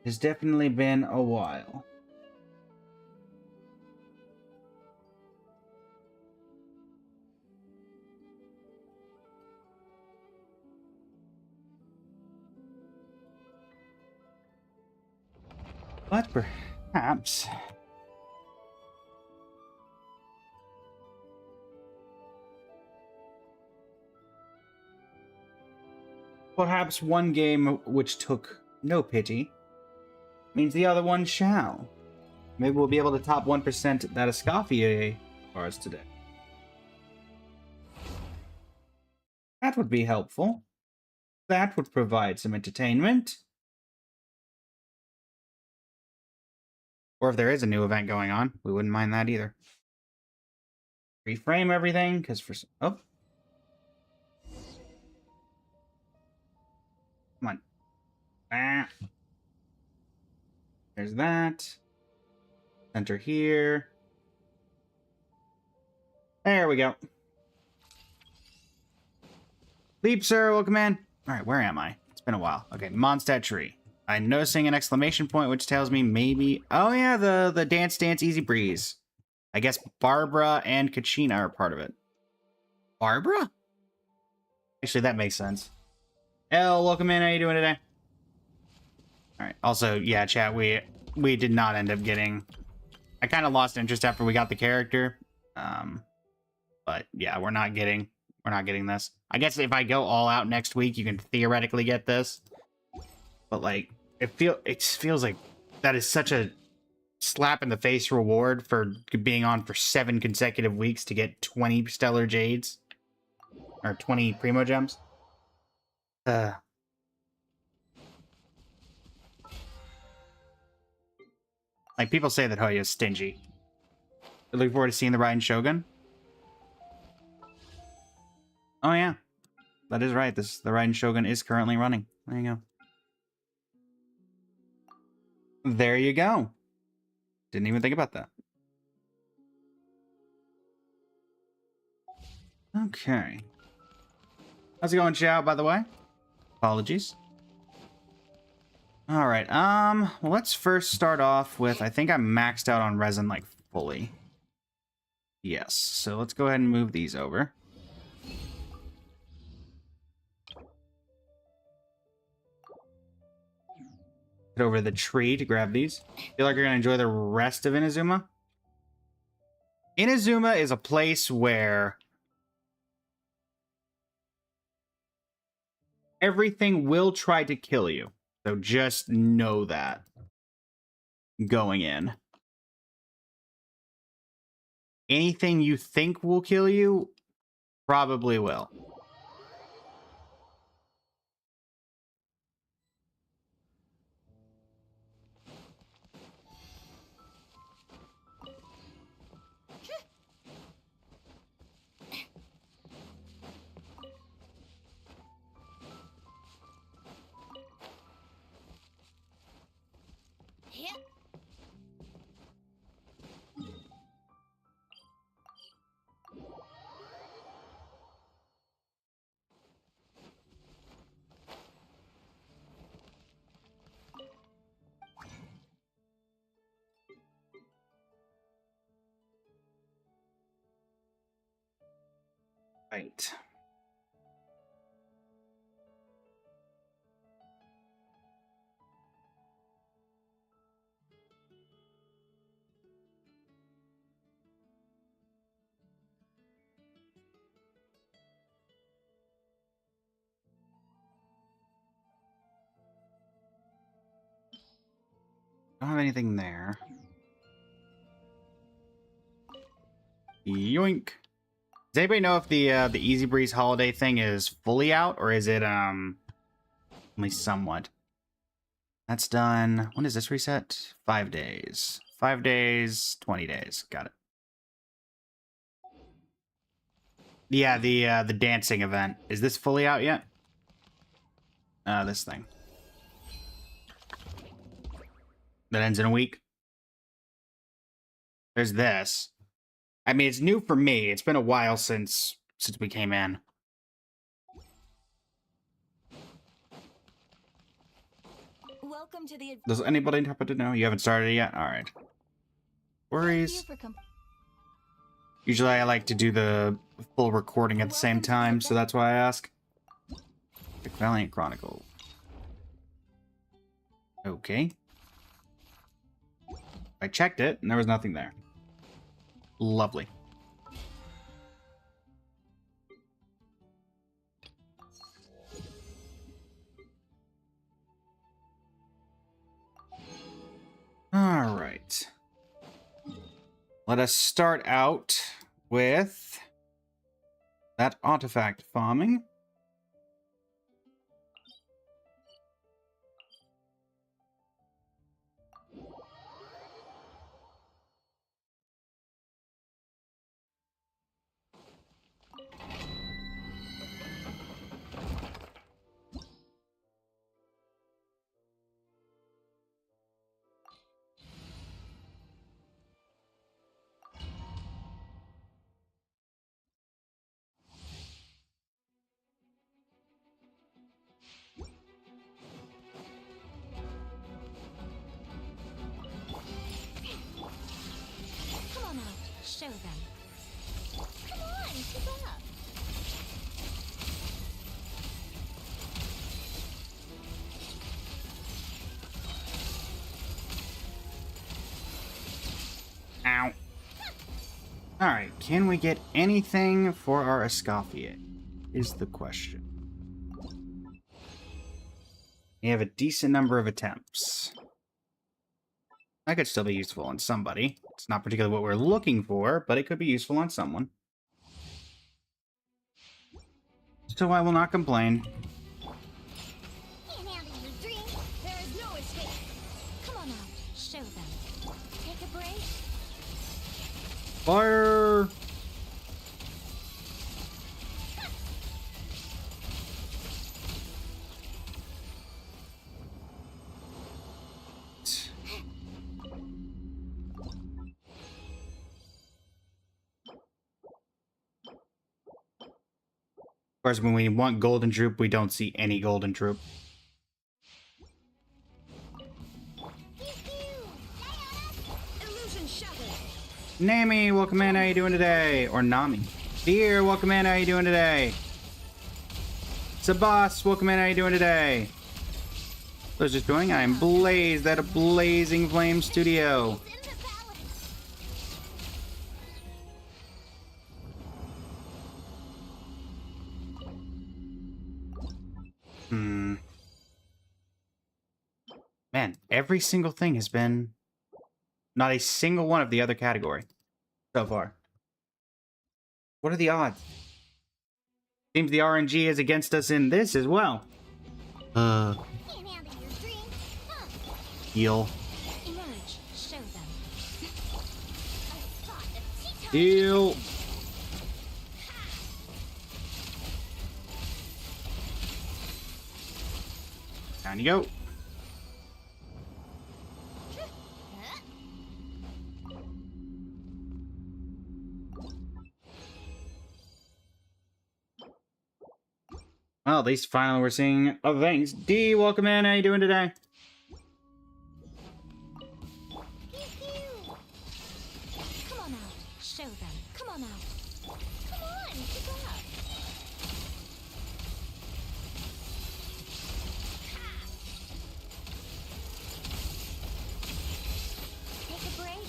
It's definitely been a while. But perhaps one game which took no pity means the other one shall. Maybe we'll be able to top 1% that Escoffier bars today. That would be helpful. That would provide some entertainment. Or if there is a new event going on, we wouldn't mind that either. Reframe everything, because for... Oh. Come on. Ah. There's that. Center here. There we go. Leap, sir. Welcome in. All right, where am I? It's been a while. Okay, Mondstadt Tree. I'm noticing an exclamation point, which tells me maybe... Oh, yeah, the Dance Dance Easy Breeze. I guess Barbara and Kachina are part of it. Barbara? Actually, that makes sense. Elle, welcome in. How you doing today? All right. Also, yeah, chat, we did not end up getting... I kind of lost interest after we got the character. But, yeah, we're not getting this. I guess if I go all out next week, you can theoretically get this. But, like, it feels like that is such a slap in the face reward for being on for 7 consecutive weeks to get 20 Stellar Jades. Or 20 Primo Gems. Like, people say that Hoyo's stingy. Looking forward to seeing the Raiden Shogun. Oh, yeah. That is right. The Raiden Shogun is currently running. There you go. There you go. Didn't even think about that. Okay. How's it going, Xiao, by the way? Apologies. Alright, let's first start off with... I think I'm maxed out on resin, like, fully. Yes, so let's go ahead and move these over. Head over to the tree to grab these. Feel like you're gonna enjoy the rest of Inazuma? Inazuma is a place where everything will try to kill you. So just know that going in. Anything you think will kill you probably will. Right. Don't have anything there. Yoink. Does anybody know if the Easy Breeze holiday thing is fully out, or is it only somewhat? That's done. When does this reset? 5 days. 5 days, 20 days. Got it. Yeah, the dancing event. Is this fully out yet? This thing. That ends in a week. There's this. I mean, it's new for me. It's been a while since we came in. Welcome to the... Does anybody happen to know? You haven't started it yet? Alright. Worries. Usually I like to do the full recording at the same time, so that's why I ask. The Valiant Chronicle. Okay. I checked it, and there was nothing there. Lovely. All right. Let us start out with that artifact farming. Come on out, show them. Come on, keep up. Ow. Alright, can we get anything for our Escoffier? Is the question. We have a decent number of attempts. That could still be useful on somebody. It's not particularly what we're looking for, but it could be useful on someone. So I will not complain. Can't handle your dream. There is no escape. Come on out, show them. Take a break. Fire! Of course, when we want Golden Troop, we don't see any Golden Troop. Illusion shattered. Nami, welcome in, how you doing today? Or Nami. Beer, welcome in, how you doing today? Sabas, welcome in, how you doing today? Those just doing, I am Blazed at a Blazing Flame Studio. It's in the balance. Man, every single thing has been not a single one of the other category so far. What are the odds? Seems the RNG is against us in this as well. Can't handle your dream. Huh. Heal. Emerge, show them. A spot of tea time. Heal. Down you go. Well, at least finally we're seeing other things. D, welcome in. How you doing today? Come on out, show them. Come on out. Come on, keep up. Take a break.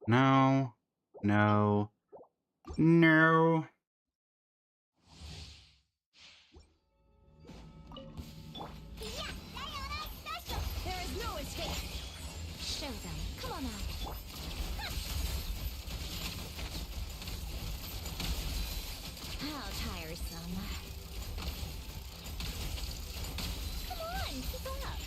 No. No. No. Yeah, Diana special. There is no escape. Show them. Come on out. How tiresome. Come on, keep up.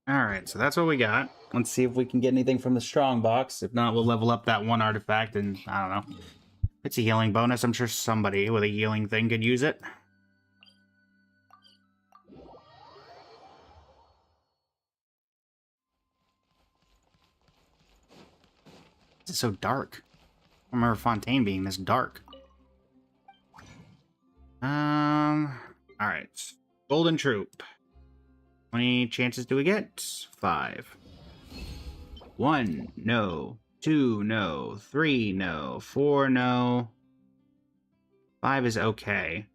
Alright, so that's what we got. Let's see if we can get anything from the strong box. If not, we'll level up that one artifact and, I don't know. If it's a healing bonus, I'm sure somebody with a healing thing could use it. This is so dark. I remember Fontaine being this dark. Alright. Golden Troop. How many chances do we get? 5. 1, no. 2, no. 3, no. 4, no. 5 is okay.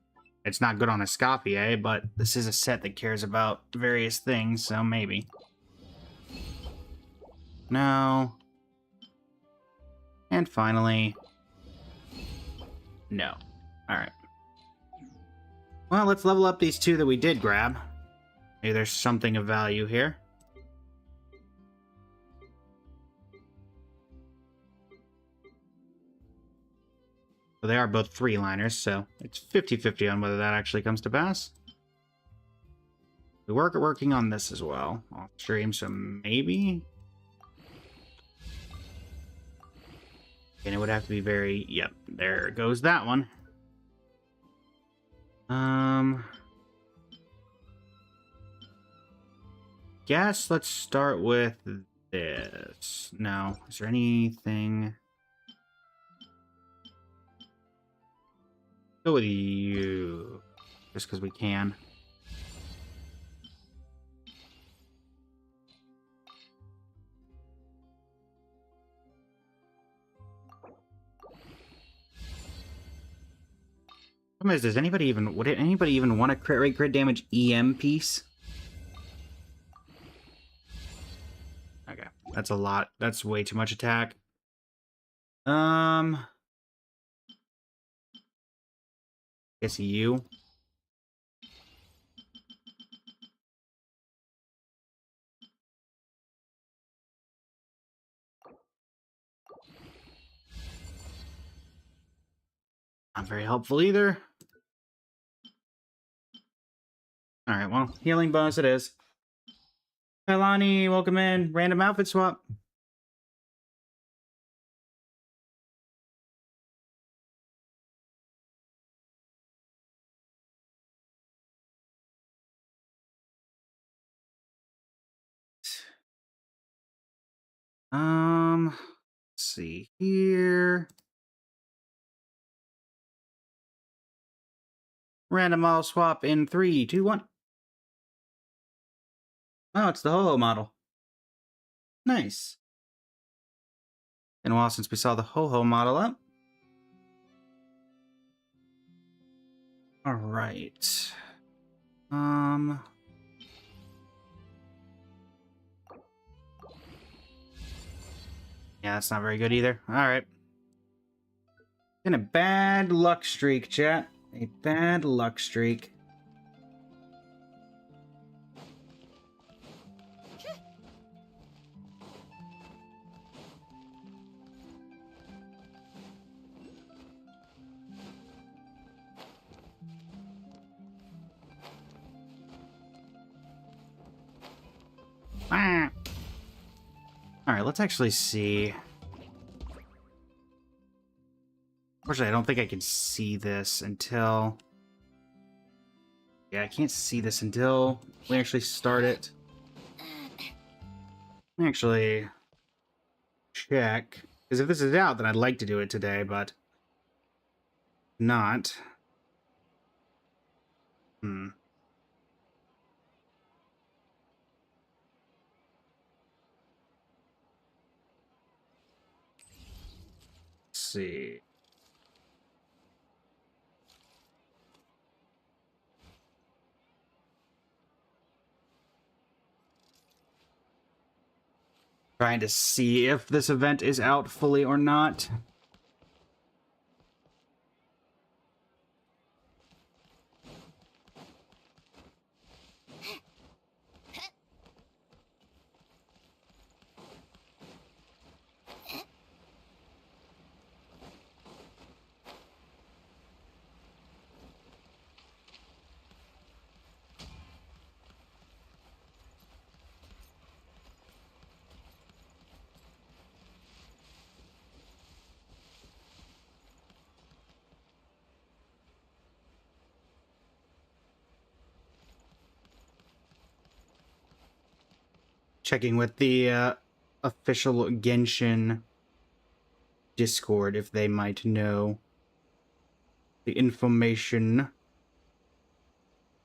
It's not good on Escoffier, but this is a set that cares about various things, so maybe. No. And finally, no. Alright. Well, let's level up these 2 that we did grab. Maybe there's something of value here. So they are both 3-liners, so it's 50-50 on whether that actually comes to pass. We working on this as well off stream, so maybe. And it would have to be very, yep, there goes that one. Guess let's start with this. No, is there anything? Go with you, just because we can. Problem is, does anybody even, would anybody even want a crit rate crit damage EM piece? Okay, that's a lot. That's way too much attack. Guess you. Not very helpful either. Alright, well, healing bonus it is. Kailani, welcome in. Random outfit swap. Let's see here. Random model swap in 3, 2, 1. Oh, it's the Ho-Ho model. Nice. Been a while since we saw the Ho-Ho model up. Alright. Yeah, that's not very good either. Alright. In a bad luck streak, chat. A bad luck streak. Ah. Alright, let's actually see. Unfortunately, I don't think I can see this until... Yeah, I can't see this until we actually start it. Let me actually check. Because if this is out, then I'd like to do it today, but... not. Let's see. Trying to see if this event is out fully or not. Checking with the official Genshin Discord if they might know the information.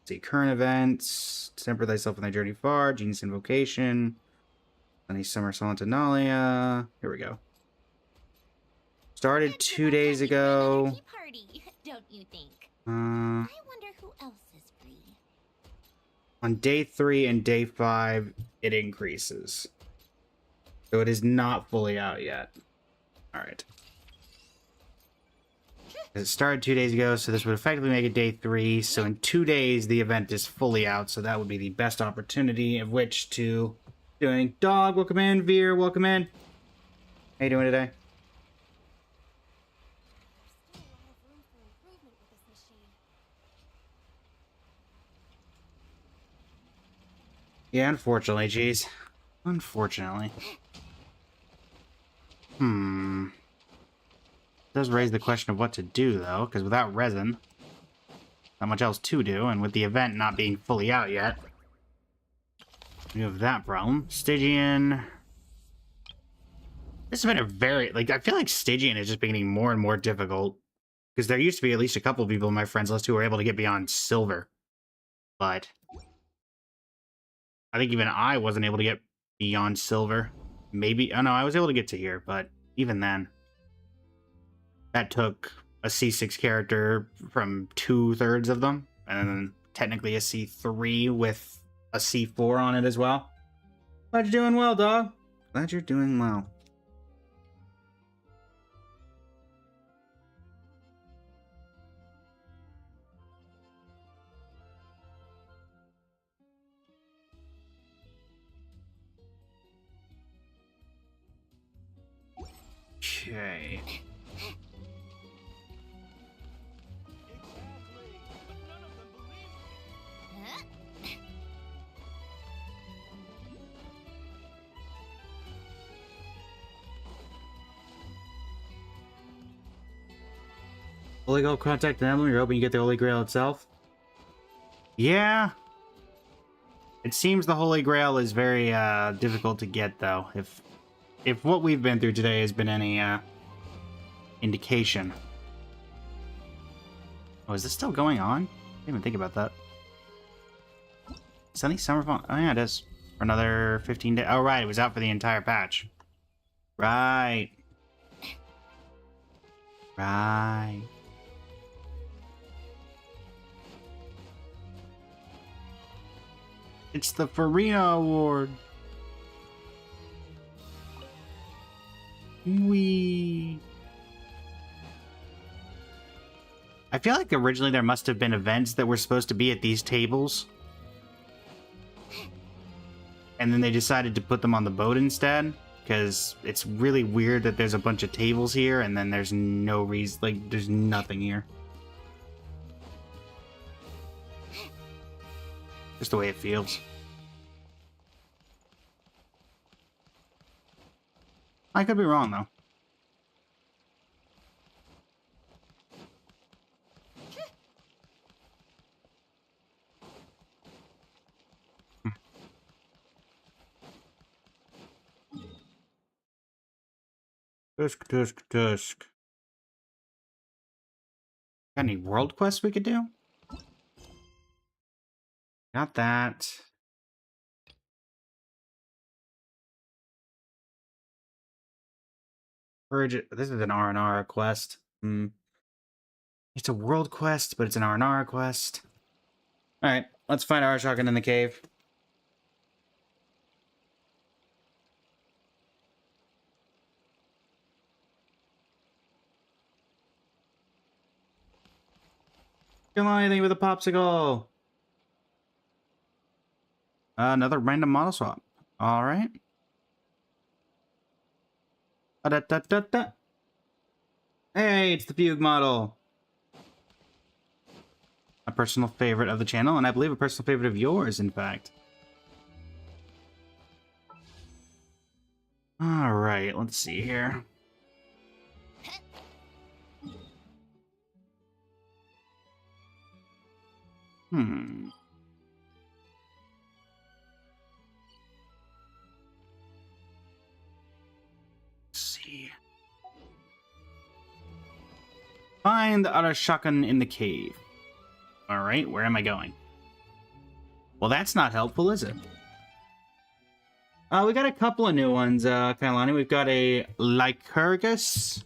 see, current events. Temper thyself in thy journey far. Genius invocation. Sunny summer Solentalia. Here we go. Started 2 days ago. Party, don't you think? Uh, I wonder who else is free. on day 3 and day 5, it increases. So it is not fully out yet. Alright. It started 2 days ago, so this would effectively make it day 3. So in 2 days, the event is fully out. So that would be the best opportunity of which to doing. Dog, welcome in. Veer, welcome in. How you doing today? There's still a lot of room for improvement with this machine. Yeah, unfortunately, geez. Unfortunately. Does raise the question of what to do, though, because without resin, not much else to do, and with the event not being fully out yet, we have that problem. Stygian. This has been a very, like, I feel like Stygian is just getting more and more difficult, because there used to be at least a couple of people in my friends list who were able to get beyond silver, but I think even I wasn't able to get beyond silver. Maybe, oh no, I was able to get to here, but even then, that took a C6 character from 2/3 of them, and then technically a C3 with a C4 on it as well. Glad you're doing well, dog. Glad you're doing well. Okay. Holy Grail contact an emblem, you're hoping you get the Holy Grail itself? Yeah. It seems the Holy Grail is very difficult to get, though, if what we've been through today has been any indication. Oh, is this still going on? I didn't even think about that. Sunny Summer Fall. Oh, yeah, it is. For another 15 days. Oh, right. It was out for the entire patch. Right. Right. It's the Farina Award. Wee. I feel like originally there must have been events that were supposed to be at these tables. And then they decided to put them on the boat instead. Because it's really weird that there's a bunch of tables here and then there's no reason, like, there's nothing here. Just the way it feels. I could be wrong, though. Tusk, tusk, tusk. Got any world quests we could do? Got that. This is an R&R quest. It's a world quest, but it's an R&R quest. Alright, let's find our shotgun in the cave. Come on, anything with a popsicle. Another random model swap. Alright. Da-da-da-da-da. Hey, it's the Fugue model. A personal favorite of the channel, and I believe a personal favorite of yours, in fact. Alright, let's see here. See. Find the other shotgun in the cave. Alright, where am I going? Well, that's not helpful, is it? We got a couple of new ones, Kailani. We've got a Lycurgus.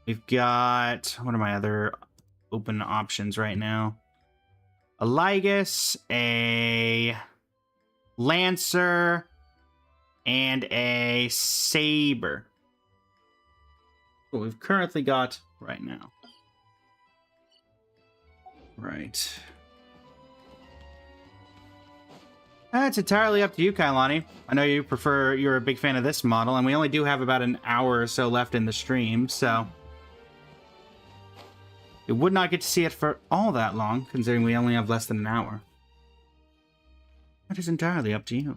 We've got... What are my other open options right now? A Lygus, a Lancer, and a Saber. What we've currently got right now. Right. It's entirely up to you, Kailani. I know you're a big fan of this model, and we only do have about an hour or so left in the stream, so... We would not get to see it for all that long, considering we only have less than an hour. That is entirely up to you.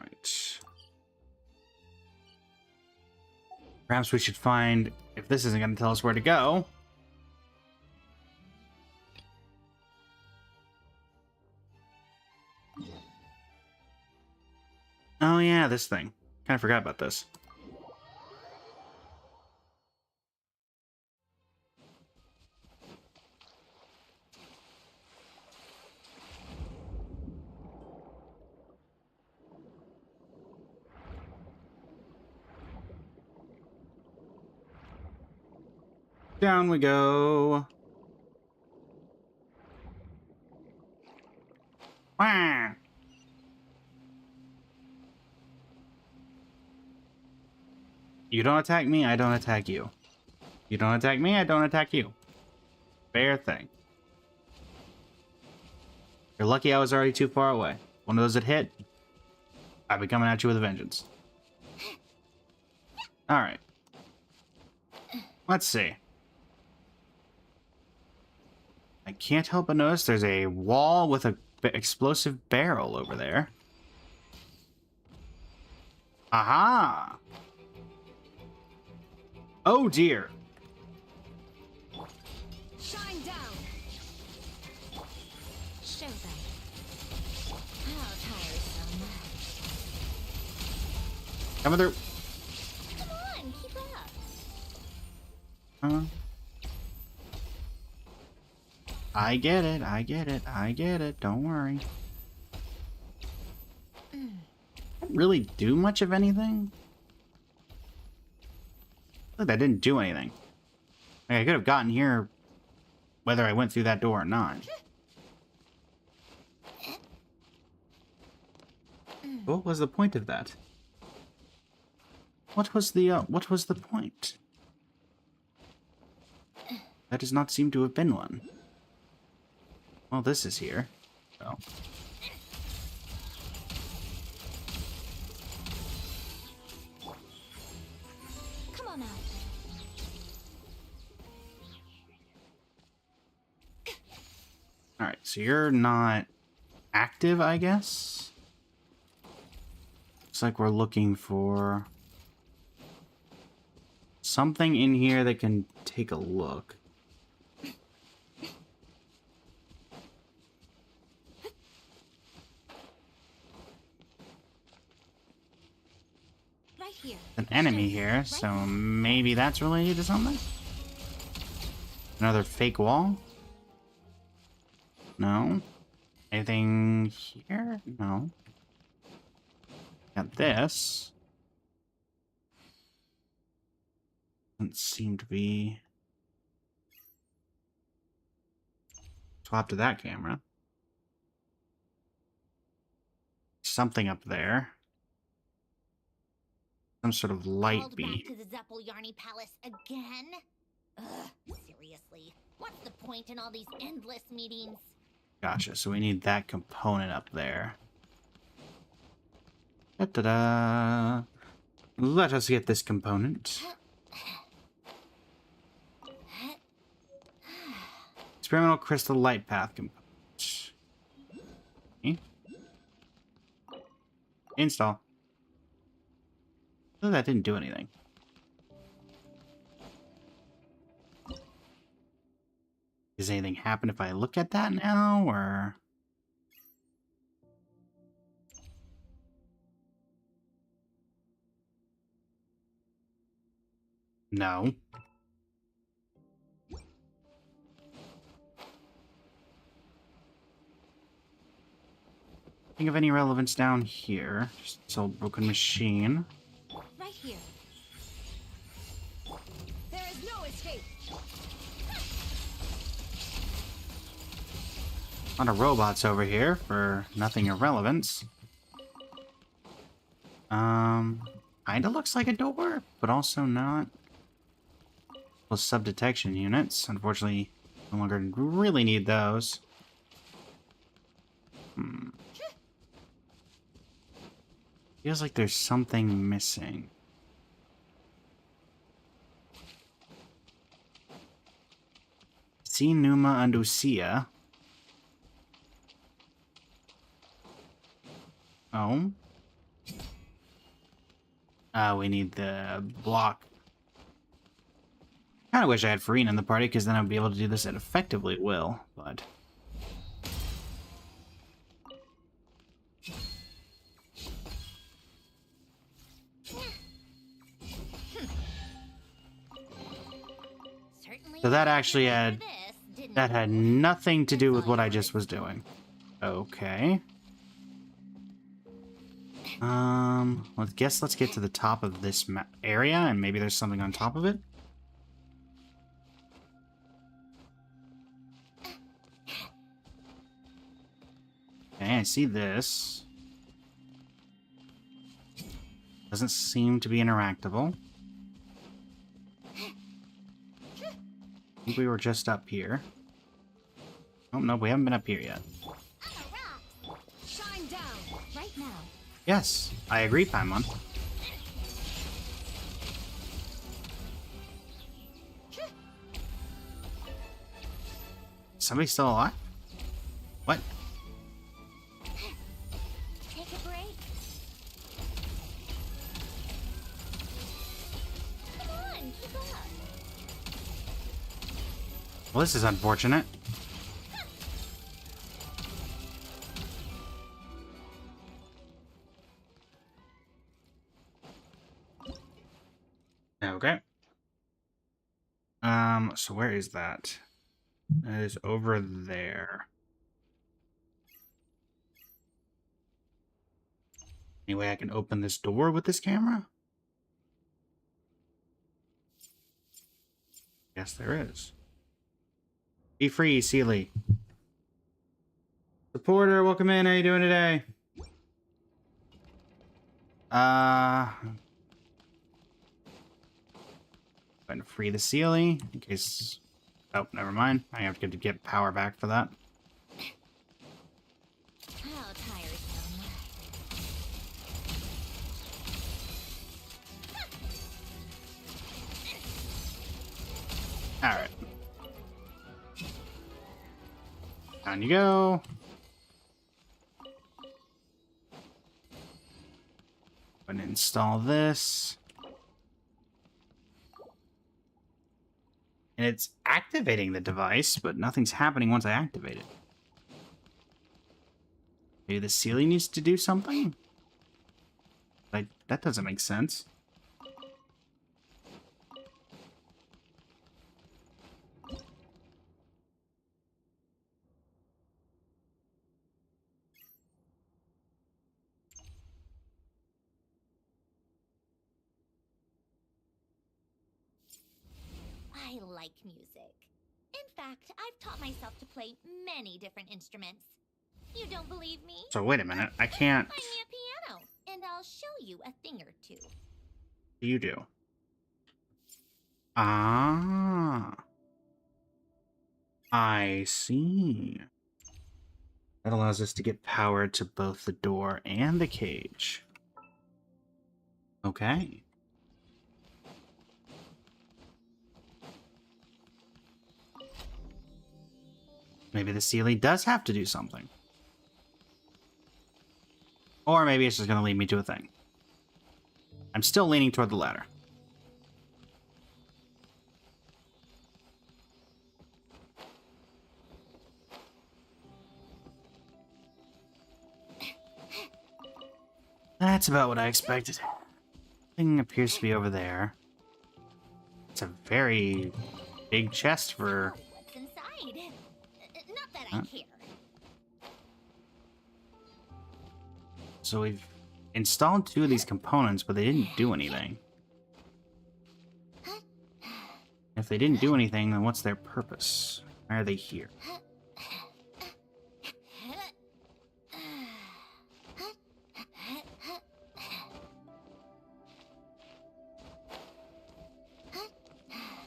Right. Perhaps we should find, if this isn't going to tell us where to go... Oh yeah, this thing. Kind of forgot about this. Down we go. Wah! You don't attack me, I don't attack you. You don't attack me, I don't attack you. Fair thing. You're lucky I was already too far away. One of those that hit, I'd be coming at you with a vengeance. Alright. Let's see. I can't help but notice there's a wall with a explosive barrel over there. Aha! Oh dear. Shine down. Show them. How tiresome. Come through. Come on, keep up. I get it, I get it, I get it. Don't worry. Didn't really do much of anything. Look, that didn't do anything. Like, I could have gotten here whether I went through that door or not. What was the point of that? What was the point? That does not seem to have been one. Well, this is here. So. Come on out. Alright, so you're not active, I guess? Looks like we're looking for something in here that can take a look. Right here. An enemy here, so maybe that's related to something? Another fake wall? No. Anything here? No. Got this. Doesn't seem to be swapped to that camera. Something up there. Some sort of light Called beam. back to the Zeppel-Yarny Palace again? Ugh, seriously. What's the point in all these endless meetings? Gotcha, so we need that component up there. Da-da-da. Let us get this component. Experimental crystal light path component. Okay. Install. Oh, that didn't do anything. Does anything happen if I look at that now, or...? No. Think of any relevance down here. Just this old broken machine. Right here. There is no escape. A lot of robots over here for nothing of relevance. Kinda looks like a door, but also not. Well, sub-detection units. Unfortunately, no longer really need those. Feels like there's something missing. See Numa and Usia. Oh. We need the block. Kinda wish I had Farina in the party, because then I'd be able to do this at effectively at will, but... So that actually had... That had nothing to do with what I just was doing. Okay. Let's get to the top of this area, and maybe there's something on top of it. Okay, I see this. Doesn't seem to be interactable. I think we were just up here. Oh, no, we haven't been up here yet. Shine down right now. Yes, I agree, Paimon. Somebody still alive? What? Take a break. Come on, keep up. Well, this is unfortunate. Okay. So where is that? That is over there. Any way I can open this door with this camera? Yes, there is. Be free, Sealy. Supporter, welcome in. How you doing today? Going to free the Sealy in case... Oh, never mind. I have to get power back for that. How tiresome. Alright. Down you go. Going to install this. And it's activating the device, but nothing's happening once I activate it. Maybe the ceiling needs to do something? That doesn't make sense. I like music. In fact, I've taught myself to play many different instruments. You don't believe me? So wait a minute, I can't... Find me a piano, and I'll show you a thing or two. You do. Ah. I see. That allows us to get power to both the door and the cage. Okay. Maybe the ceiling does have to do something. Or maybe it's just going to lead me to a thing. I'm still leaning toward the latter. That's about what I expected. Thing appears to be over there. It's a very big chest for... What's inside? Not that I care. So we've installed 2 of these components, but they didn't do anything. If they didn't do anything, then what's their purpose? Why are they here?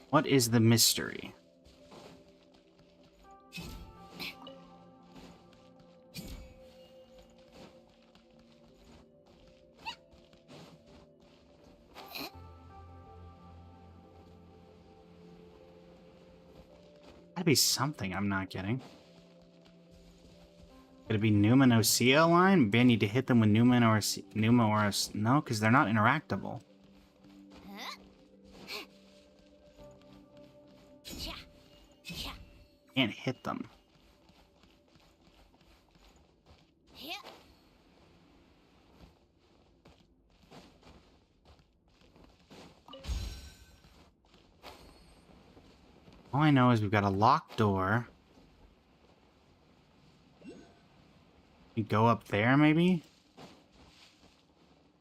What is the mystery? Gotta be something I'm not getting. Could it be Numa no CL line? Maybe I need to hit them with Numa or Numa or no, because they're not interactable. Can't hit them. All I know is we've got a locked door. You go up there, maybe?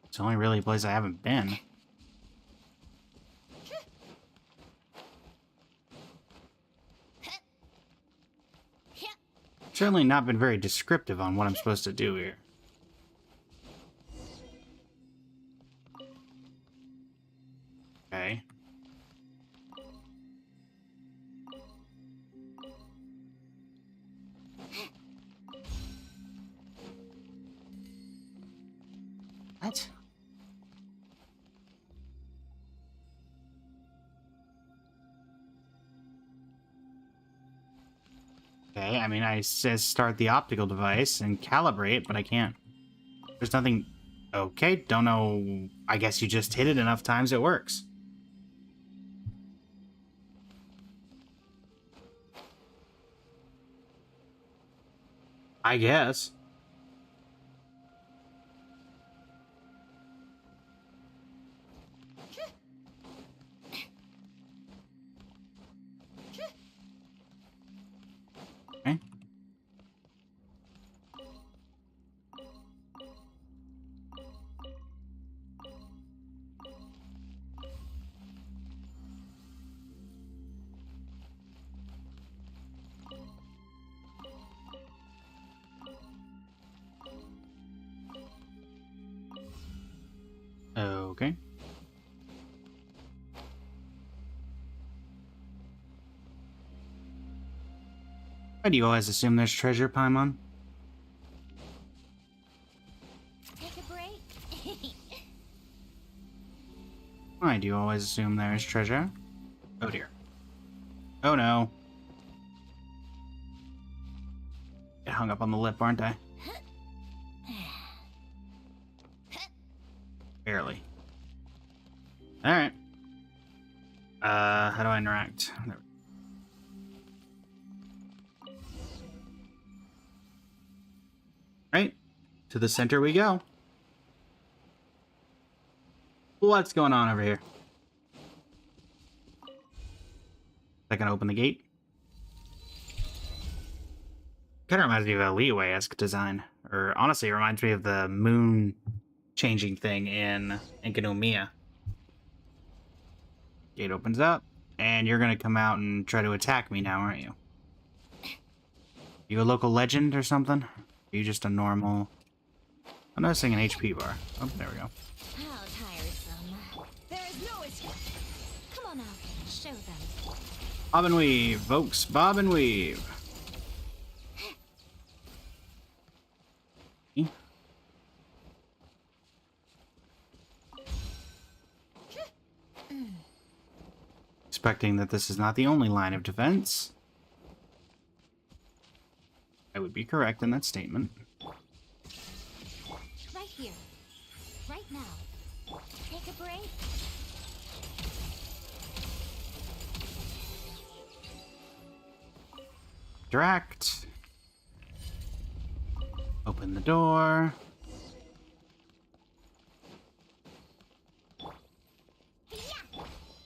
It's the only really place I haven't been. Certainly not been very descriptive on what I'm supposed to do here. Okay. What? Okay, I mean, I says start the optical device and calibrate, but I can't. There's nothing... Okay, don't know... I guess you just hit it enough times it works. I guess. Okay. Okay. Why do you always assume there's treasure, Paimon? Take a break. Why do you always assume there's treasure? Oh dear. Oh no. Get hung up on the lip, aren't I? Barely. Alright. How do I interact? There. Right. To the center we go. What's going on over here? Is that gonna open the gate? Kinda reminds me of a Leeway-esque design. Or honestly, it reminds me of the moon changing thing in Enkanomiya. Gate opens up, and you're gonna come out and try to attack me now, aren't you? You a local legend or something? Are you just a normal... I'm noticing an HP bar. Oh, there we go. How tiresome. There is no escape. Come on out, show them. Bob and weave, folks. Bob and weave. Expecting that this is not the only line of defense. I would be correct in that statement. Right here. Right now. Take a break. Direct. Open the door. Yeah!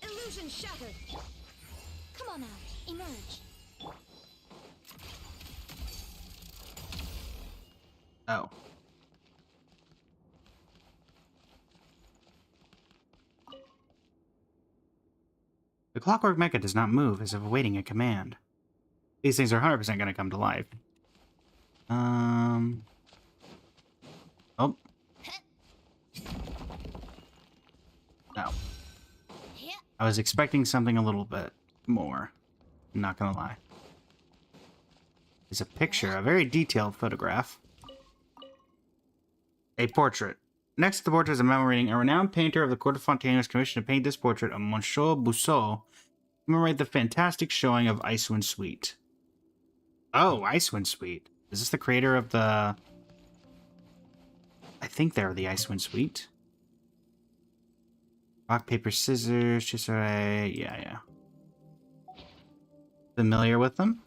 Illusion shattered. Come on out. Emerge. Oh. clockwork mecha does not move as if awaiting a command. These things are 100% going to come to life. Oh. No. I was expecting something a little bit more. I'm not gonna lie. It's a picture, a very detailed photograph. A portrait. Next to the portrait is a memo reading, a renowned painter of the court of Fontaine was commissioned to paint this portrait of Monsieur Bousseau to commemorate the fantastic showing of Icewind Suite. Oh, Icewind Suite. Is this the creator of the... I think they're the Icewind Suite. Rock, paper, scissors, Chisare... Yeah. Familiar with them?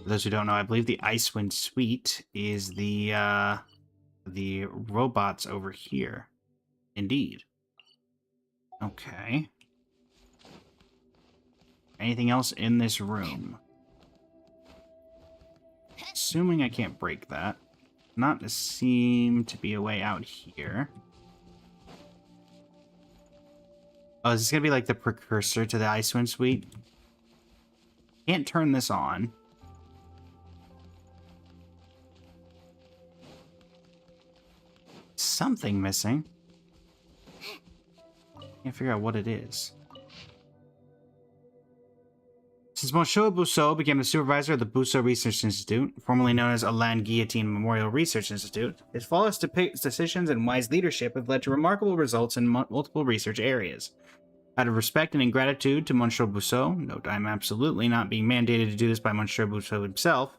For those who don't know, I believe the Icewind Suite is the robots over here. Indeed. Okay. Anything else in this room? Assuming I can't break that. Not seem to be a way out here. Oh, is this gonna be like the precursor to the Icewind Suite? Can't turn this on. Something missing. Can't figure out what it is. Since Monsieur Bousseau became the supervisor of the Bousseau Research Institute, formerly known as Alain Guillotine Memorial Research Institute, his flawless decisions and wise leadership have led to remarkable results in multiple research areas. Out of respect and in gratitude to Monsieur Bousseau, note I'm absolutely not being mandated to do this by Monsieur Bousseau himself,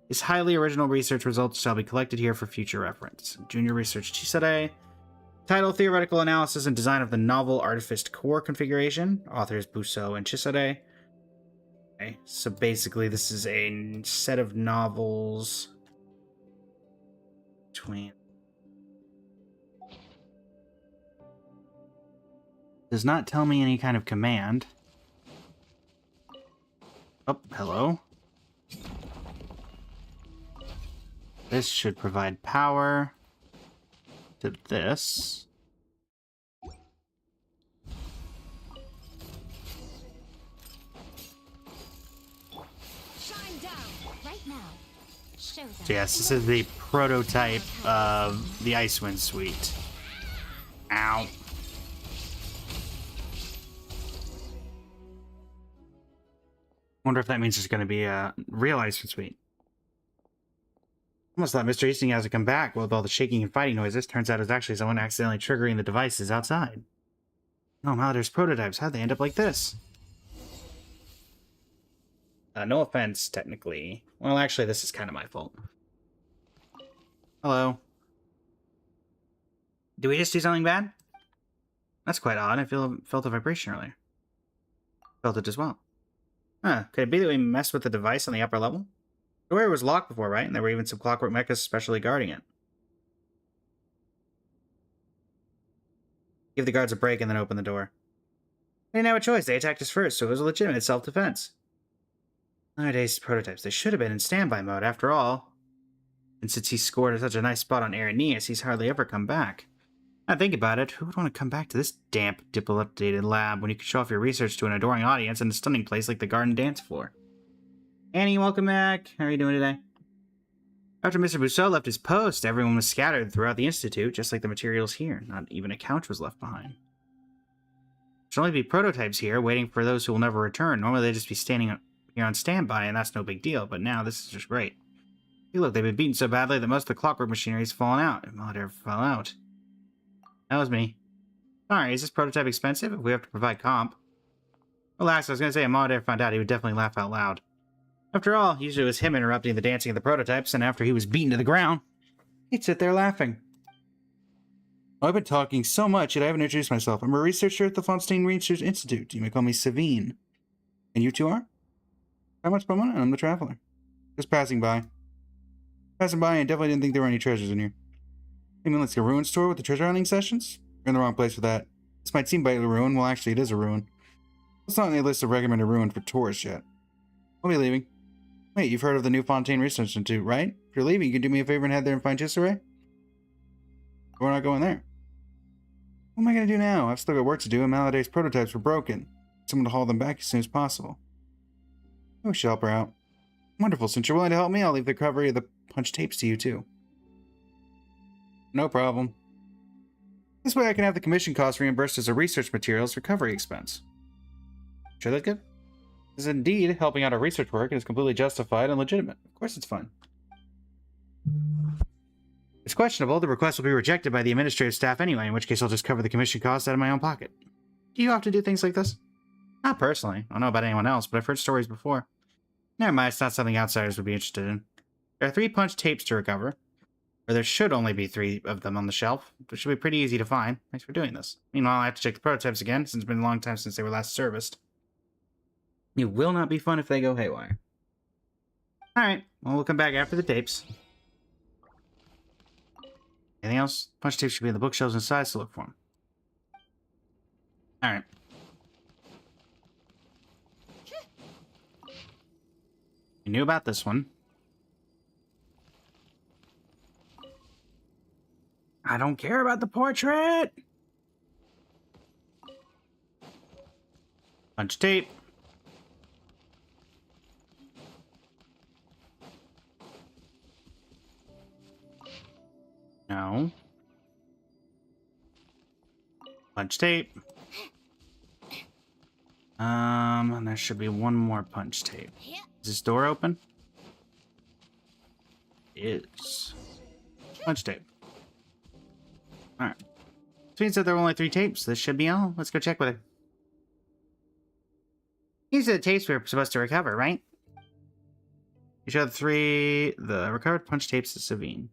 his highly original research results shall be collected here for future reference. Junior Research Chisare. Title, Theoretical Analysis and Design of the Novel Artifice Core Configuration. Authors Bousseau and Chisare. Okay, so basically this is a set of novels between... Does not tell me any kind of command. Oh, hello. This should provide power to this. Shine down right now. Show them. So yes, this is the prototype of the Icewind Suite. Ow. Wonder if that means there's going to be a real Icewind Suite. Almost thought Mr. Easting has to come back with all the shaking and fighting noises. Turns out it's actually someone accidentally triggering the devices outside. Oh, wow, there's prototypes. How'd they end up like this? No offense, technically. Well, actually, this is kind of my fault. Hello. Did we just do something bad? That's quite odd. I felt a vibration earlier. Felt it as well. Huh, could it be that we messed with the device on the upper level? The door was locked before, right? And there were even some clockwork mechas specially guarding it. Give the guards a break and then open the door. They didn't have a choice. They attacked us first, so it was a legitimate self-defense. Nowadays, prototypes, they should have been in standby mode after all. And since he scored such a nice spot on Aeneas, he's hardly ever come back. Now think about it, who would want to come back to this damp, diplo-updated lab when you could show off your research to an adoring audience in a stunning place like the garden dance floor? Annie, welcome back. How are you doing today? After Mr. Bousseau left his post, everyone was scattered throughout the Institute, just like the materials here. Not even a couch was left behind. There should only be prototypes here, waiting for those who will never return. Normally they'd just be standing here on standby, and that's no big deal, but now this is just great. Hey, look, they've been beaten so badly that most of the clockwork machinery's fallen out. It might ever fell out. That was me. Sorry, is this prototype expensive if we have to provide comp? Relax, I was going to say if Mauder found out, he would definitely laugh out loud. After all, usually it was him interrupting the dancing of the prototypes, and after he was beaten to the ground, he'd sit there laughing. I've been talking so much that I haven't introduced myself. I'm a researcher at the Fontaine Research Institute. You may call me Savine. And you two are? I'm much Pomona, and I'm the traveler. Just passing by. Passing by, and definitely didn't think there were any treasures in here. You mean like a ruin store with the treasure hunting sessions? You're in the wrong place for that. This might seem like a ruin. Well, actually, it is a ruin. It's not on the list of recommended ruins for tourists yet. I'll be leaving. Wait, you've heard of the new Fontaine Research Institute, right? If you're leaving, you can do me a favor and head there and find Chisare? We're not going there. What am I going to do now? I've still got work to do, and Maladay's prototypes were broken. Someone to haul them back as soon as possible. We should help her out. Wonderful. Since you're willing to help me, I'll leave the recovery of the punch tapes to you, too. No problem. This way I can have the commission costs reimbursed as a research materials recovery expense. Sure that's good? This is indeed helping out our research work and is completely justified and legitimate. Of course it's fun. It's questionable. The request will be rejected by the administrative staff anyway, in which case I'll just cover the commission costs out of my own pocket. Do you often do things like this? Not personally. I don't know about anyone else, but I've heard stories before. Never mind, it's not something outsiders would be interested in. There are 3 punch tapes to recover. Or there should only be 3 of them on the shelf, which should be pretty easy to find. Thanks for doing this. Meanwhile, I have to check the prototypes again, since it's been a long time since they were last serviced. It will not be fun if they go haywire. Alright, well, we'll come back after the tapes. Anything else? Punch tapes should be in the bookshelves inside, so look for them. Alright. You knew about this one. I don't care about the portrait! Punch tape. No. Punch tape. And there should be one more punch tape. Is this door open? It is. Punch tape. Alright. Which means that there are only 3 tapes. This should be all. Let's go check with it. These are the tapes we were supposed to recover, right? You showed the recovered punch tapes to Savine.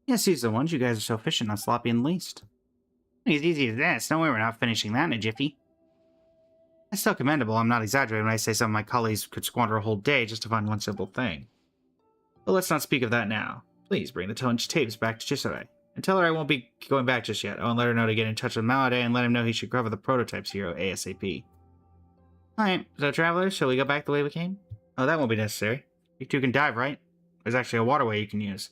Yes, these are the ones. You guys are so efficient, not sloppy in the least. It's easy as this. No way we're not finishing that in a jiffy. That's still commendable. I'm not exaggerating when I say some of my colleagues could squander a whole day just to find one simple thing. But let's not speak of that now. Please bring the punch tapes back to Chisare. And tell her I won't be going back just yet. I'll let her know to get in touch with Maladay and let him know he should cover the prototypes here ASAP. Alright, so travelers, shall we go back the way we came? Oh, that won't be necessary. You 2 can dive, right? There's actually a waterway you can use.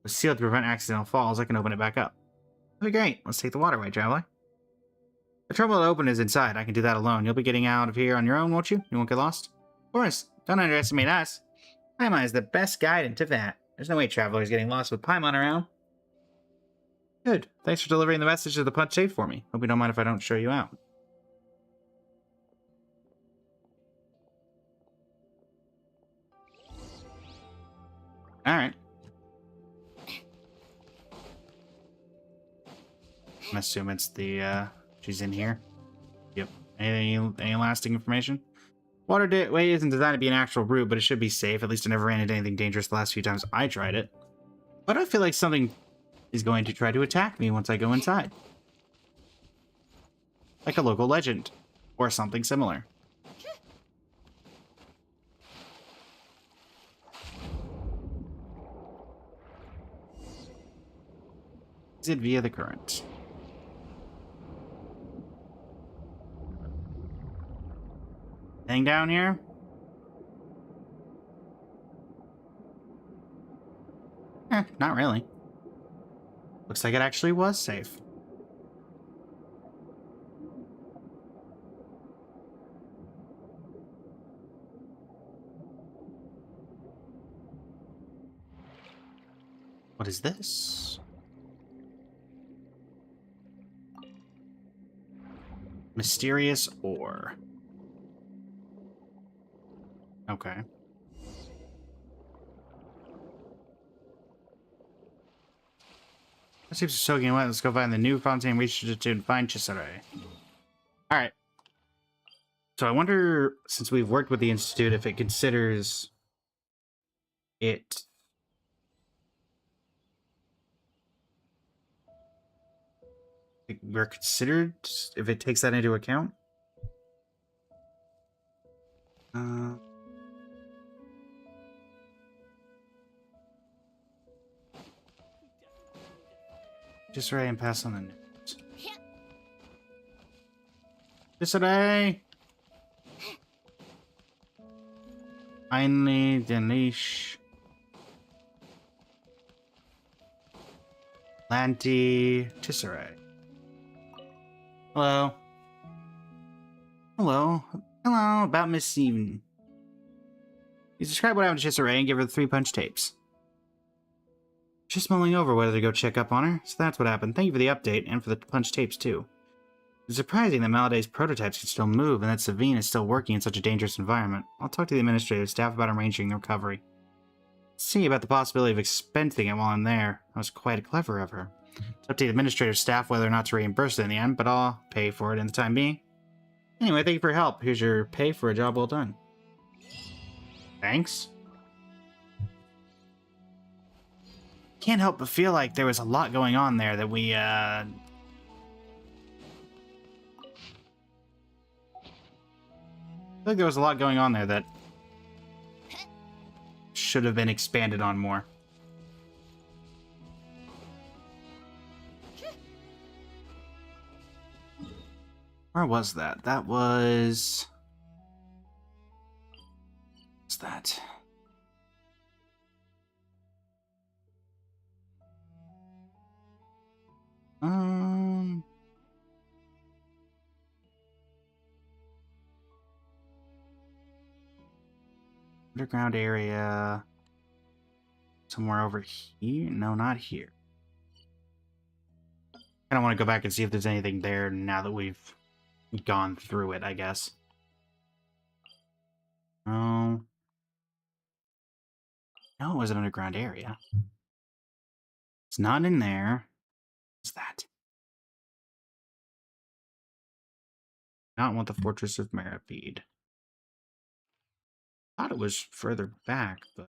It's sealed to prevent accidental falls. I can open it back up. That'd be great. Let's take the waterway, traveler. The terminal to open is inside. I can do that alone. You'll be getting out of here on your own, won't you? You won't get lost? Of course. Don't underestimate us. Paimon is the best guide into that. There's no way travelers getting lost with Paimon around. Good. Thanks for delivering the message of the punch tape for me. Hope you don't mind if I don't show you out. Alright. I assume it's the, she's in here. Yep. Any lasting information? Waterway isn't designed to be an actual route, but it should be safe. At least I never ran into anything dangerous the last few times I tried it. But I feel like something is going to try to attack me once I go inside. Like a local legend. Or something similar. Exit via the current. Anything down here? Not really. Looks like it actually was safe. What is this? Mysterious ore. Okay. That seems soaking wet. Let's go find the new Fontaine Research Institute and find Chisare. Alright. So I wonder, since we've worked with the Institute, if it considers it we're considered, if it takes that into account. Just right and pass on the news. Yesterday. Finally, Danish. Lanty, Tesserae. Hello. Hello. Hello, about Miss Steven. You describe what happened to Chisare and give her the 3-punch tapes. Just mulling over whether to go check up on her, so that's what happened. Thank you for the update, and for the punch tapes, too. It's surprising that Maladay's prototypes can still move, and that Savine is still working in such a dangerous environment. I'll talk to the administrative staff about arranging the recovery. See about the possibility of expensing it while I'm there. That was quite clever of her. It's up to the administrative staff whether or not to reimburse it in the end, but I'll pay for it in the time being. Anyway, thank you for your help. Here's your pay for a job well done. Thanks. Can't help but feel like there was a lot going on there that we, I feel like there was a lot going on there that should have been expanded on more. Where was that? That was... What's that? Underground area. Somewhere over here? No, not here. I don't want to go back and see if there's anything there now that we've gone through it, I guess. Oh. No, it was an underground area. It's not in there. What's that? Not want the Fortress of Maripede. Thought it was further back, but...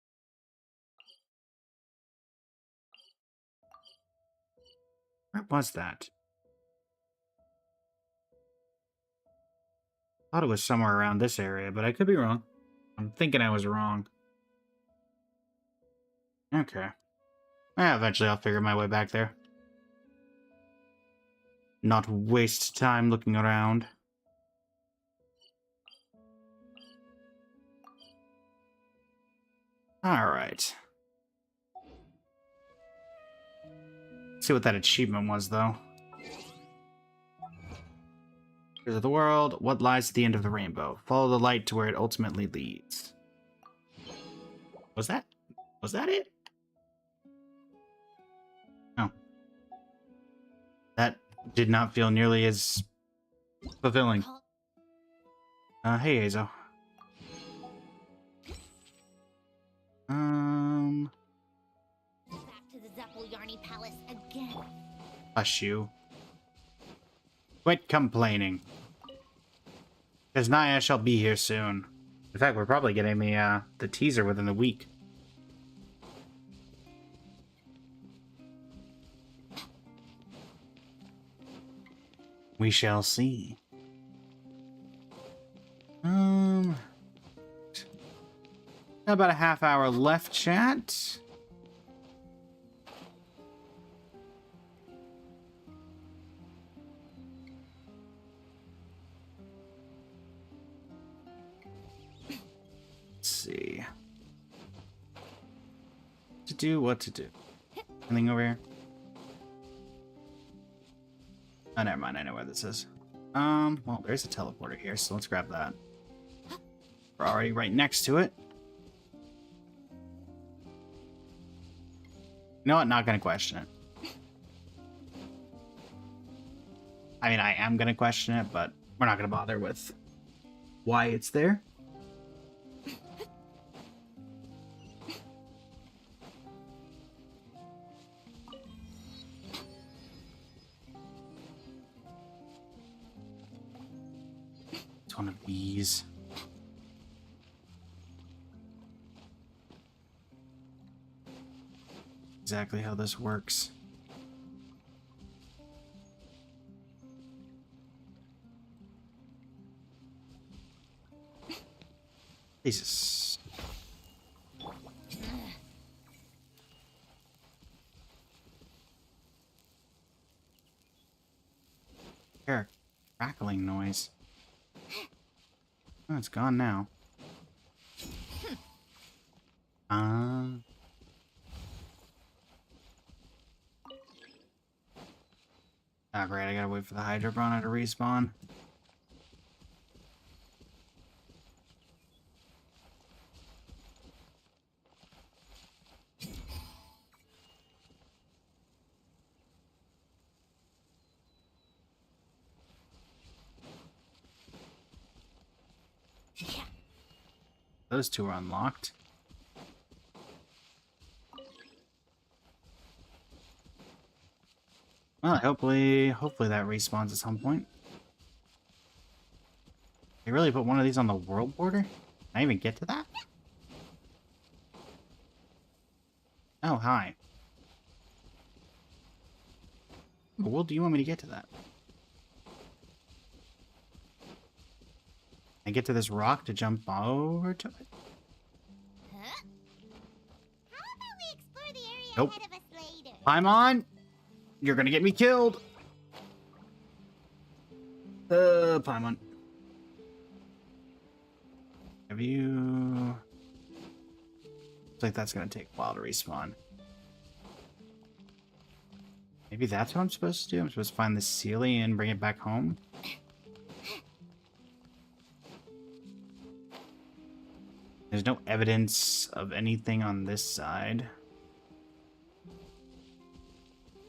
Where was that? Thought it was somewhere around this area, but I could be wrong. I'm thinking I was wrong. Okay. Eventually I'll figure my way back there. Not waste time looking around. Alright. See what that achievement was, though. Here's the world. What lies at the end of the rainbow? Follow the light to where it ultimately leads. Was that it? No. That did not feel nearly as fulfilling. Hey, Azo. Back to the Zeppeljani Palace again. Hush you. Quit complaining. Because Naya shall be here soon. In fact, we're probably getting the teaser within the week. We shall see. About a half hour left, chat. Let's see. What to do. Anything over here? Oh, never mind. I know where this is. Well, there's a teleporter here, so let's grab that. We're already right next to it. You know what? Not gonna question it. I mean, I am gonna question it, but we're not gonna bother with why it's there. It's one of these. Exactly how this works. Jesus. Here, crackling noise. Oh, it's gone now. Ah, great. I gotta wait for the Hydrobrona to respawn. Those two are unlocked. Well, hopefully that respawns at some point. They really put one of these on the world border? Can I even get to that? Oh, hi. Well, do you want me to get to that? I get to this rock to jump over to it? Huh? How about we explore the area Nope. ahead of us later? Paimon! You're gonna get me killed! Paimon. Have you... Looks like that's gonna take a while to respawn. Maybe that's what I'm supposed to do? I'm supposed to find the Sealy and bring it back home? There's no evidence of anything on this side.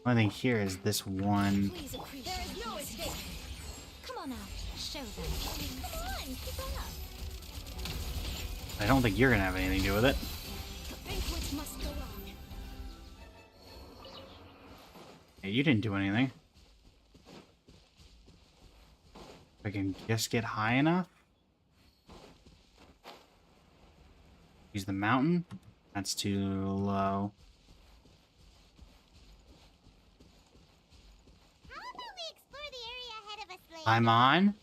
Only thing here is this one. Please appreciate There is no escape. Come on out. Show them. Come on, keep on up. I don't think you're gonna have anything to do with it. The banquet must go on. Hey, you didn't do anything. If I can just get high enough. Use the mountain. That's too low. How about we explore the area ahead of us later? Paimon?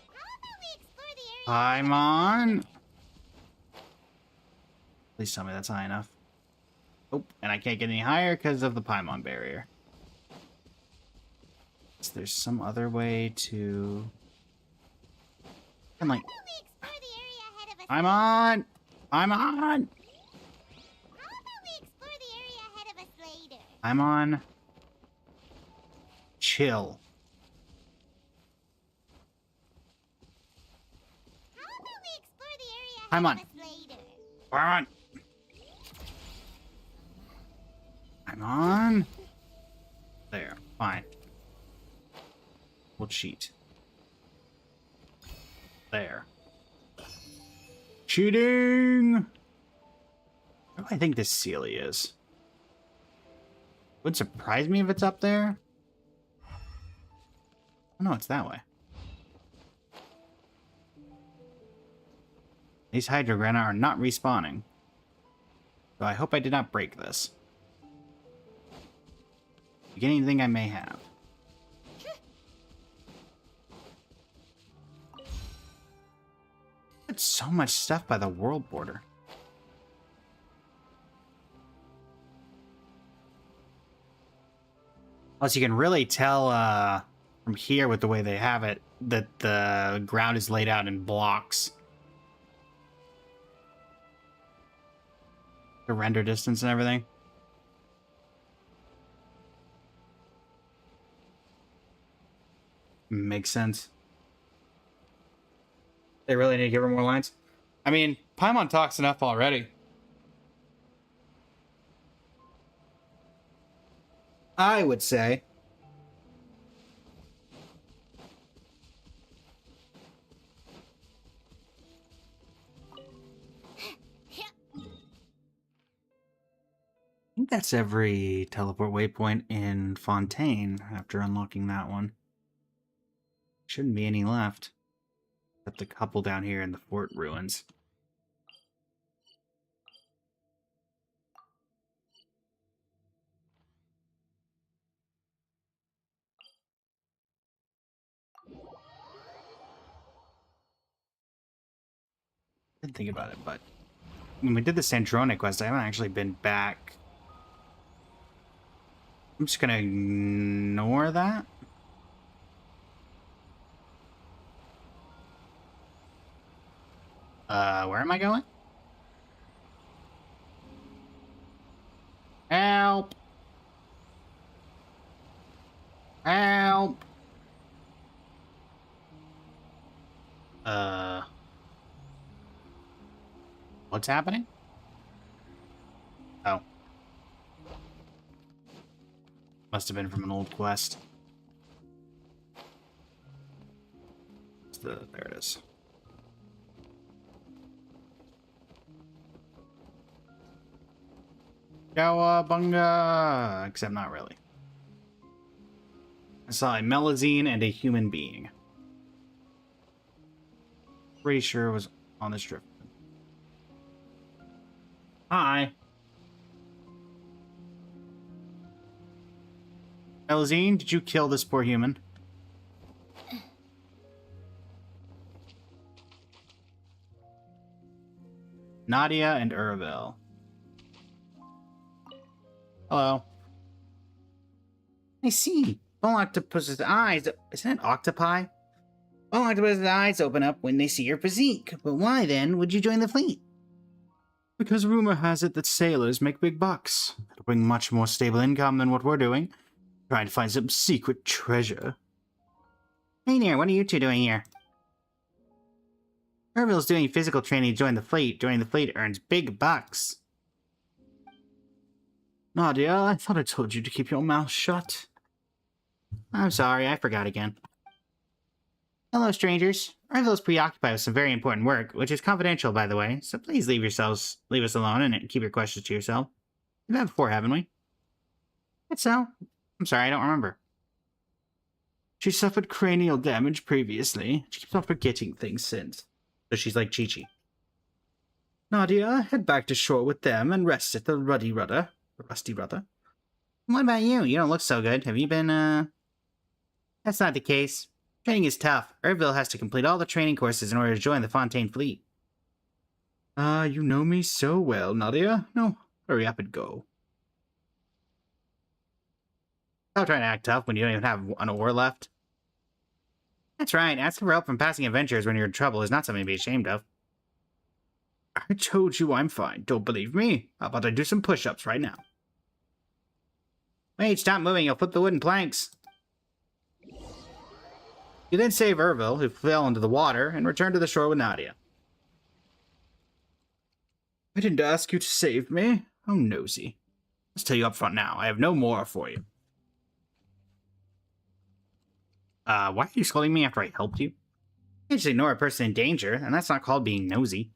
How about we explore the area Paimon? Please tell me that's high enough. Oh, and I can't get any higher because of the Paimon barrier. Is there some other way to... And like... How about we explore the area ahead of us Paimon! Paimon! How about we explore the area ahead of us later? Paimon. Chill. How about we explore the area ahead Paimon. of us later? Paimon! Paimon! There, fine. We'll cheat. There. Cheating! Where do I think this Sealy is? Would surprise me if it's up there. Oh no, it's that way. These Hydrograna are not respawning. So I hope I did not break this. You get anything I may have. That's so much stuff by the world border. Plus, you can really tell from here with the way they have it that the ground is laid out in blocks. The render distance and everything. Makes sense. They really need to give her more lines. I mean, Paimon talks enough already. I would say. I think that's every teleport waypoint in Fontaine after unlocking that one. Shouldn't be any left. Except a couple down here in the fort ruins. Didn't think about it, but when we did the Sandrone quest, I haven't actually been back. I'm just gonna ignore that. Where am I going? Help! Help! What's happening? Oh. Must have been from an old quest. There it is. Cowabunga! Except not really. I saw a melazine and a human being. Pretty sure it was on this trip. Hi. Melazine, did you kill this poor human? Nadia and Urville. Hello. I see. Bone octopus's eyes. Isn't it octopi? Bone octopus's eyes open up when they see your physique. But why then would you join the fleet? Because rumor has it that sailors make big bucks. It'll bring much more stable income than what we're doing. Trying to find some secret treasure. Hey there, what are you two doing here? Urville's doing physical training to join the fleet. Joining the fleet earns big bucks. Nadia, I thought I told you to keep your mouth shut. I'm sorry, I forgot again. Hello, strangers. Urville's preoccupied with some very important work, which is confidential, by the way, so please leave us alone and keep your questions to yourself. We've had before, haven't we? It's so. I'm sorry, I don't remember. She suffered cranial damage previously. She keeps on forgetting things since. So she's like Chi-Chi. Nadia, head back to shore with them and rest at the Rusty Rudder. What about you? You don't look so good. Have you been, That's not the case. Training is tough. Urville has to complete all the training courses in order to join the Fontaine fleet. You know me so well, Nadia. No, hurry up and go. Stop trying to act tough when you don't even have an oar left. That's right. Asking for help from passing adventurers when you're in trouble is not something to be ashamed of. I told you I'm fine. Don't believe me? How about I do some push-ups right now? Wait, stop moving. You'll flip the wooden planks. You then save Urville, who fell into the water, and return to the shore with Nadia. I didn't ask you to save me. How nosy. Let's tell you up front now. I have no more for you. Why are you scolding me after I helped you? You just ignore a person in danger, and that's not called being nosy.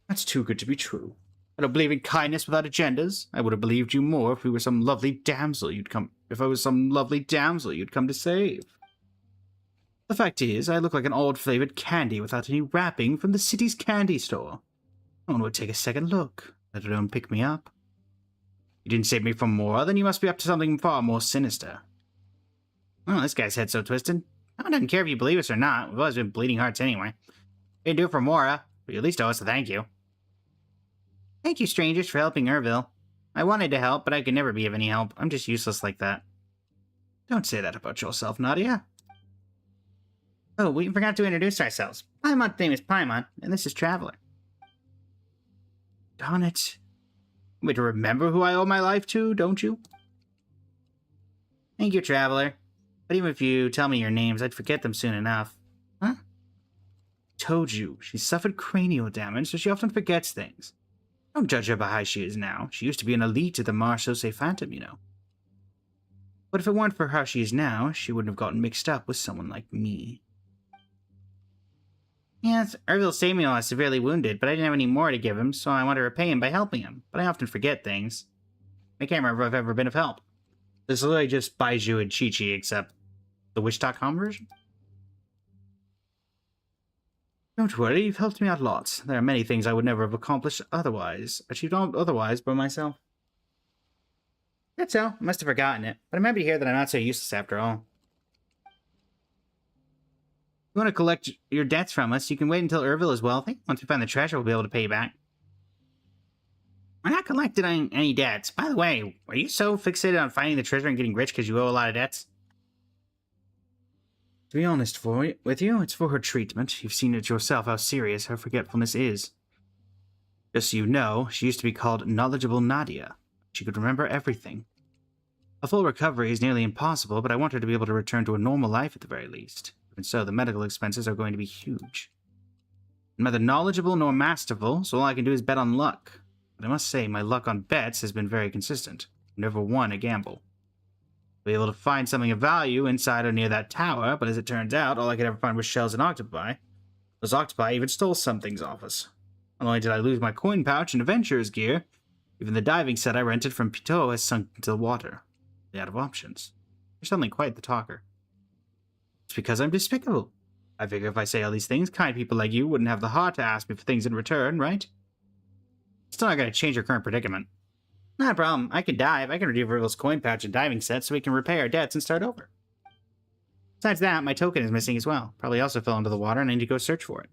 That's too good to be true. I don't believe in kindness without agendas. I would have believed you more if we were some lovely damsel you'd come... If I was some lovely damsel you'd come to save. The fact is, I look like an odd-flavored candy without any wrapping from the city's candy store. No one would take a second look, let alone pick me up. You didn't save me from Mora, then you must be up to something far more sinister. Oh, this guy's head's so twisted. I don't care if you believe us or not. We've always been bleeding hearts anyway. We didn't do it for Mora, but you at least owe us a thank you. Thank you, strangers, for helping Urville. I wanted to help, but I could never be of any help. I'm just useless like that. Don't say that about yourself, Nadia. Oh, we forgot to introduce ourselves. Paimon's name is Paimon, and this is Traveler. Darn it. You want me to remember who I owe my life to, don't you? Thank you, Traveler. But even if you tell me your names, I'd forget them soon enough. Huh? Told you, she suffered cranial damage, so she often forgets things. Don't judge her by how she is now. She used to be an elite at the Marchose Phantom, you know. But if it weren't for how she is now, she wouldn't have gotten mixed up with someone like me. Yes, Urville saved me while I was severely wounded, but I didn't have any more to give him, so I want to repay him by helping him. But I often forget things. I can't remember if I've ever been of help. This is literally just Baiju and Chi-Chi, except the Wish.com version? Don't worry, you've helped me out lots. There are many things I would never have achieved otherwise by myself. That's so. I must have forgotten it, but I'm happy to hear that I'm not so useless after all. If you want to collect your debts from us, you can wait until Urville is wealthy. Once we find the treasure, we'll be able to pay you back. We're not collecting any debts. By the way, are you so fixated on finding the treasure and getting rich because you owe a lot of debts? To be honest with you, it's for her treatment. You've seen it yourself how serious her forgetfulness is. Just so you know, she used to be called Knowledgeable Nadia. She could remember everything. A full recovery is nearly impossible, but I want her to be able to return to a normal life at the very least. Even so, the medical expenses are going to be huge. I'm neither knowledgeable nor masterful, so all I can do is bet on luck. But I must say, my luck on bets has been very consistent. I've never won a gamble. Be able to find something of value inside or near that tower, but as it turns out, all I could ever find was shells and octopi. Those octopi even stole some things off us. Not only did I lose my coin pouch and adventurer's gear, even the diving set I rented from Pitot has sunk into the water. I'm out of options. You're suddenly quite the talker. It's because I'm despicable. I figure if I say all these things, kind people like you wouldn't have the heart to ask me for things in return, right? Still not gonna change your current predicament. Not a problem. I can dive. I can redeem Rivel's coin pouch and diving set so we can repay our debts and start over. Besides that, my token is missing as well. Probably also fell into the water and I need to go search for it.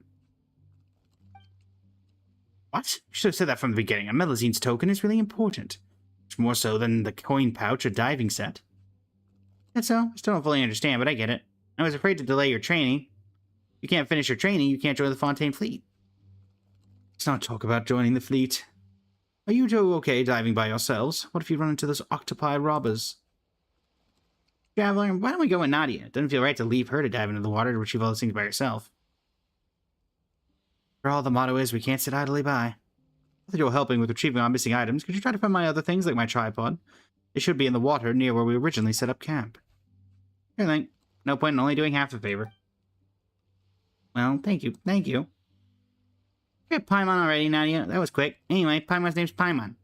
What? You should have said that from the beginning. A Melusine's token is really important. Much more so than the coin pouch or diving set. That's so. I still don't fully understand, but I get it. I was afraid to delay your training. If you can't finish your training, you can't join the Fontaine fleet. Let's not talk about joining the fleet. Are you two okay diving by yourselves? What if you run into those octopi robbers? Traveler, why don't we go with Nadia? It doesn't feel right to leave her to dive into the water to retrieve all those things by herself. For all, the motto is, we can't sit idly by. Not that you're helping with retrieving our missing items, could you try to find my other things, like my tripod? It should be in the water near where we originally set up camp. Sure thing. No point in only doing half the favor. Well, thank you. Thank you. You got Paimon already, Nadia. That was quick. Anyway, Paimon's name's Paimon.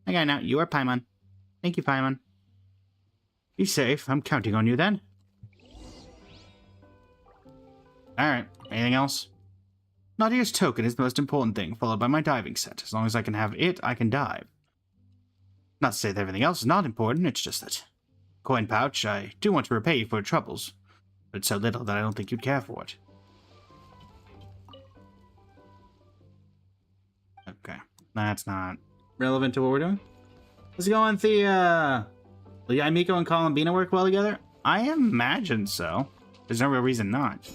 I got it now. You are Paimon. Thank you, Paimon. Be safe. I'm counting on you then. Alright. Anything else? Nadia's token is the most important thing, followed by my diving set. As long as I can have it, I can dive. Not to say that everything else is not important, it's just that. Coin pouch, I do want to repay you for your troubles, but it's so little that I don't think you'd care for it. Okay, that's not relevant to what we're doing. How's it going, Thea? Will Miko and Columbina work well together? I imagine so. There's no real reason not.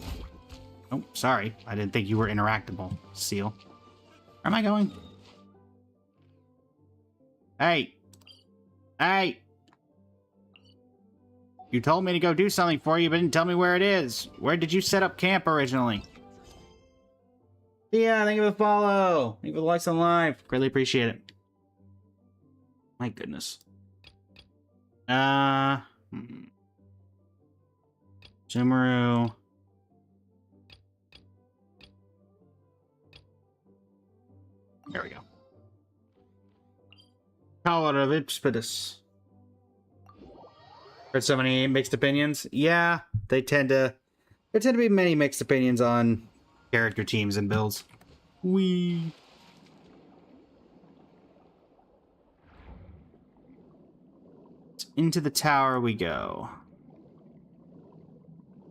Oh, sorry. I didn't think you were interactable, Seal. Where am I going? Hey! Hey! You told me to go do something for you, but didn't tell me where it is. Where did you set up camp originally? Yeah, thank you for the follow. Thank you for the likes on live. Greatly appreciate it. My goodness. Sumeru. There we go. Power of Ipspidus. Heard so many mixed opinions. Yeah, there tend to be many mixed opinions on character teams and builds. Wee. Into the tower we go.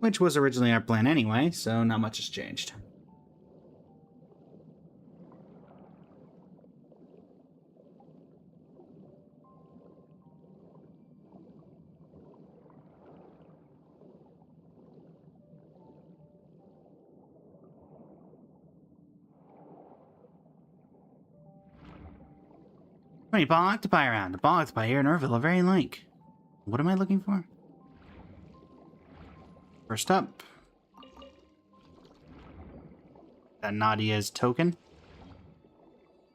Which was originally our plan anyway, so not much has changed. Many ball octopi around. The ball octopi here in Urville are very like. What am I looking for? First up. That Nadia's token?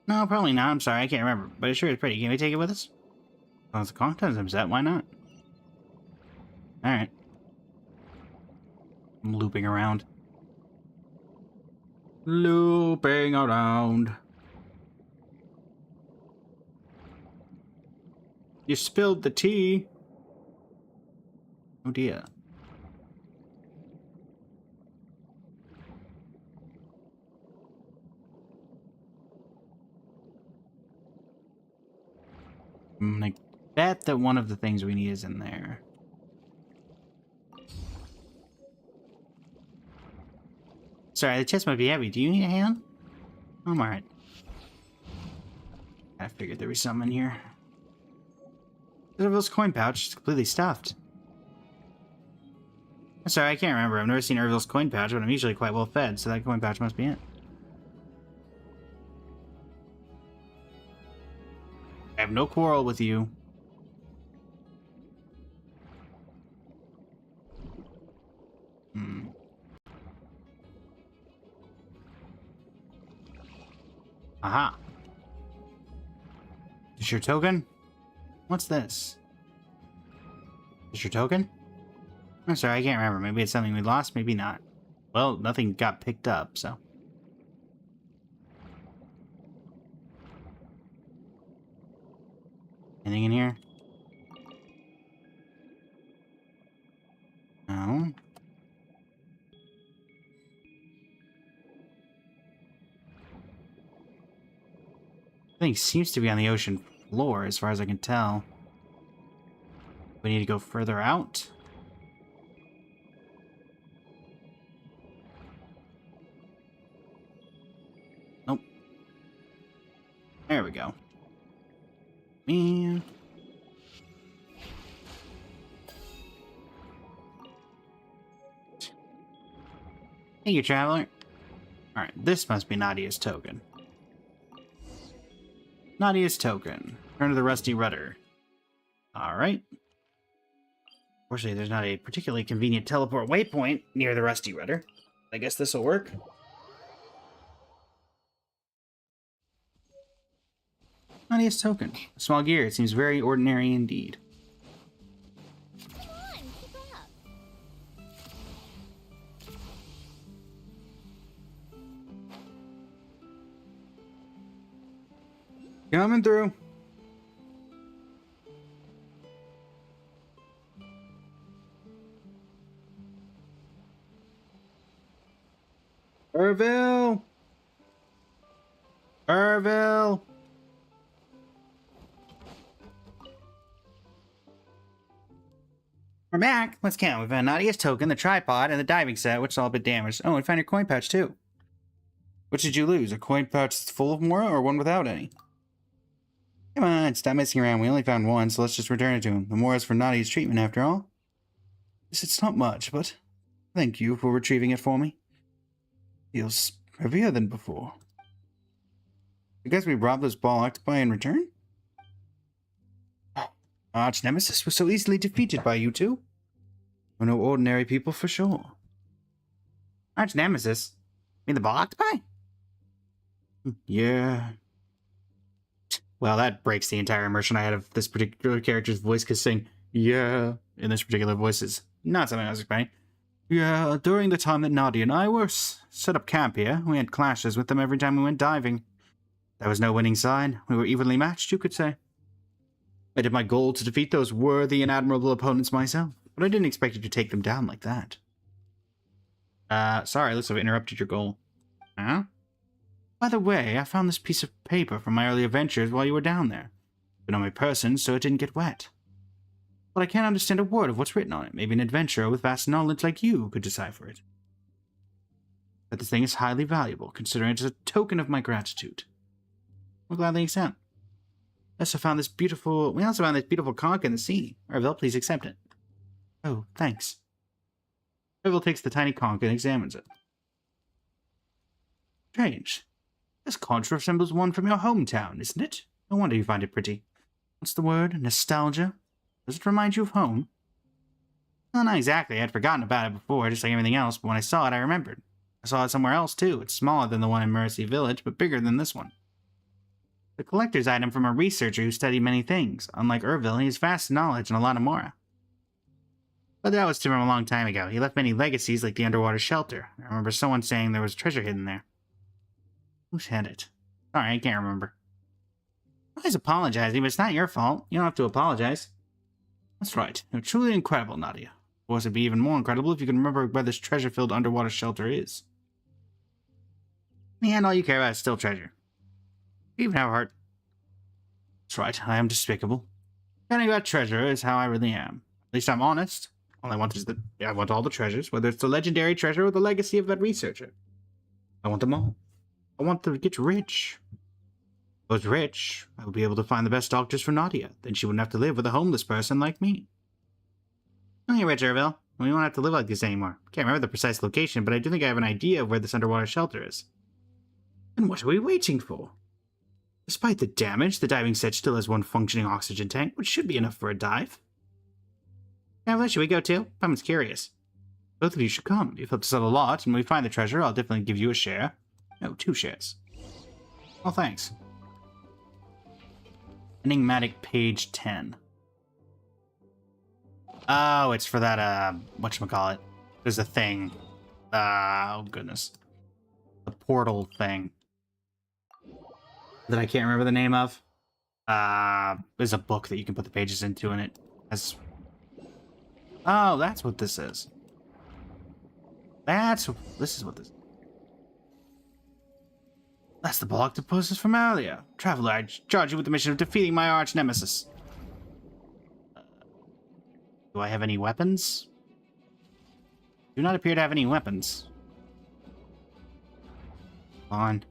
No, probably not. I'm sorry, I can't remember. But it sure is pretty. Can we take it with us? As long as the contents are set, why not? Alright. I'm looping around. Looping around. You spilled the tea. Oh dear. I'm gonna bet that one of the things we need is in there. Sorry, the chest might be heavy. Do you need a hand? I'm alright. I figured there was something in here. Urvil's coin pouch is completely stuffed. I'm sorry, I can't remember. I've never seen Urvil's coin pouch, but I'm usually quite well fed, so that coin pouch must be it. I have no quarrel with you. Aha. Is your token? What's this? Is your token? I'm sorry, I can't remember. Maybe it's something we lost, maybe not. Well, nothing got picked up, so. Anything in here? No. Thing seems to be on the ocean floor, as far as I can tell. We need to go further out. Nope. There we go. Man. Hey, you traveler. Alright, this must be Nadia's token. Nadia's token. Turn to the rusty rudder. Alright. Fortunately, there's not a particularly convenient teleport waypoint near the rusty rudder. I guess this will work. Nadia's token. A small gear. It seems very ordinary indeed. Come on, keep up. Coming through. Irville! Irville! We're back. Let's count. We found Nadia's token, the tripod, and the diving set, which is all a bit damaged. Oh, and found your coin pouch, too. Which did you lose? A coin pouch that's full of more, or one without any? Come on, stop messing around. We only found one, so let's just return it to him. The more is for Nadia's treatment, after all. It's not much, but thank you for retrieving it for me. Feels heavier than before. I guess we robbed those ball octopi in return? Arch Nemesis was so easily defeated by you two. We're no ordinary people for sure. Arch Nemesis? You mean the ball octopi? Yeah. Well, that breaks the entire immersion I had of this particular character's voice, because saying yeah in this particular voice is not something I was expecting. Yeah, during the time that Nadia and I were set up camp here, we had clashes with them every time we went diving. There was no winning side. We were evenly matched, you could say. I did my goal to defeat those worthy and admirable opponents myself, but I didn't expect you to take them down like that. Sorry, looks like I've interrupted your goal. Huh? By the way, I found this piece of paper from my early adventures while you were down there. It's been on my person, so it didn't get wet. But I can't understand a word of what's written on it. Maybe an adventurer with vast knowledge like you could decipher it. But the thing is highly valuable, considering it is a token of my gratitude. We'll gladly accept. We also found this beautiful conch in the sea. Irville, please accept it. Oh, thanks. Irville takes the tiny conch and examines it. Strange. This conch resembles one from your hometown, isn't it? No wonder you find it pretty. What's the word? Nostalgia? Does it remind you of home? Well, not exactly. I had forgotten about it before, just like everything else, but when I saw it, I remembered. I saw it somewhere else, too. It's smaller than the one in Mercy Village, but bigger than this one. The collector's item from a researcher who studied many things. Unlike Irville, he has vast knowledge and a lot of more. But that was to him a long time ago. He left many legacies, like the underwater shelter. I remember someone saying there was treasure hidden there. Who's had it? Sorry, I can't remember. I'm always apologizing, but it's not your fault. You don't have to apologize. That's right. You're truly incredible, Nadia. Of course, it'd be even more incredible if you can remember where this treasure-filled underwater shelter is. In the end, all you care about is still treasure. You even have a heart. That's right, I am despicable. Caring about treasure is how I really am. At least I'm honest. All I want is I want all the treasures, whether it's the legendary treasure or the legacy of that researcher. I want them all. I want to get rich. If I was rich, I would be able to find the best doctors for Nadia. Then she wouldn't have to live with a homeless person like me. Oh, you're rich, Irville. We won't have to live like this anymore. Can't remember the precise location, but I do think I have an idea of where this underwater shelter is. And what are we waiting for? Despite the damage, the diving set still has one functioning oxygen tank, which should be enough for a dive. Yeah, should we go too? I'm curious. Both of you should come. You've helped us out a lot, and when we find the treasure, I'll definitely give you a share. No, 2 shares. Oh, thanks. Enigmatic page 10. Oh, it's for that, whatchamacallit. There's a thing. Oh, goodness. The portal thing. That I can't remember the name of. There's a book that you can put the pages into, and it has... Oh, that's what this is. This is what this is. That's the ball octopuses from earlier. Traveler, I charge you with the mission of defeating my arch nemesis. Do I have any weapons? Do not appear to have any weapons. Come on.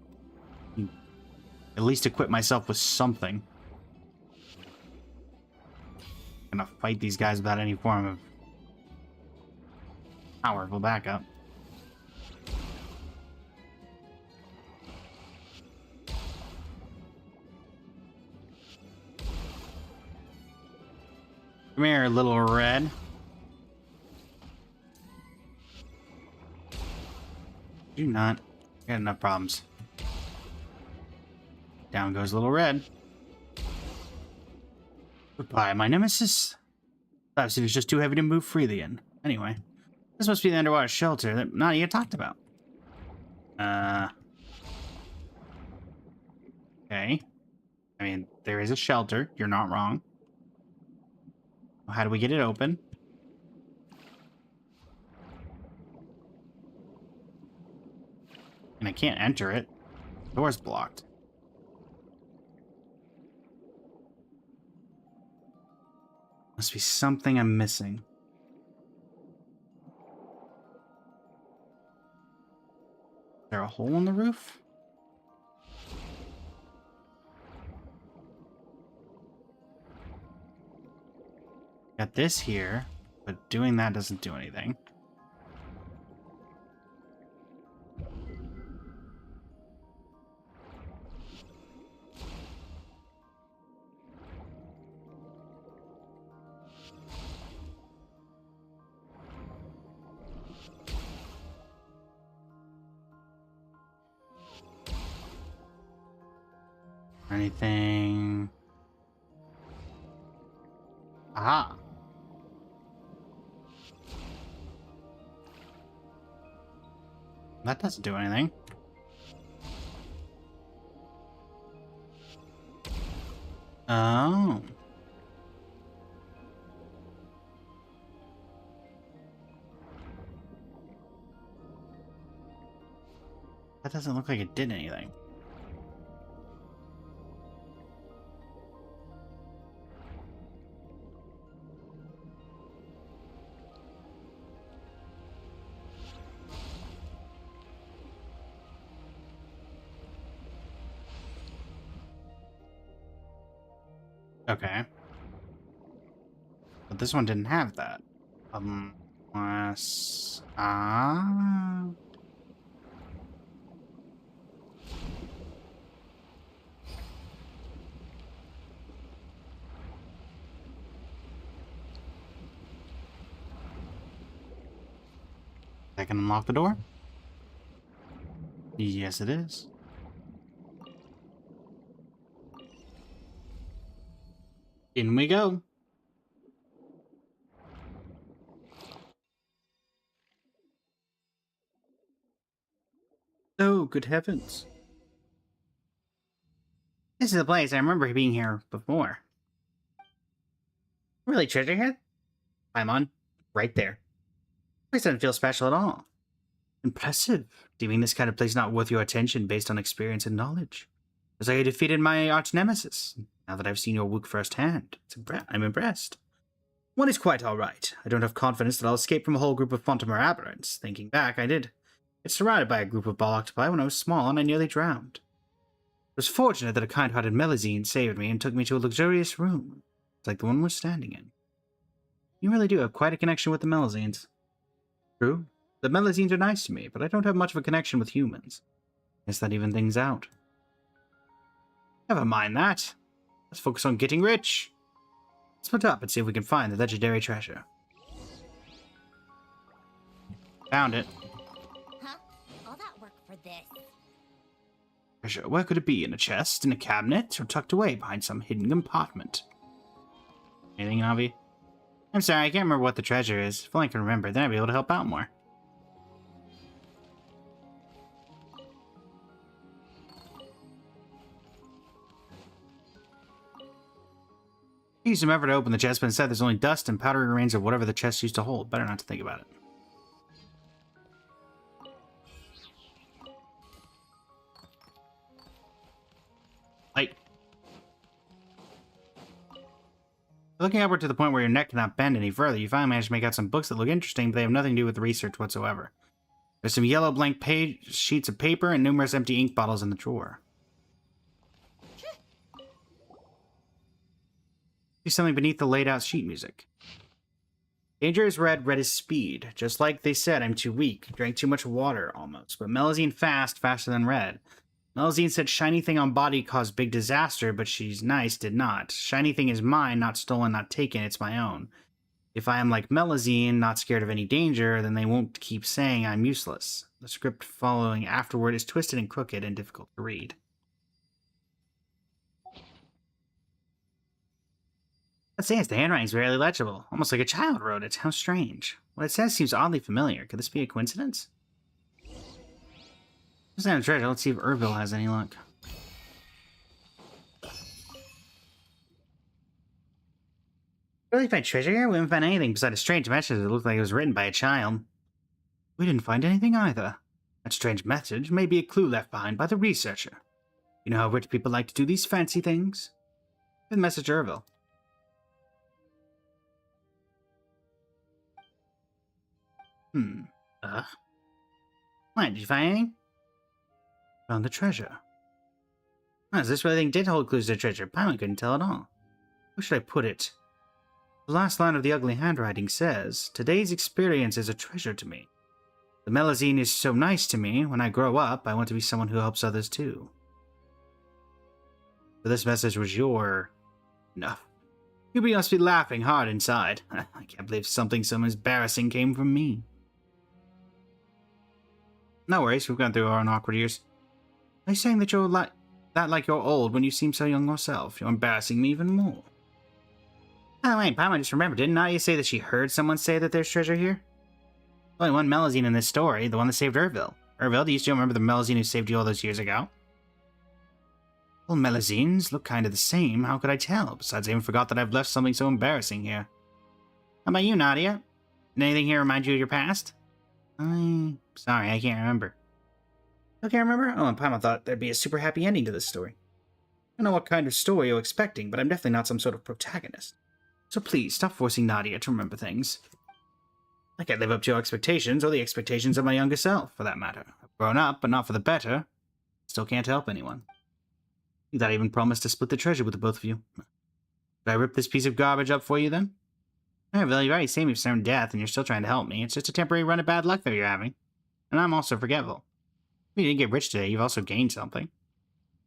At least equip myself with something. I'm gonna fight these guys without any form of powerful backup. Come here, little red. Do not. I got enough problems. Down goes little red. Goodbye, my nemesis. Perhaps it was just too heavy to move freely in. Anyway, this must be the underwater shelter that Nadia talked about. Okay. I mean, there is a shelter. You're not wrong. How do we get it open? And I can't enter it. The door's blocked. Must be something I'm missing. Is there a hole in the roof? Got this here, but doing that doesn't do anything. Anything? Aha. That doesn't do anything. Oh. That doesn't look like it did anything. Okay. But this one didn't have that. Unless... I can unlock the door? Yes, it is. In we go. Oh, good heavens. This is the place. I remember being here before. Really treasure here? I'm on. Right there. Place doesn't feel special at all. Impressive. Deeming this kind of place not worth your attention based on experience and knowledge. As I defeated my arch nemesis. Now that I've seen your work firsthand, I'm impressed. One is quite alright. I don't have confidence that I'll escape from a whole group of Fontamer aberrants. Thinking back, I did. Get surrounded by a group of ball octopi when I was small and I nearly drowned. It was fortunate that a kind-hearted Melazine saved me and took me to a luxurious room, like the one we're standing in. You really do have quite a connection with the Melazines. True. The Melazines are nice to me, but I don't have much of a connection with humans. Guess that even things out. Never mind that. Let's focus on getting rich. Let's split up and see if we can find the legendary treasure. Found it. Huh? All that work for this. Treasure, where could it be? In a chest, in a cabinet, or tucked away behind some hidden compartment? Anything, Navi? I'm sorry, I can't remember what the treasure is. If only I can remember, then I'd be able to help out more. I used to remember to open the chest, but instead there's only dust and powdery remains of whatever the chest used to hold. Better not to think about it. Like, looking upward to the point where your neck cannot bend any further, you finally manage to make out some books that look interesting, but they have nothing to do with the research whatsoever. There's some yellow blank sheets of paper and numerous empty ink bottles in the drawer. See something beneath the laid-out sheet music. Danger is red, red is speed. Just like they said, I'm too weak. Drank too much water, almost. But Melazine fast, faster than red. Melazine said shiny thing on body caused big disaster, but she's nice did not. Shiny thing is mine, not stolen, not taken, it's my own. If I am like Melazine, not scared of any danger, then they won't keep saying I'm useless. The script following afterward is twisted and crooked and difficult to read. Let's say the handwriting's barely legible, almost like a child wrote it. How strange. What it says seems oddly familiar. Could this be a coincidence? There's not a treasure. Let's see if Ervil has any luck. Really find treasure here? We haven't found anything besides a strange message that looked like it was written by a child. We didn't find anything either. That strange message may be a clue left behind by the researcher. You know how rich people like to do these fancy things? Give the message to Ervil. What, did you find anything? Found the treasure. Oh, this really thing did hold clues to the treasure. Paimon couldn't tell at all. Where should I put it? The last line of the ugly handwriting says, today's experience is a treasure to me. The Melazine is so nice to me. When I grow up, I want to be someone who helps others too. So this message was your... No. You must be laughing hard inside. I can't believe something so embarrassing came from me. No worries, we've gone through our own awkward years. Are you saying that you're like you're old when you seem so young yourself? You're embarrassing me even more. By the way, Paimon just remembered, didn't Nadia say that she heard someone say that there's treasure here? Only one Melazine in this story, the one that saved Ervil. Ervil, do you still remember the Melazine who saved you all those years ago? Well, Melazines look kind of the same, how could I tell? Besides, I even forgot that I've left something so embarrassing here. How about you, Nadia? Did anything here remind you of your past? Sorry, I can't remember. You can't remember? Oh, and Paimon thought there'd be a super happy ending to this story. I don't know what kind of story you're expecting, but I'm definitely not some sort of protagonist. So please, stop forcing Nadia to remember things. I can't live up to your expectations, or the expectations of my younger self, for that matter. I've grown up, but not for the better. Still can't help anyone. You thought I even promised to split the treasure with the both of you. Did I rip this piece of garbage up for you, then? Well, you've already saved me from death, and you're still trying to help me. It's just a temporary run of bad luck that you're having. And I'm also forgetful. If you didn't get rich today, you've also gained something.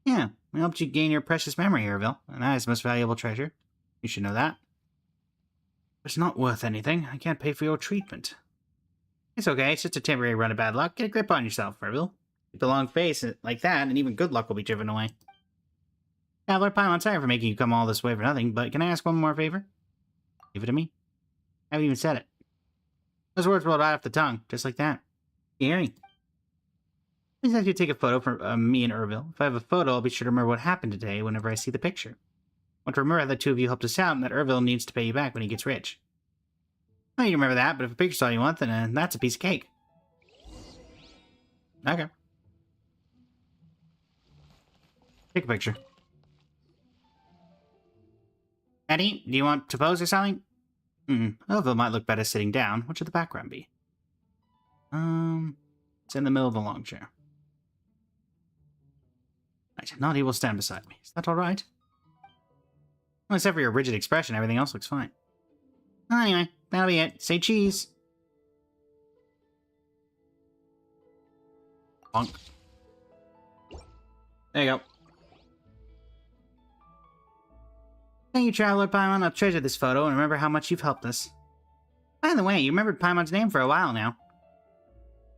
Yeah, I helped you gain your precious memory, Ervil, and that is the most valuable treasure. You should know that. But it's not worth anything. I can't pay for your treatment. It's okay, it's just a temporary run of bad luck. Get a grip on yourself, Ervil. Keep a long face like that, and even good luck will be driven away. Traveler Paimon, sorry for making you come all this way for nothing, but can I ask one more favor? Give it to me. I haven't even said it. Those words rolled right off the tongue, just like that. Can you hear me? Please have you take a photo for me and Ervil. If I have a photo, I'll be sure to remember what happened today whenever I see the picture. I want to remember that the two of you helped us out and that Ervil needs to pay you back when he gets rich. Well, you can remember that, but if a picture's all you want, then that's a piece of cake. Okay. Take a picture. Eddie, do you want to pose or something? Ervil might look better sitting down. What should the background be? It's in the middle of the long chair. Right, Nadia will stand beside me. Is that alright? Well, except for your rigid expression, everything else looks fine. Well, anyway, that'll be it. Say cheese. Bonk. There you go. Thank you, Traveler Paimon. I'll treasure this photo and remember how much you've helped us. By the way, you remembered Paimon's name for a while now.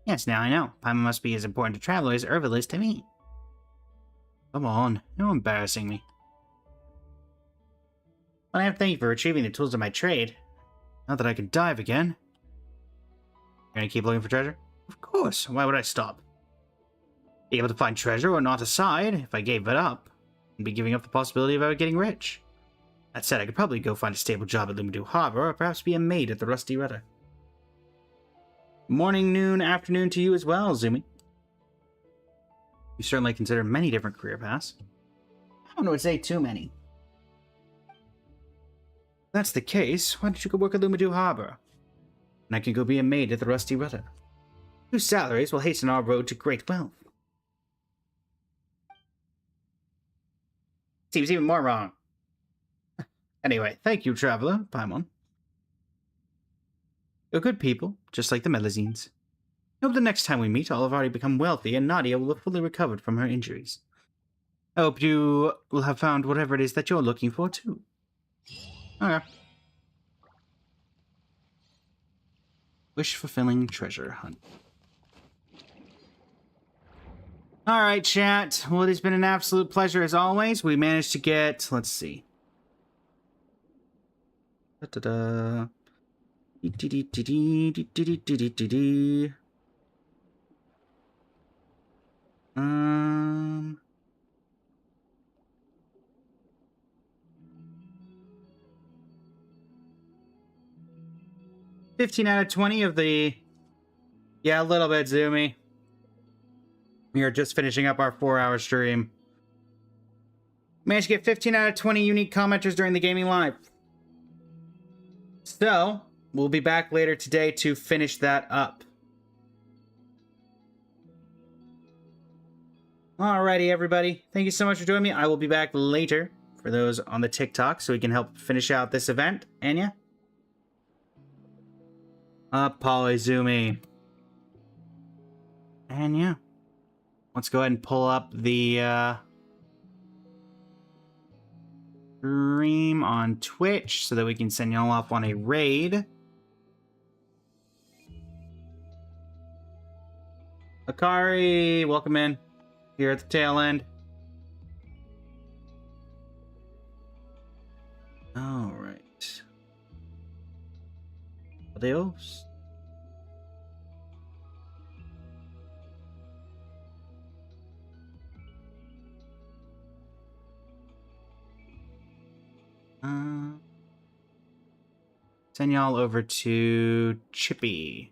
Yes, now I know. Paimon must be as important to Traveler as Ervil is to me. Come on, you're embarrassing me. Well, I have to thank you for retrieving the tools of my trade. Now that I can dive again. You're gonna keep looking for treasure? Of course, why would I stop? Be able to find treasure or not aside, if I gave it up, I'd be giving up the possibility of ever getting rich. That said, I could probably go find a stable job at Lumadoo Harbor, or perhaps be a maid at the Rusty Rudder. Morning, noon, afternoon to you as well, Zumi. You certainly consider many different career paths. I would say too many. If that's the case, why don't you go work at Lumadoo Harbor? And I can go be a maid at the Rusty Rudder. 2 salaries will hasten our road to great wealth. Seems even more wrong. Anyway, thank you, traveler, Paimon. You're good people, just like the Melazines. I hope the next time we meet, I'll have already become wealthy and Nadia will have fully recovered from her injuries. I hope you will have found whatever it is that you're looking for, too. Okay. Wish-fulfilling treasure hunt. Alright, chat. Well, it has been an absolute pleasure as always. We managed to get... Let's see. Da-da-da. 15 out of 20 of the... Yeah, a little bit, Zoomy. We are just finishing up our 4-hour stream. Managed to get 15 out of 20 unique commenters during the gaming live. So, we'll be back later today to finish that up. Alrighty, everybody. Thank you so much for joining me. I will be back later for those on the TikTok so we can help finish out this event. Anya? Polyzoomy. Anya? Let's go ahead and pull up the stream on Twitch so that we can send y'all off on a raid. Akari, welcome in. Here at the tail end. Alright. Adios. Send y'all over to Chippy.